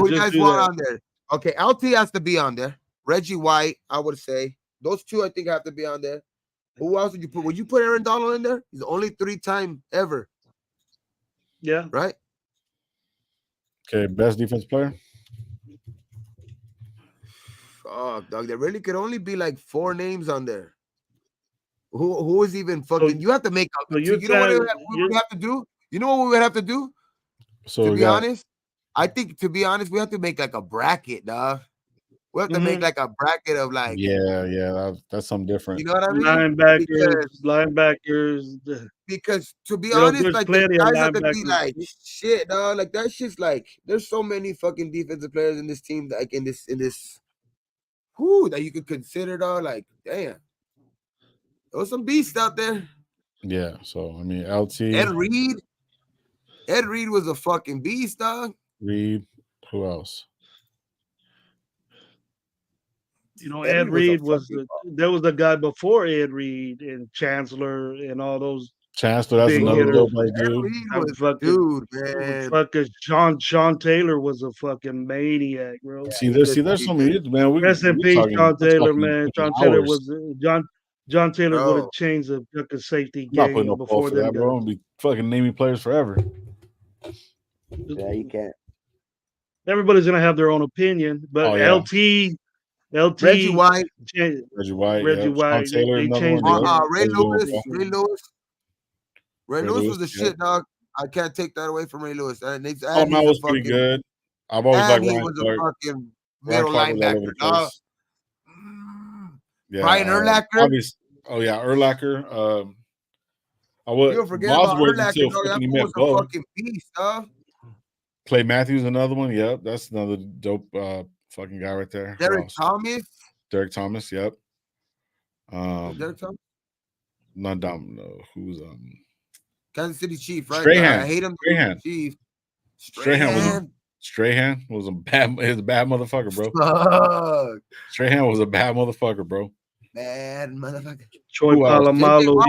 you guys want on there? Okay, LT has to be on there. Reggie White, I would say. Those two, I think, have to be on there. Who else would you put? Would you put Aaron Donald in there? He's the only 3-time ever. Yeah. Right? Okay, best defense player? Fuck, dog. There really could only be like 4 names on there. Who is even fucking? You have to make up. You know what we would have to do? You know what we would have to do? So to be honest, I think we have to make like a bracket, dog. We have to make like a bracket of like. Yeah, that's something different. You know what I mean? Linebackers. Because to be honest, like the guys have to be like shit, dog. Like that shit's like there's so many fucking defensive players in this team, like in this that you could consider, dog. Like, damn. There was some beasts out there. Yeah, so I mean, LT. Ed Reed was a fucking beast, dog. Reed. Who else? Ed Reed there was a guy before Ed Reed and Chancellor and all those. Chancellor, that's another dope dude. Dude, man. Fucking Sean Taylor was a fucking maniac, bro. See, there's so many, man. Rest in peace, Sean Taylor, man. John Taylor would have changed the fucking safety game before that, bro. I'll be fucking naming players forever. Yeah, you can't. Everybody's gonna have their own opinion, but LT LT, Reggie White, Reggie White, Reggie yep. Sean White. Taylor, They another changed one. the Yep. game. Ray Those are doing Lewis, well. Ray Lewis. Ray Lewis was the Yep. shit, dog. I can't take that away from Ray Lewis. And he's Palomar was pretty fucking, good. I've always liked and he Ryan was a Clark. fucking Ryan middle Clark was all over linebacker, the dog. place. Yeah, Brian Urlacher. obviously. Oh yeah, Urlacher. I You would don't forget about Bosworth Urlacher, until dog. That fucking he fool met was a Bo. fucking beast, dog. Clay Matthews, another one. Yep, that's another dope fucking guy right there. Who Derek else? Thomas. Derek Thomas. Yep. Derek Thomas. Not no. Who's Kansas City Chief, right? Strahan. I hate him. Strahan. Chief. Strahan was a bad. He was a bad motherfucker, bro. Fuck. Strahan was a bad motherfucker, bro. Bad motherfucker. Troy Who else? Polamalu.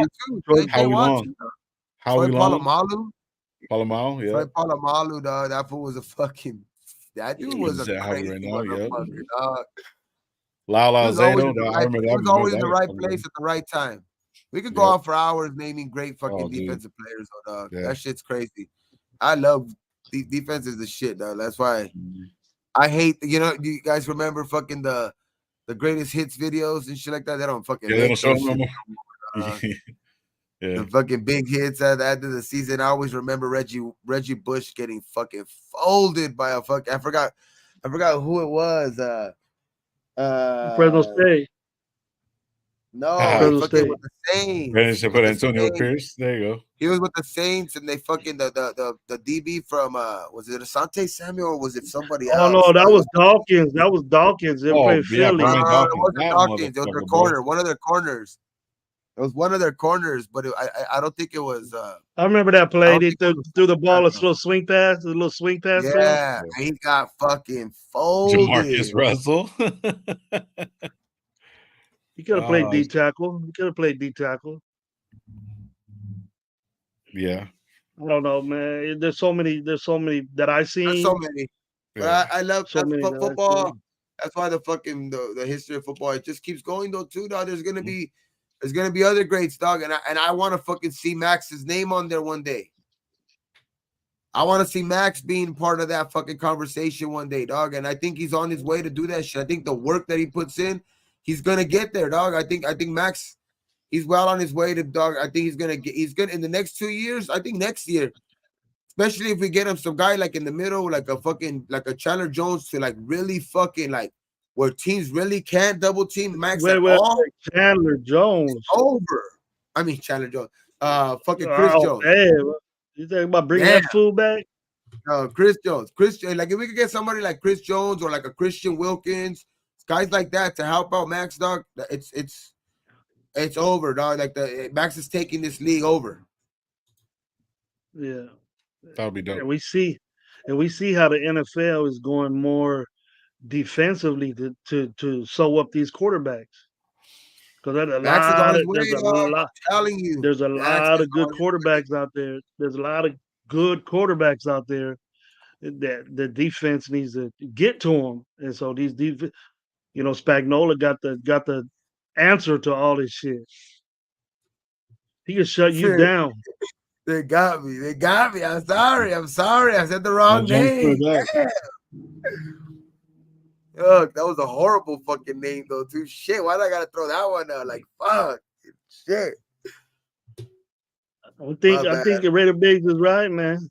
Howie Long. Troy Polamalu. Palomar, yeah. Troy Polamalu, dog. That fool was a fucking. That dude was a crazy right now, yep. motherfucker, dog. Lala He was always Zato. in the I right, remember he that. was always in the right place at the right time. We could go Yep. on for hours naming great fucking Oh, dude. defensive players, though, dog. Yeah. That shit's crazy. I love defense is the shit, dog. That's why I hate. You know, you guys remember fucking the greatest hits videos and shit like that? They don't fucking they don't make show those them shit no more. Yeah. The fucking big hits at the end of the season. I always remember Reggie Bush getting fucking folded by a fuck. I forgot who it was. Fresno State. No, Fresno fucking State. with the Saints. Then should put Antonio Saints. Pierce. There you go. He was with the Saints, and they fucking the DB from was it Asante Samuel or was it somebody else? Oh no, that was Dawkins. That was Dawkins. They played yeah, Philly. Brian it Dawkins. wasn't That Dawkins. It was their motherfucker, corner. bro. One of their corners. It was one of their corners, but I don't think it was. I remember that I play. don't They think it was threw the ball a Samuel. little swing pass, to him. Yeah, and he got fucking folded. Jamarcus Russell. He could have played D tackle. He could have played D tackle. Yeah. I don't know, man. There's so many that I seen. There's so many. Yeah. But I love So that's many that I've football. seen. That's why the fucking the history of football it just keeps going though too. Dog. There's gonna be other greats, dog, and I want to fucking see Max's name on there one day. I want to see Max being part of that fucking conversation one day, dog. And I think he's on his way to do that shit. I think the work that he puts in, he's gonna get there, dog. I think Max, he's well on his way to, dog. I think he's gonna in the next 2 years. I think next year, especially if we get him some guy like in the middle, like a Chandler Jones to like really fucking like where teams really can't double team Max at all. Chandler Jones. It's over. I mean Chandler Jones. Fucking Chris Jones. Man. You think about bringing that fool back? Chris Jones. Like if we could get somebody like Chris Jones or like a Christian Wilkins, guys like that to help out Max, dog, it's over, dog. Like Max is taking this league over. Yeah. That would be dope. And we see how the NFL is going more defensively to sew up these quarterbacks. Because there's a lot of good quarterbacks out there. There's a lot of good quarterbacks out there that the defense needs to get to them. And so these Spagnuolo got the answer to all this shit. He can shut you down. They got me. I'm sorry. I said the wrong name. Ugh, that was a horrible fucking name though, too. Shit, why did I gotta throw that one out? Like, fuck, shit. I think the Raider Biggs is right, man.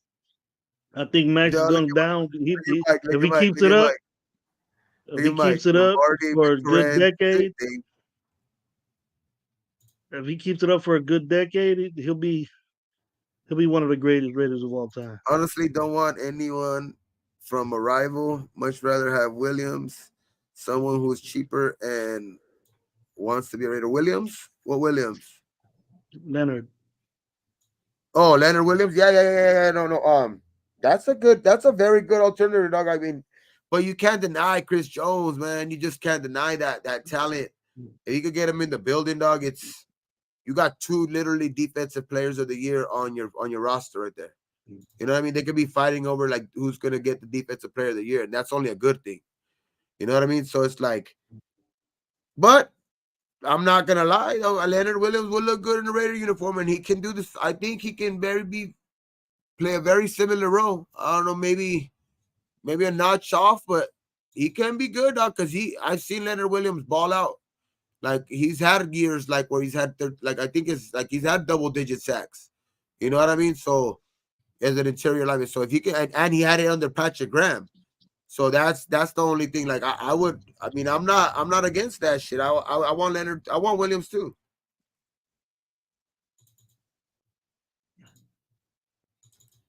I think Max is going down. If he keeps it up for a good decade, he'll be one of the greatest Raiders of all time. Honestly, don't want anyone from a rival. Much rather have Williams, someone who's cheaper and wants to be a Raider. Williams? What Williams? Leonard. Oh, Leonard Williams? Yeah. No. That's a very good alternative, dog. I mean, but you can't deny Chris Jones, man. You just can't deny that talent. If you could get him in the building, dog, you got 2 literally defensive players of the year on your roster right there. You know what I mean? They could be fighting over like who's gonna get the defensive player of the year, and that's only a good thing. You know what I mean? So it's like, but I'm not gonna lie, though. Leonard Williams will look good in the Raider uniform, and he can do this. I think he can play a very similar role. I don't know, maybe a notch off, but he can be good, dog. Because I've seen Leonard Williams ball out. Like he's had years like where he's had like I think it's like he's had double-digit sacks. You know what I mean? So as an interior lineman, so if he can, and he had it under Patrick Graham. So that's the only thing. Like I would. I mean, I'm not against that shit. I want Leonard. I want Williams too.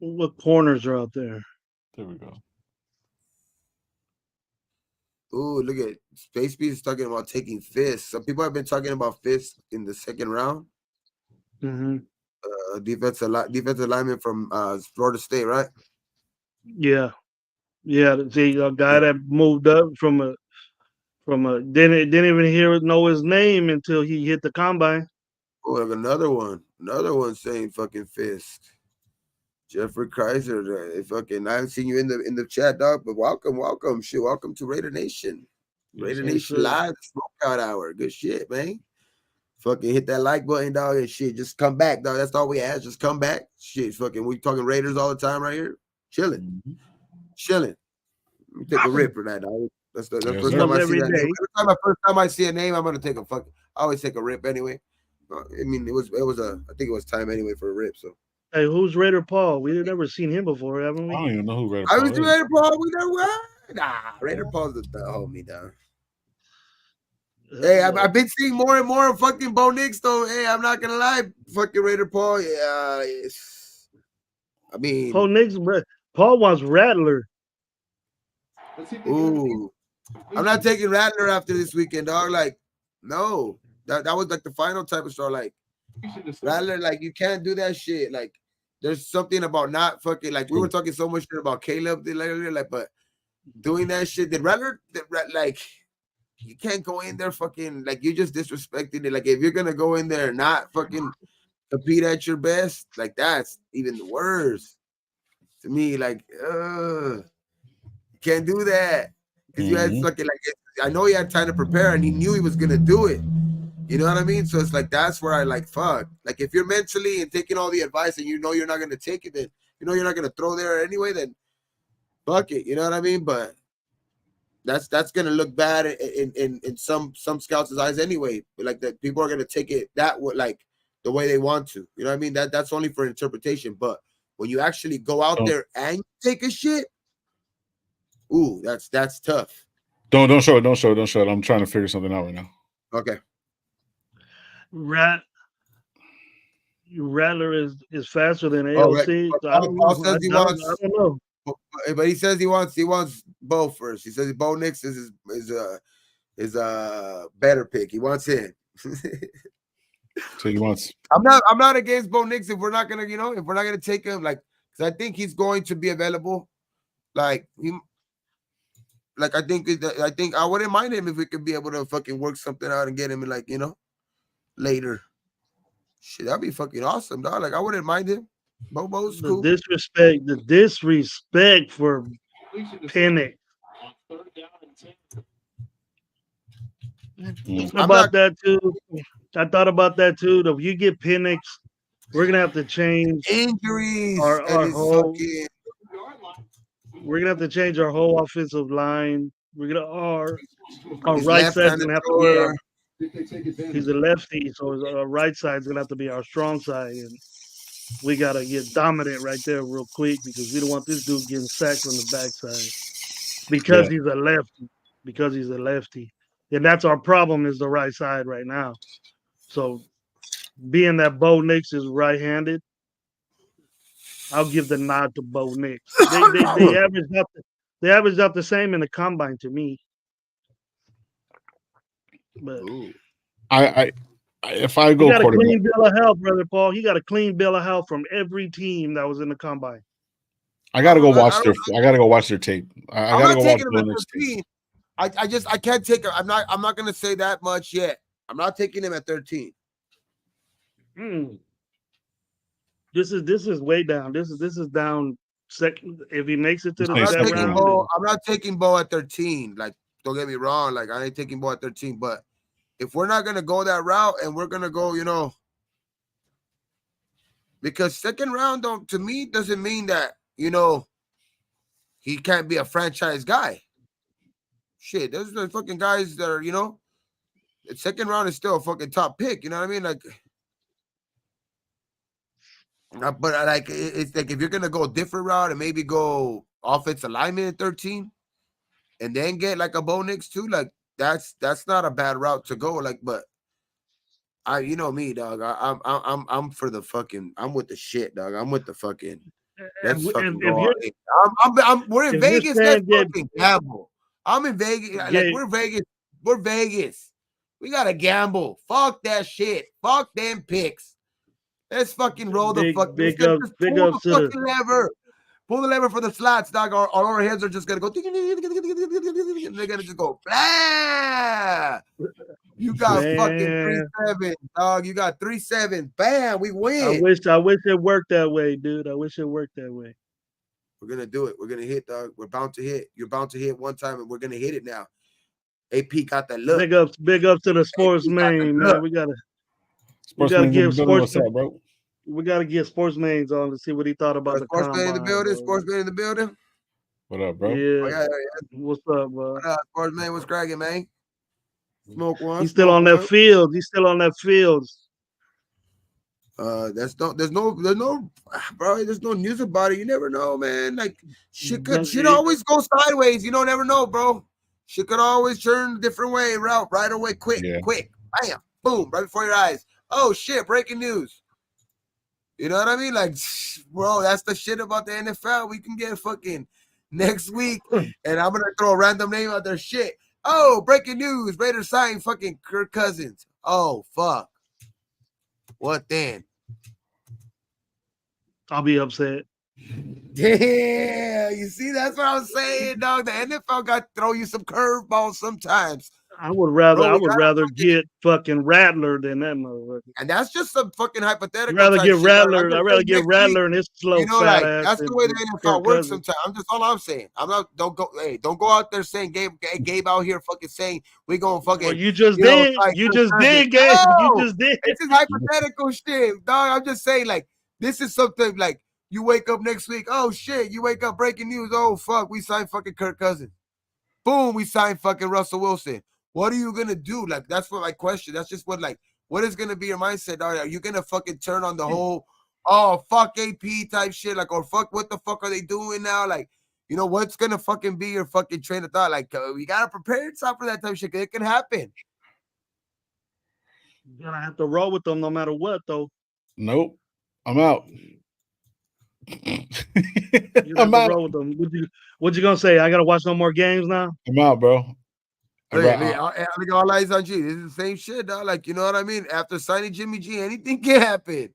What corners are out there? There we go. Ooh, look at Space Beast talking about taking Fisk. Some people have been talking about Fisk in the second round. Mm-hmm. Defensive lineman from Florida State, right? Yeah. See, a guy that moved up from a didn't even know his name until he hit the combine. Oh, another one saying fucking Fisk. Jeffrey Kaiser, fucking I haven't seen you in the chat, dog, but welcome, shit, welcome to Raider Nation. Raider Nation Live, Smokeout Hour. Good shit, man. Fucking hit that like button, dog, and shit. Just come back, dog. That's all we ask. Just come back. Shit, fucking we talking Raiders all the time right here. Chilling. Let me take a rip for that, dog. That's the first time I see that name. Every time I see a name, I'm gonna take a fucking. I always take a rip anyway. I mean, it was I think it was time anyway for a rip. So. Hey, who's Raider Paul? We've never seen him before, haven't we? I don't even know who Raider Paul is. Raider Paul. We never. Nah, Raider Paul's the homie down. Hey, I've been seeing more and more of fucking Bo Nix though. Hey, I'm not gonna lie, fucking Raider Paul. Yeah, I mean, Paul wants Rattler. Ooh, I'm not taking Rattler after this weekend, dog. Like, no, that was like the final type of story. Like, Rattler, like you can't do that shit. Like, there's something about not fucking like we were talking so much shit about Caleb earlier, like, but doing that shit, like. You can't go in there fucking like you just disrespecting it. Like if you're gonna go in there and not fucking compete at your best, like that's even worse to me. Like, you can't do that because you had fucking like I know he had time to prepare and he knew he was gonna do it. You know what I mean? So it's like that's where I like fuck. Like if you're mentally and taking all the advice and you know you're not gonna take it, then you know you're not gonna throw there anyway. Then fuck it. You know what I mean? But. That's gonna look bad in some scouts' eyes anyway. Like that, people are gonna take it that way, like the way they want to. You know what I mean? That's only for interpretation. But when you actually go out there and take a shit, ooh, that's tough. Don't show it. I'm trying to figure something out right now. Okay. Rattler is faster than AOC. Right. I don't know. But he says he wants Bo first. He says Bo Nix is a better pick. He wants him. So he wants. I'm not against Bo Nix if we're not gonna take him, like, because I think he's going to be available. I think I wouldn't mind him if we could be able to fucking work something out and get him like later. Shit, that'd be fucking awesome, dog. Like I wouldn't mind him. Bobo's cool. The disrespect for Penix. I thought about that too. If you get Penix, we're gonna have to change injuries. We're gonna have to change our whole offensive line. Our right side's gonna have to be our. He's a lefty, so our right side's gonna have to be our strong side, and we gotta get dominant right there real quick because we don't want this dude getting sacked from the backside because he's a lefty. Because he's a lefty, and that's our problem is the right side right now. So, being that Bo Nix is right-handed, I'll give the nod to Bo Nix. They averaged out the same in the combine to me. But if I go, he got a clean bill of health, brother Paul. He got a clean bill of health from every team that was in the combine. I gotta go watch their tape. I gotta go watch their tape. I can't take him. I'm not gonna say that much yet. I'm not taking him at 13. This is way down. This is down second. If he makes it to the second round, I'm not taking Bo at 13. Like, don't get me wrong. Like, I ain't taking Bo at 13. But if we're not gonna go that route and we're gonna go, because second round to me doesn't mean that he can't be a franchise guy. shit, those are the fucking guys that are, the second round is still a fucking top pick. You know what I mean? Like, but it's like if you're gonna go a different route and maybe go offensive lineman at 13, and then get like a Bo Nix too, like that's not a bad route to go. Like, but you know me, dog. I'm for the fucking. I'm with the shit, dog. I'm with the fucking. Let's fucking if go you're all in. We're in if you're Vegas. Let's saying that fucking gamble. I'm in Vegas. Like yeah, we're Vegas. We're Vegas. We gotta gamble. Fuck that shit. Fuck them picks. Let's fucking roll the fuck. Let's just big pull the ups to the fucking lever. Pull the lever for the slots, dog. Our heads are just gonna go. They're gonna just go. Blah. You got fucking man. 3-7, dog. You got 3-7. Bam, we I win. wish it worked that way, dude. I wish it worked that way. We're gonna do it. We're gonna hit, dog. We're bound to hit. You're bound to hit one time, and we're gonna hit it now. AP got that look. Big ups to the sports AP got the man, look. man. We gotta Sportsman's in the give building. What's up, bro? we gotta get sportsmans on to see what he thought about the Sportsman in the combine. building. Bro. Sportsman in the building. What up, bro? Yeah. Oh, yeah. What's up, bro? What up, Sportsman? What's cracking, man? Smoke one. He's still on that field. He's still on that field. There's no, bro. There's no news about it. You never know, man. Like shit always go sideways. You don't never know, bro. Shit could always turn a different way, right away, quick, bam, boom, right before your eyes. Oh shit, breaking news. You know what I mean? Like, bro, that's the shit about the NFL. We can get fucking next week, and I'm gonna throw a random name out there. Shit. Oh, breaking news. Raiders sign fucking Kirk Cousins. Oh, fuck. What then? I'll be upset. Yeah, you see, that's what I was saying, dog. The NFL got to throw you some curveballs sometimes. I would rather get fucking Rattler than that motherfucker. And that's just some fucking hypothetical. I'd rather get Rattler and his slow fat ass. That's the way the NFL works sometimes. That's all I'm saying. I'm not. Don't go out there saying Gabe out here fucking saying we gonna fucking. Well, you just did. You just did, Gabe. You just did. It's just hypothetical shit, dog. I'm just saying, like, this is something like you wake up next week. Oh shit! You wake up breaking news. Oh fuck! We signed fucking Kirk Cousins. Boom! We signed fucking Russell Wilson. What are you gonna do? Like, that's what my question. That's just what is gonna be your mindset? Are you gonna fucking turn on the whole, oh fuck AP type shit? Like, or fuck, what the fuck are they doing now? Like, what's gonna fucking be your fucking train of thought? Like, we gotta prepare yourself for that type of shit. It can happen. You're gonna have to roll with them no matter what, though. Nope, I'm out. I'm out. Roll with them. What you gonna say? I gotta watch no more games now. I'm out, bro. I think all eyes on G. This is the same shit, dog. Like, you know what I mean? After signing Jimmy G, anything can happen.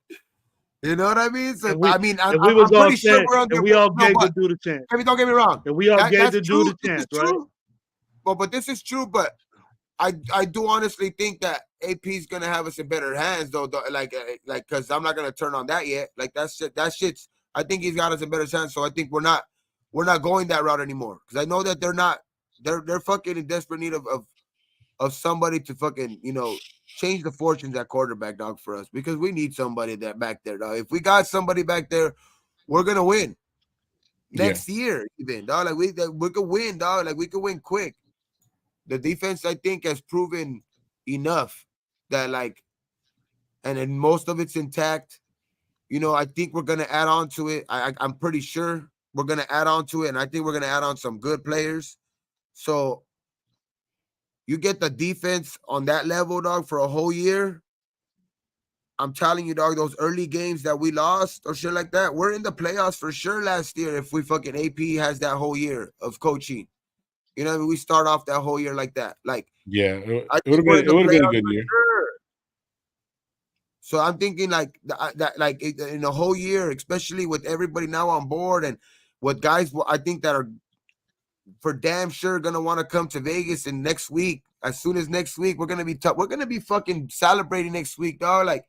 You know what I mean? So I'm pretty sure we're under. We all gave the dude a chance. I mean, don't get me wrong. And we all gave the dude a chance, right? But this is true. But I do honestly think that AP is gonna have us in better hands, though. Like, because I'm not gonna turn on that yet. Like that shit's. I think he's got us in better hands. So I think we're not going that route anymore. Because I know that they're not. They're fucking in desperate need of somebody to fucking, change the fortunes at quarterback, dog, for us, because we need somebody that back there, dog. If we got somebody back there, we're gonna win next year, even, dog. Like we could win, dog. Like we could win quick. The defense, I think, has proven enough that, like, and then most of it's intact. I think we're gonna add on to it. I'm pretty sure we're gonna add on to it, and I think we're gonna add on some good players. So you get the defense on that level, dog, for a whole year. I'm telling you, dog, those early games that we lost or shit like that, we're in the playoffs for sure last year if we fucking AP has that whole year of coaching. You know what I mean? We start off that whole year like that. Like, yeah, it would have been a good year. Sure. So I'm thinking like that, like in a whole year, especially with everybody now on board and with guys, I think that are for damn sure gonna want to come to Vegas and next week. As soon as next week, we're gonna be tough. We're gonna be fucking celebrating next week, dog. Like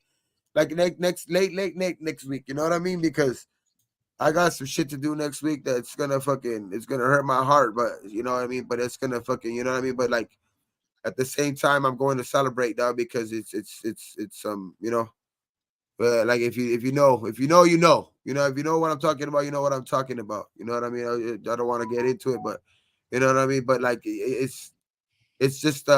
next week. You know what I mean? Because I got some shit to do next week that's gonna it's gonna hurt my heart, but you know what I mean. But it's gonna fucking, you know what I mean. But like at the same time, I'm going to celebrate, dog, because it's But like if you know what I'm talking about, you know what I'm talking about. You know what I mean? I don't want to get into it, but You know what I mean? But like it's just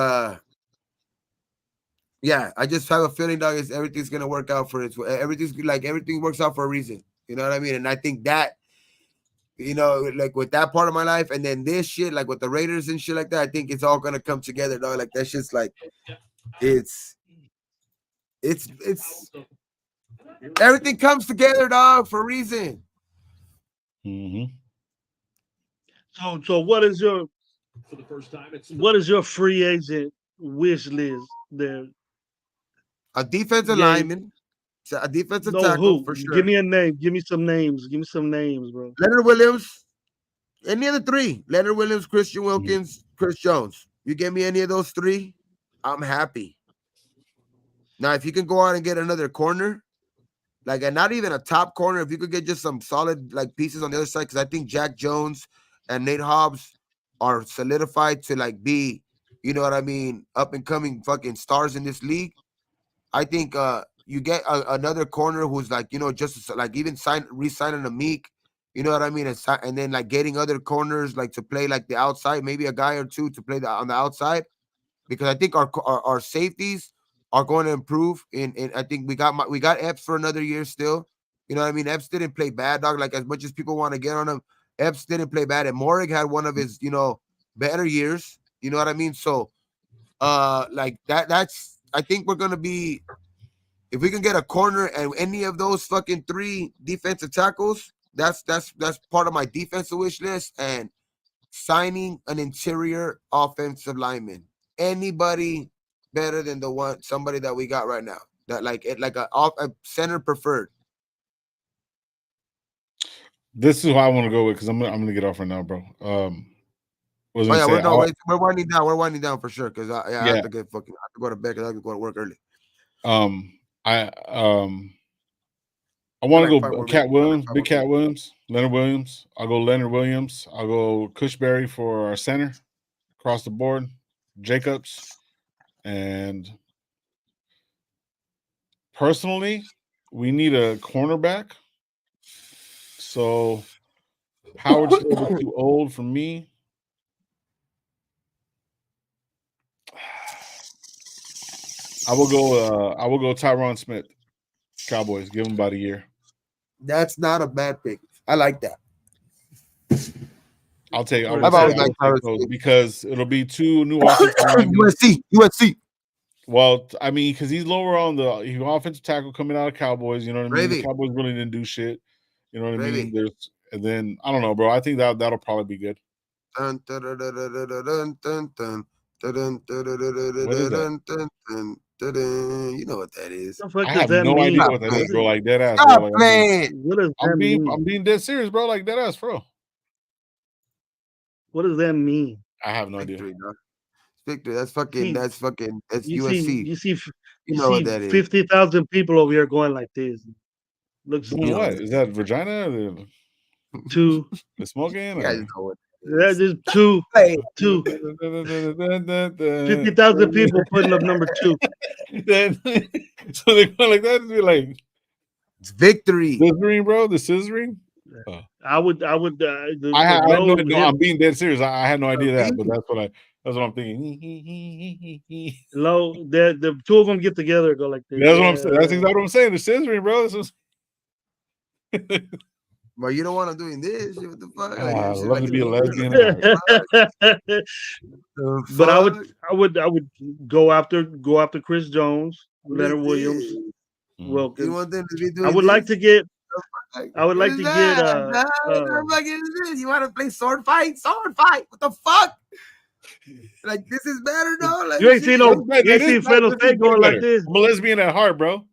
yeah, I just have a feeling, dog, is everything's gonna work out for it. Everything's like everything works out for a reason. You know what I mean? And I think that, like with that part of my life, and then this shit, like with the Raiders and shit like that, I think it's all gonna come together, dog. Like that's just like it's it's everything comes together, dog, for a reason. Mm-hmm. So what is your free agent wish list there? A defensive Yeah, lineman, a defensive no, tackle who? for Give sure. me a name. Give me some names. Give me some names, bro. Leonard Williams, any of the three. Leonard Williams, Christian Wilkins, Chris Jones. You give me any of those three, I'm happy. Now, if you can go out and get another corner, like, and not even a top corner, if you could get just some solid like pieces on the other side, because I think Jack Jones and Nate Hobbs are solidified to like be, you know what I mean, up and coming fucking stars in this league. I think you get another corner who's like, just like even re-signing a Meek, you know what I mean, and then like getting other corners like to play like the outside, maybe a guy or two to play on the outside, because I think our safeties are going to improve. In I think we got Epps for another year still. You know what I mean? Epps didn't play bad, dog. Like as much as people want to get on him, Epps didn't play bad, and Morig had one of his better years. You know what I mean? So like that's I think we're gonna be, if we can get a corner and any of those fucking three defensive tackles, that's part of my defensive wish list, and signing an interior offensive lineman. Anybody better than somebody that we got right now. That like a center preferred. This is who I want to go with because I'm gonna get off right now, bro. Was Oh gonna yeah, say, we're winding down. We're winding down for sure because I have yeah. to get fucking. I have to go to bed because I have to go to work early. I I want to like go 5 more minutes. Cat Williams, big Cat Williams, Leonard Williams. I'll go Leonard Williams. I'll go Cushberry for our center across the board, Jacobs, and personally, we need a cornerback. So Howard's a little bit too old for me. I will go Tyron Smith, Cowboys. Give him about a year. That's not a bad pick. I like that. I'll take I've always liked those Tyron because it'll be two new offensive linemen. USC. Well, I mean, because he's lower on the offensive tackle coming out of Cowboys. You know what I mean? Gravy. The Cowboys really didn't do shit. You know what I Gravy. mean? And then I don't know, bro. I think that'll probably be good. Dun, dun, dun, dun, dun, dun, dun, dun, dun, What is that? You know what that is. What the fuck I does have that no mean? idea what that is, bro. Like dead ass, Stop bro. Like, playing. What does that mean? I'm being dead serious, bro. Like dead ass, bro. What does that mean? I have no idea. Victory. That's USC. You know what see that is. 50,000 people over here going like this. Looks Doing what? Is that vagina? two. The smoking? You guys know what That is two. Hey. 50,000 people putting up number 2. So they're going like that. Be like, it's victory. Scissoring, bro. The scissoring. I would. I had no. I'm being dead serious. I had no idea that, but that's what I'm thinking. Low. The two of them get together and go like this. That's what I'm saying. That's exactly what I'm saying. The scissoring, bro. But you don't want to doing this. What the fuck? I love to be a lesbian. But I would go after Chris Jones, Leonard Williams, Wilkins. You want them to be doing I would like to get. I would like to get. You want to play sword fight? What the fuck? Like this is better, though. Like, you ain't seen Fresno State going like this. I'm a lesbian at heart, bro.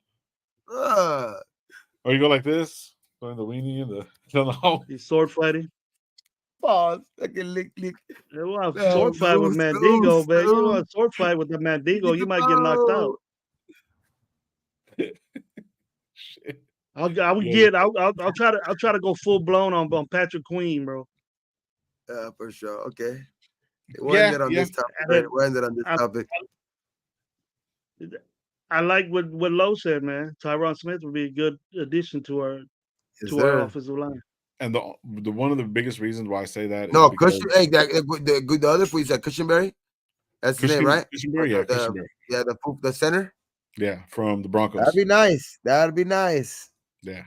Or you go like this. The weenie and the he's sword fighting. Pause. I can lick. You want a sword fight with Mandingo, baby. You want a sword fight with the Mandingo, you might get knocked out. I'll try to go full blown on Patrick Queen, bro. For sure. Okay. We'll end it on this topic. I like what Lowe said, man. Tyron Smith would be a good addition to our offensive line. And the one of the biggest reasons why I say that is No, because Cushion. Hey, the other fool you said Cushionberry. That's his name, right? Cushionberry, yeah, Cushionberry. Yeah, the center. Yeah, from the That'd Broncos. be nice. That'd be nice. Yeah.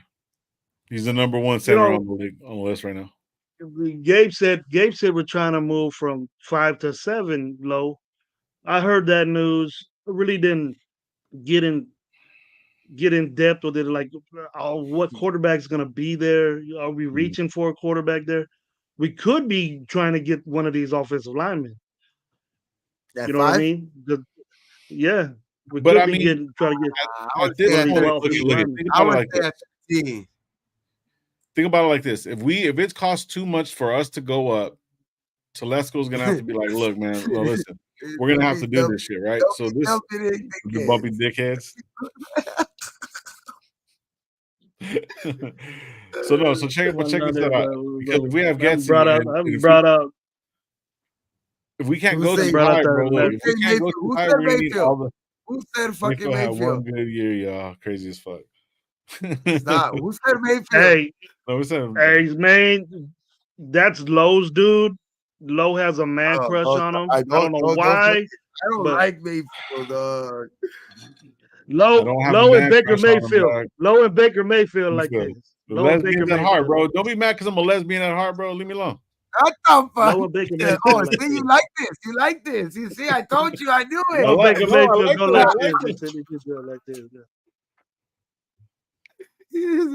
He's the number one You center know, on the list right now. Gabe said we're trying to move from 5 to 7 low. I heard that news. I really didn't get in depth with it. Like, what quarterback's going to be there? Are we reaching for a quarterback there? We could be trying to get one of these offensive linemen. That You know what I 5. mean? Yeah, we But could I be mean, trying to get I would at this say one of at these point, offensive look, linemen. think I about it would like say this. at 15. Think about it like this. If it costs too much for us to go up, Telesco's gonna have to be like, look, man, well, listen, we're gonna have to do this shit, right? So this the bumpy dickheads. So check this out. Because if we have Getsy and if we can't Who go say- too high, bro, look, if we Who can't go said too high, we're gonna need Mayfield? all the Who said fucking Mayfield had one Mayfield? good year, y'all. Crazy as fuck. Stop. Who said Mayfield? Hey, No, we said man, that's Lowe's dude. Lowe has a man crush on him. I don't know why. I don't but like Mayfield, dog. I don't have a Lowe and man Baker crush on him, Mayfield. dog. Lowe and Baker Mayfield You like feel this. The Lowe and Baker lesbians at heart, Mayfield. bro. Don't be mad because I'm a lesbian at heart, bro. Leave me alone. What the fuck? Lowe and Baker Yeah, Mayfield oh, like see, this. you like this. You like this. You see, I told you, I knew it. Lowe like- Baker no, I Mayfield like go it. like I this. like He it. said he could go like this.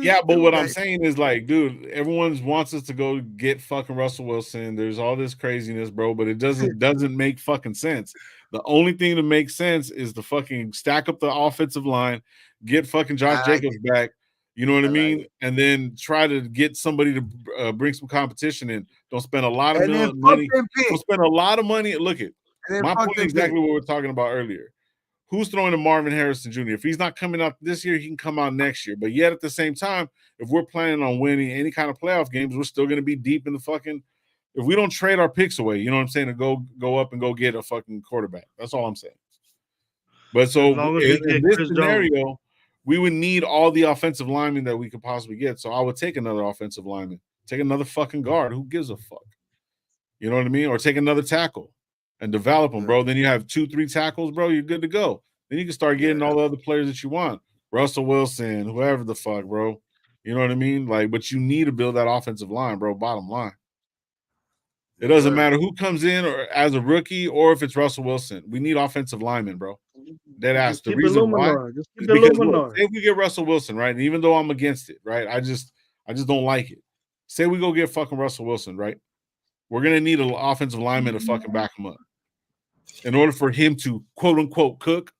Yeah, but what I'm saying is like, dude, everyone wants us to go get fucking Russell Wilson. There's all this craziness, bro, but it doesn't make fucking sense. The only thing that makes sense is to fucking stack up the offensive line, get fucking Josh Jacobs back. You know what I mean? And then try to get somebody to bring some competition in. Don't spend a lot of money. Don't spend a lot of money. Look at my point. Exactly what we were talking about earlier. Who's throwing to Marvin Harrison Jr.? If he's not coming out this year, he can come out next year. But yet at the same time, if we're planning on winning any kind of playoff games, we're still going to be deep in the fucking. If we don't trade our picks away, you know what I'm saying, to go up and go get a fucking quarterback. That's all I'm saying. But so in this scenario, we would need all the offensive linemen that we could possibly get. So I would take another offensive lineman, take another fucking guard. Who gives a fuck? You know what I mean? Or take another tackle and develop them, bro. Then you have 2-3 tackles, bro. You're good to go. Then you can start getting all the other players that you want. Russell Wilson, whoever the fuck, bro. You know what I mean? Like, but you need to build that offensive line, bro. Bottom line. It doesn't matter who comes in or as a rookie or if it's Russell Wilson. We need offensive linemen, bro. Dead ass. The reason why is because look, say we get Russell Wilson, right? And even though I'm against it, right? I just don't like it. Say we go get fucking Russell Wilson, right? We're gonna need an offensive lineman to fucking back him up. In order for him to quote unquote cook,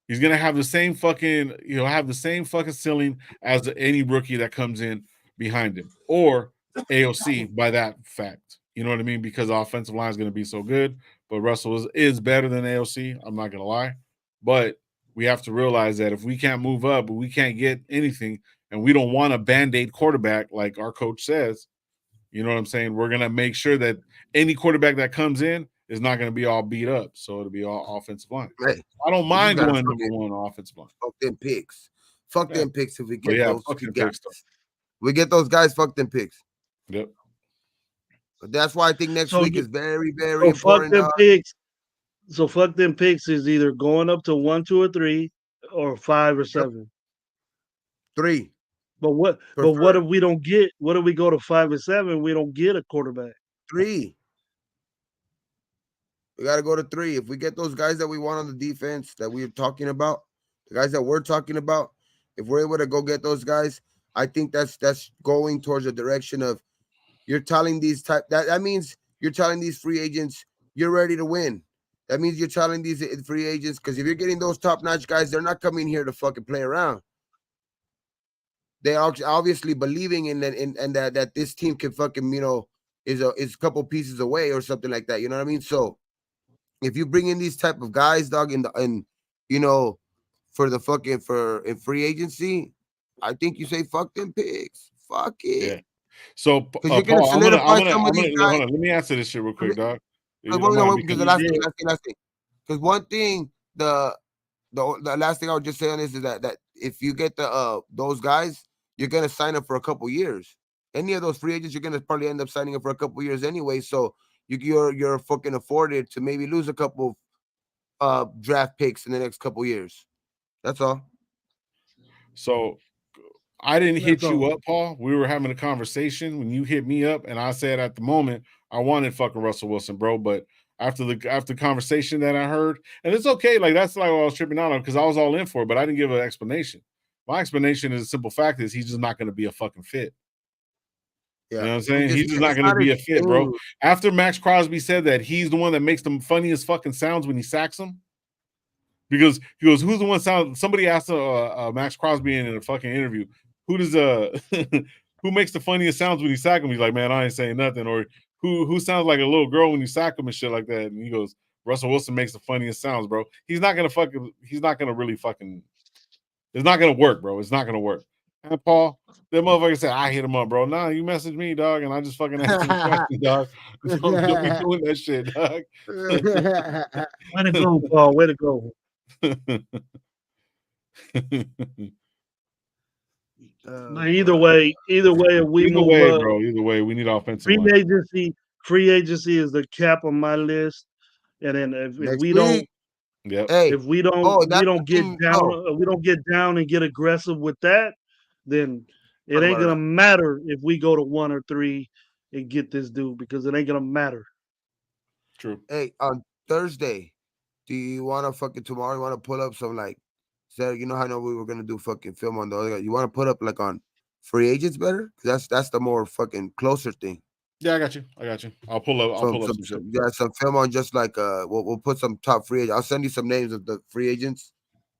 he's gonna have the same fucking, have the same fucking ceiling as any rookie that comes in behind him, or AOC by that fact. You know what I mean? Because the offensive line is gonna be so good, but Russell is better than AOC. I'm not gonna lie, but we have to realize that if we can't move up, but we can't get anything, and we don't want a band-aid quarterback like our coach says. You know what I'm saying? We're gonna make sure that any quarterback that comes in is not gonna be all beat up. So it'll be all offensive line. Hey, I don't mind going number one offensive line. Fuck them picks. Fuck them picks if we get those fucking guys. We get those guys, fuck them picks. Yep. But that's why I think next week is very, very important. Fuck them picks. So fuck them picks is either going up to 1, 2, or 3, or 5 or 7. 3. But what if we don't get? What if we go to 5 or 7? We don't get a quarterback. 3. We got to go to 3. If we get those guys that we want on the defense that we're talking about, the guys that we're talking about, if we're able to go get those guys, I think that's going towards the direction of you're telling that means you're telling these free agents you're ready to win. That means you're telling these free agents, because if you're getting those top-notch guys, they're not coming here to fucking play around. They are obviously believing in that this team can fucking, is a couple pieces away or something like that. You know what I mean? So if you bring in these type of guys, dog, for the fucking in free agency, I think you say fuck them pigs. Fuck it. Yeah. So Paul, I'm gonna hold on. Let me answer this shit real quick, dog. Because the last thing. Because one thing, the last thing I would just say on this is that if you get those guys, you're gonna sign up for a couple years. any of those free agents, you're gonna probably end up signing up for a couple years anyway. So you're fucking afforded to maybe lose a couple draft picks in the next couple years. That's all. So I didn't That's hit you all. up, Paul. We were having a conversation when you hit me up, and I said at the moment I wanted fucking Russell Wilson, bro. But after the conversation that I heard, and it's okay, like that's like what I was tripping out on because I was all in for it, but I didn't give an explanation. My explanation is a simple fact is he's just not going to be a fucking fit. Yeah, You know what I'm saying? He's just not it's going to be a his fit, bro. thing. After Max Crosby said that he's the one that makes the funniest fucking sounds when he sacks him. Because he goes, who's the one sound? Somebody asked Max Crosby in a fucking interview, who does who makes the funniest sounds when you sack him? He's like, man, I ain't saying nothing. Or who sounds like a little girl when you sack him and shit like that? And he goes, Russell Wilson makes the funniest sounds, bro. He's not gonna really fucking. It's not gonna work, bro. It's not gonna work. And Paul, that motherfucker said, I hit him up, bro. Nah, you messaged me, dog, and I just fucking answered the question, dog. Don't be doing that shit, dog. Way to go, Paul. Way to go. But either way, if we either move way, up, bro. Either way, we need offensive free line. agency is the cap on my list. And then if Next we week. don't, Yep. Hey, if we don't, oh, we that's don't the get thing. down, Oh, we don't get down and get aggressive with that, then it talk ain't about it gonna now. matter if we go to 1 or 3 and get this dude because it ain't gonna matter. True. Hey, on Thursday, do you want to fucking tomorrow? You want to pull up some like, Sarah? You know how I know we were gonna do fucking film on the other guy. You want to put up like on free agents better? 'Cause that's the more fucking closer thing. Yeah, I got you. I'll pull up some shit. Yeah, some film on just like we'll put some top free agents. I'll send you some names of the free agents,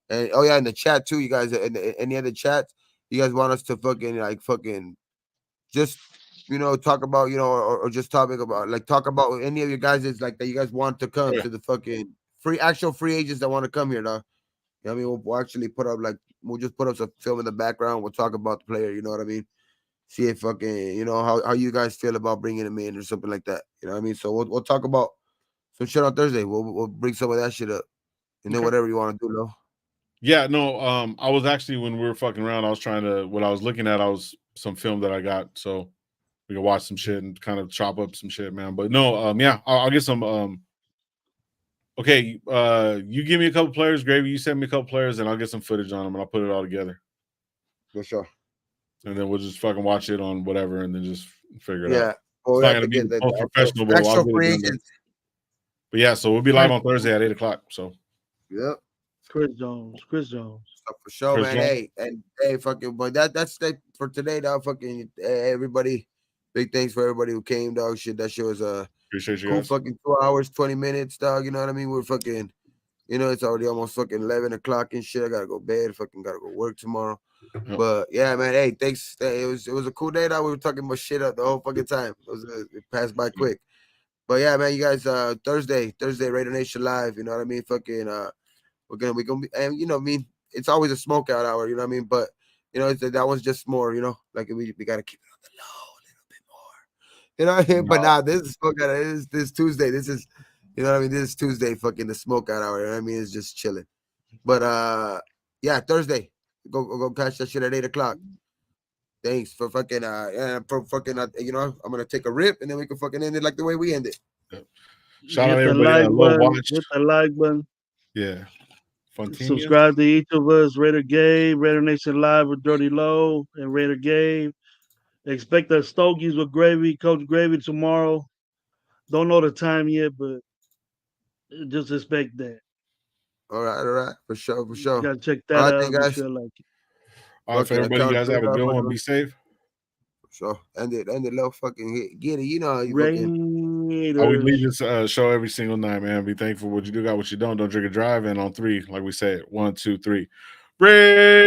and oh yeah, in the chat too, you guys. In any other chats, you guys want us to fucking just talk about or just topic about like talk about any of your guys is like that you guys want to come Oh, yeah. to the fucking actual free agents that want to come here, dog. You know what I mean? We'll actually put up we'll just put up some film in the background. We'll talk about the player. You know what I mean? See if fucking how you guys feel about bringing him in or something like that. You know what I mean? So we'll talk about some shit on Thursday. We'll bring some of that shit up, and then Okay. whatever you want to do, though. Yeah, no, I was actually when we were fucking around, I was trying to what I was looking at, I was some film that I got, so we can watch some shit and kind of chop up some shit, man. But no, yeah, I'll get some okay, you give me a couple players, Gravy, you send me a couple players, and I'll get some footage on them and I'll put it all together. For sure. And then we'll just fucking watch it on whatever and then just figure it out. Yeah. It's not gonna be the most professional, but I'll actual get it free done. agents. But yeah, so we'll be live on Thursday at 8:00. So Yep. Chris Jones. So for sure, Chris man. Jones. Hey, fucking boy. That's it for today, dog. Fucking everybody. Big thanks for everybody who came, dog. Shit, that shit was appreciate you cool. guys. Fucking 2 hours, 20 minutes, dog. You know what I mean? We're fucking. It's already almost fucking 11 o'clock and shit. I gotta go bed. Fucking gotta go work tomorrow. Yep. But yeah, man. Hey, thanks. It was a cool day. Dog. We were talking about shit up the whole fucking time. It passed by quick. But yeah, man. You guys, Thursday, Raider Nation live. You know what I mean? Fucking we're gonna be, and I mean, it's always a smokeout hour. You know what I mean? But that one's just more. Like we gotta keep it on the low a little bit more. You know what I mean? But now this is smokeout. This Tuesday. This is. You know what I mean? This is Tuesday, fucking the smokeout hour. You know what I mean? It's just chilling. But yeah, Thursday. Go catch that shit at 8:00. Thanks for fucking I'm gonna take a rip and then we can fucking end it like the way we end it. Yep. Shout out everybody. Hit the like button. Yeah. Subscribe to each of us, Raider Game, Raider Nation Live with Dirty Low and Raider Game. Expect the Stokies with Gravy, Coach Gravy tomorrow. Don't know the time yet, but just expect that. All right. For sure. You gotta check that out. Be sure like it. All right, for everybody, you guys have a good one. Be safe. For sure. End it, little fucking get it. You know how you fucking. We leave this show every single night, man. Be thankful for what you do, got what you don't. Don't drink and drive. And on 3, like we said, 1, 2, 3. Raiders.